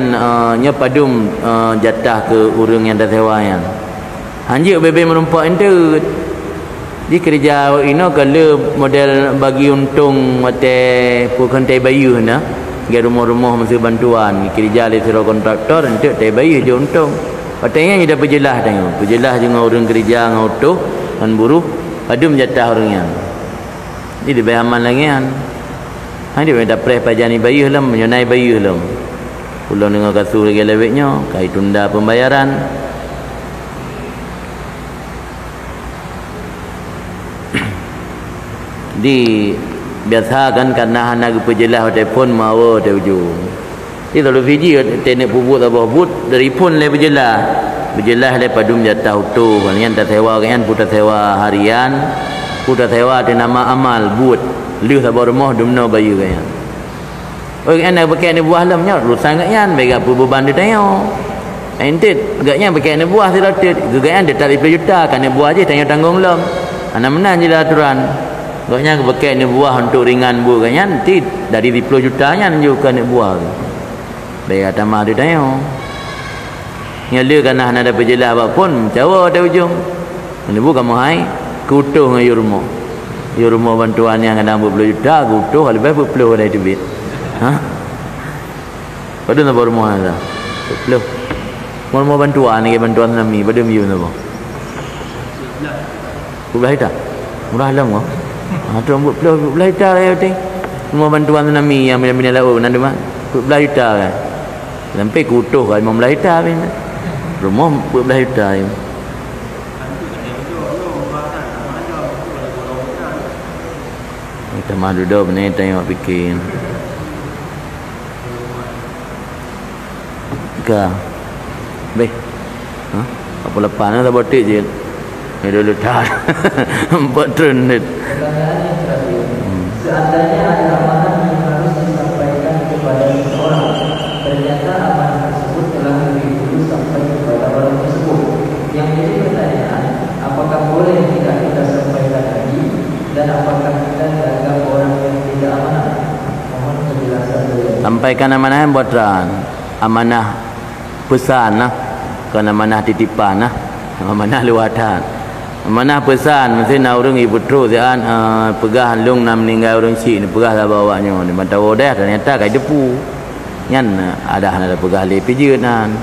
nya padum jatah ke urang yang dah sewa yang hanjik bebe merumpak ente di kerja ino kalau model bagi untung mate bukan tai bayu na ke rumah-rumah mesti bantuan kerja le sero kontraktor ente tai bayu je untung patutnya dia berjelas tengok berjelas dengan urang kerja dengan utuh dan buruh padum jatah orangnya ini dibayar aman lagi kan dia minta pres pajani bayu lam menyonai bayu lam pulang dengan kasur lagi leweknya kai tunda pembayaran di biasa kan karena hana pejelas telefon mawa te ujung di kalau Fiji teknik puput apa but dari pun le berjelas le padum jatah utuh kan tak sewa kan putar sewa harian putar sewa te nama amal but liu sabar rumah dumno bayu kan. Oh kan nak pakai ni buah lamnya urusan kan baik apa beban dia tengok. Entit agaknya pakai anak buah siratit. Agaknya dia tak 10 juta kan anak buah je tanya tanggung lom. Anak menang je lah aturan. Agaknya pakai anak buah untuk ringan bu agaknya nanti dari 10 jutanya juga anak buah. Bayar tamah dia tanya. Nyala kan nak ada berjelas apapun cawa ada ujung. Anak buah kamu hai kutuh dengan rumah. Rumah bantuan yang ada 40 juta kutuh lebih 40 ada duit. Ha? Pada nak rumah ada. 40. Mau bantuan ni bantuan tsunami pada miu tu bang. Belah ita. Murah lam kau. Tu ambil belah ita ya ting. Mau bantuan tsunami yang bina-bina laut nanti mah. Belah ita kan. Sampai kutuh kan mau belah ita kan. Rumah belah ita. Kita mah duduk ni tengok fikir. Ka. Baik. Ha? Apa lepas ni tak botik je. Ni dulu dah. 4 trun ni. Seandainya ada amanah yang harus disampaikan kepada seseorang, ternyata amanah tersebut telah lebih dulu sampai kepada orang tersebut. Yang jadi pertanyaan, apakah boleh tidak kita sampaikan lagi, dan apakah kita jaga orang yang tidak amanah? Mohon penjelasan dulu. Sampaikan amanah yang buatan. Amanah pesan lah. Kan amanah titipan lah. Amanah luatan. Amanah pesan mesti nak orang ibu terus kan pegah lung nak meninggal orang cik ni pegah lah bawanya ni mantau dah ternyata kai depu. Nyan ada pegah le pijut nan.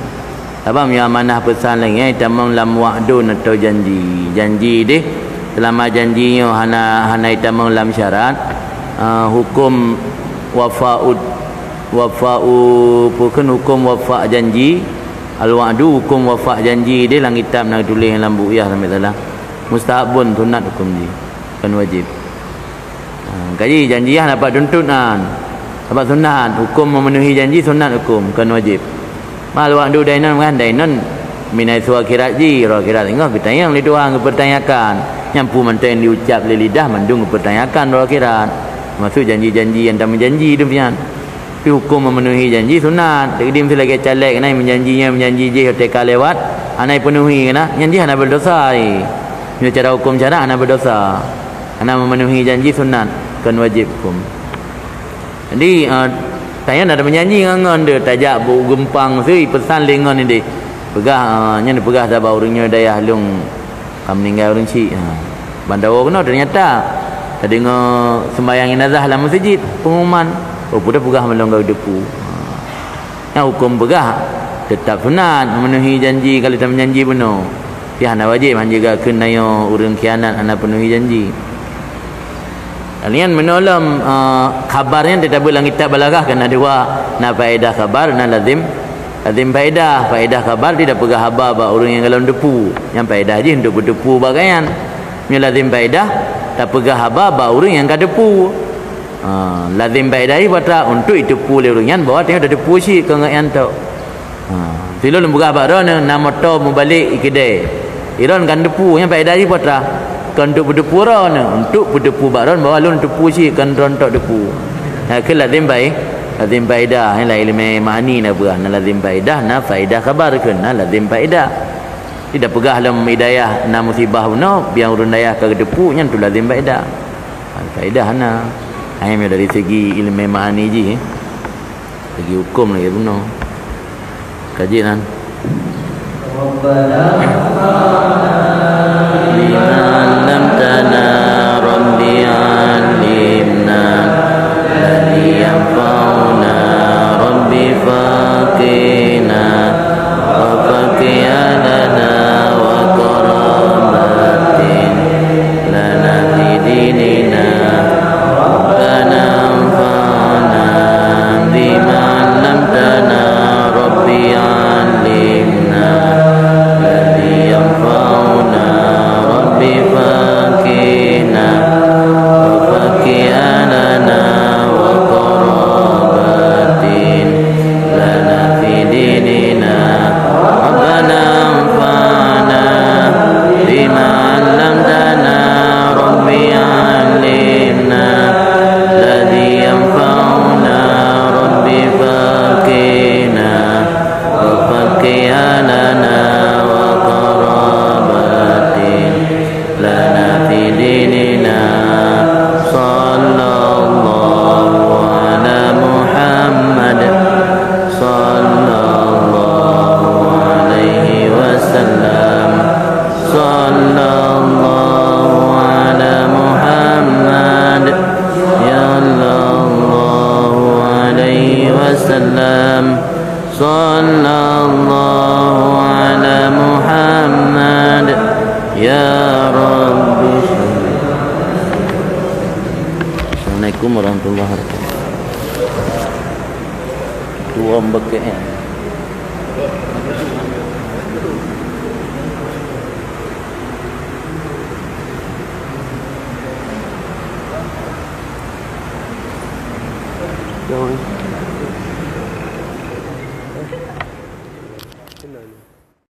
Apa yang amanah pesan lagi tamam lam wa'dun atau janji. Janji deh selama janjinya hana tamam lam syarat hukum wafa'u bukan hukum wafa' janji. Al-wa'du hukum wafa' janji dia dalam kitab nak tulis dalam buku ya sampai salah. Mustahabun sunat hukum dia. Kan wajib. Kaji janji dapat tuntutan. Dapat sunat hukum memenuhi janji sunat hukum kan wajib. Mal wa'du dainan kan dainan minai suwa kirat ji ra kirat tengok kita yang li doang pertanyakan. Nyampu manten diucap le lidah mandung pertanyakan ra kirat. Maksud janji-janji yang tak menjanji tu pian. Tapi hukum memenuhi janji sunat. Jadi mesti lagi caleg kena menjanji je hotel lewat, anai penuhi kena. Janji ana berdosa ni. Ini cara hukum cara ana berdosa. Ana memenuhi janji sunat kan wajib hukum. Jadi tanya ada menjanji ngan dia tajak bu gempang sui pesan lengan ni dia. Pegah nya pegah dah baurnya dayah lung kam meninggal orang cik. Bandar kena ternyata tadi sembahyang jenazah dalam masjid pengumuman. Oh, budak pegah melonggar depu. Yang hukum pegah tetap sunat memenuhi janji kalau tak menjanji benar. Dia hanya wajib menjaga kenaya orang khianat hanya penuhi janji. Kalian menolong khabarnya tidak boleh kitab balaghah kan ada dua na faedah khabar na lazim faedah khabar tidak pegah khabar orang yang kalau depu. Yang faedah je untuk berdepu bagaian. Yang lazim faedah tak pegah khabar orang yang kad depu. Lazim baik dari pada untuk itu pulih orang bawa tengok ada puisi kengayan tu. Silo lembuga baron nama to membalik ikide. Iron kan depu yang baik dari pada kan untuk berdepu ron untuk berdepu baron bawa lun untuk puisi kan rontok depu. Ke lazim baik dah yang lain ilmu mani na buah na lazim baik dah na faedah khabar kan na lazim baik dah. Tidak pegah dalam hidayah na musibah no biang urun dayah ke depu yang tu lazim baik dah. Faedah na hanya dari segi ilmu ma'ani je segi hukum lagi benar kaji kan liman lam tana rabbi alimna ladhi yanfa'una rabbi faqina wa faqiyana wa qarabatin lana fi dinina Assalamualaikum warahmatullahi wabarakatuh. Dua bekek. Jauh.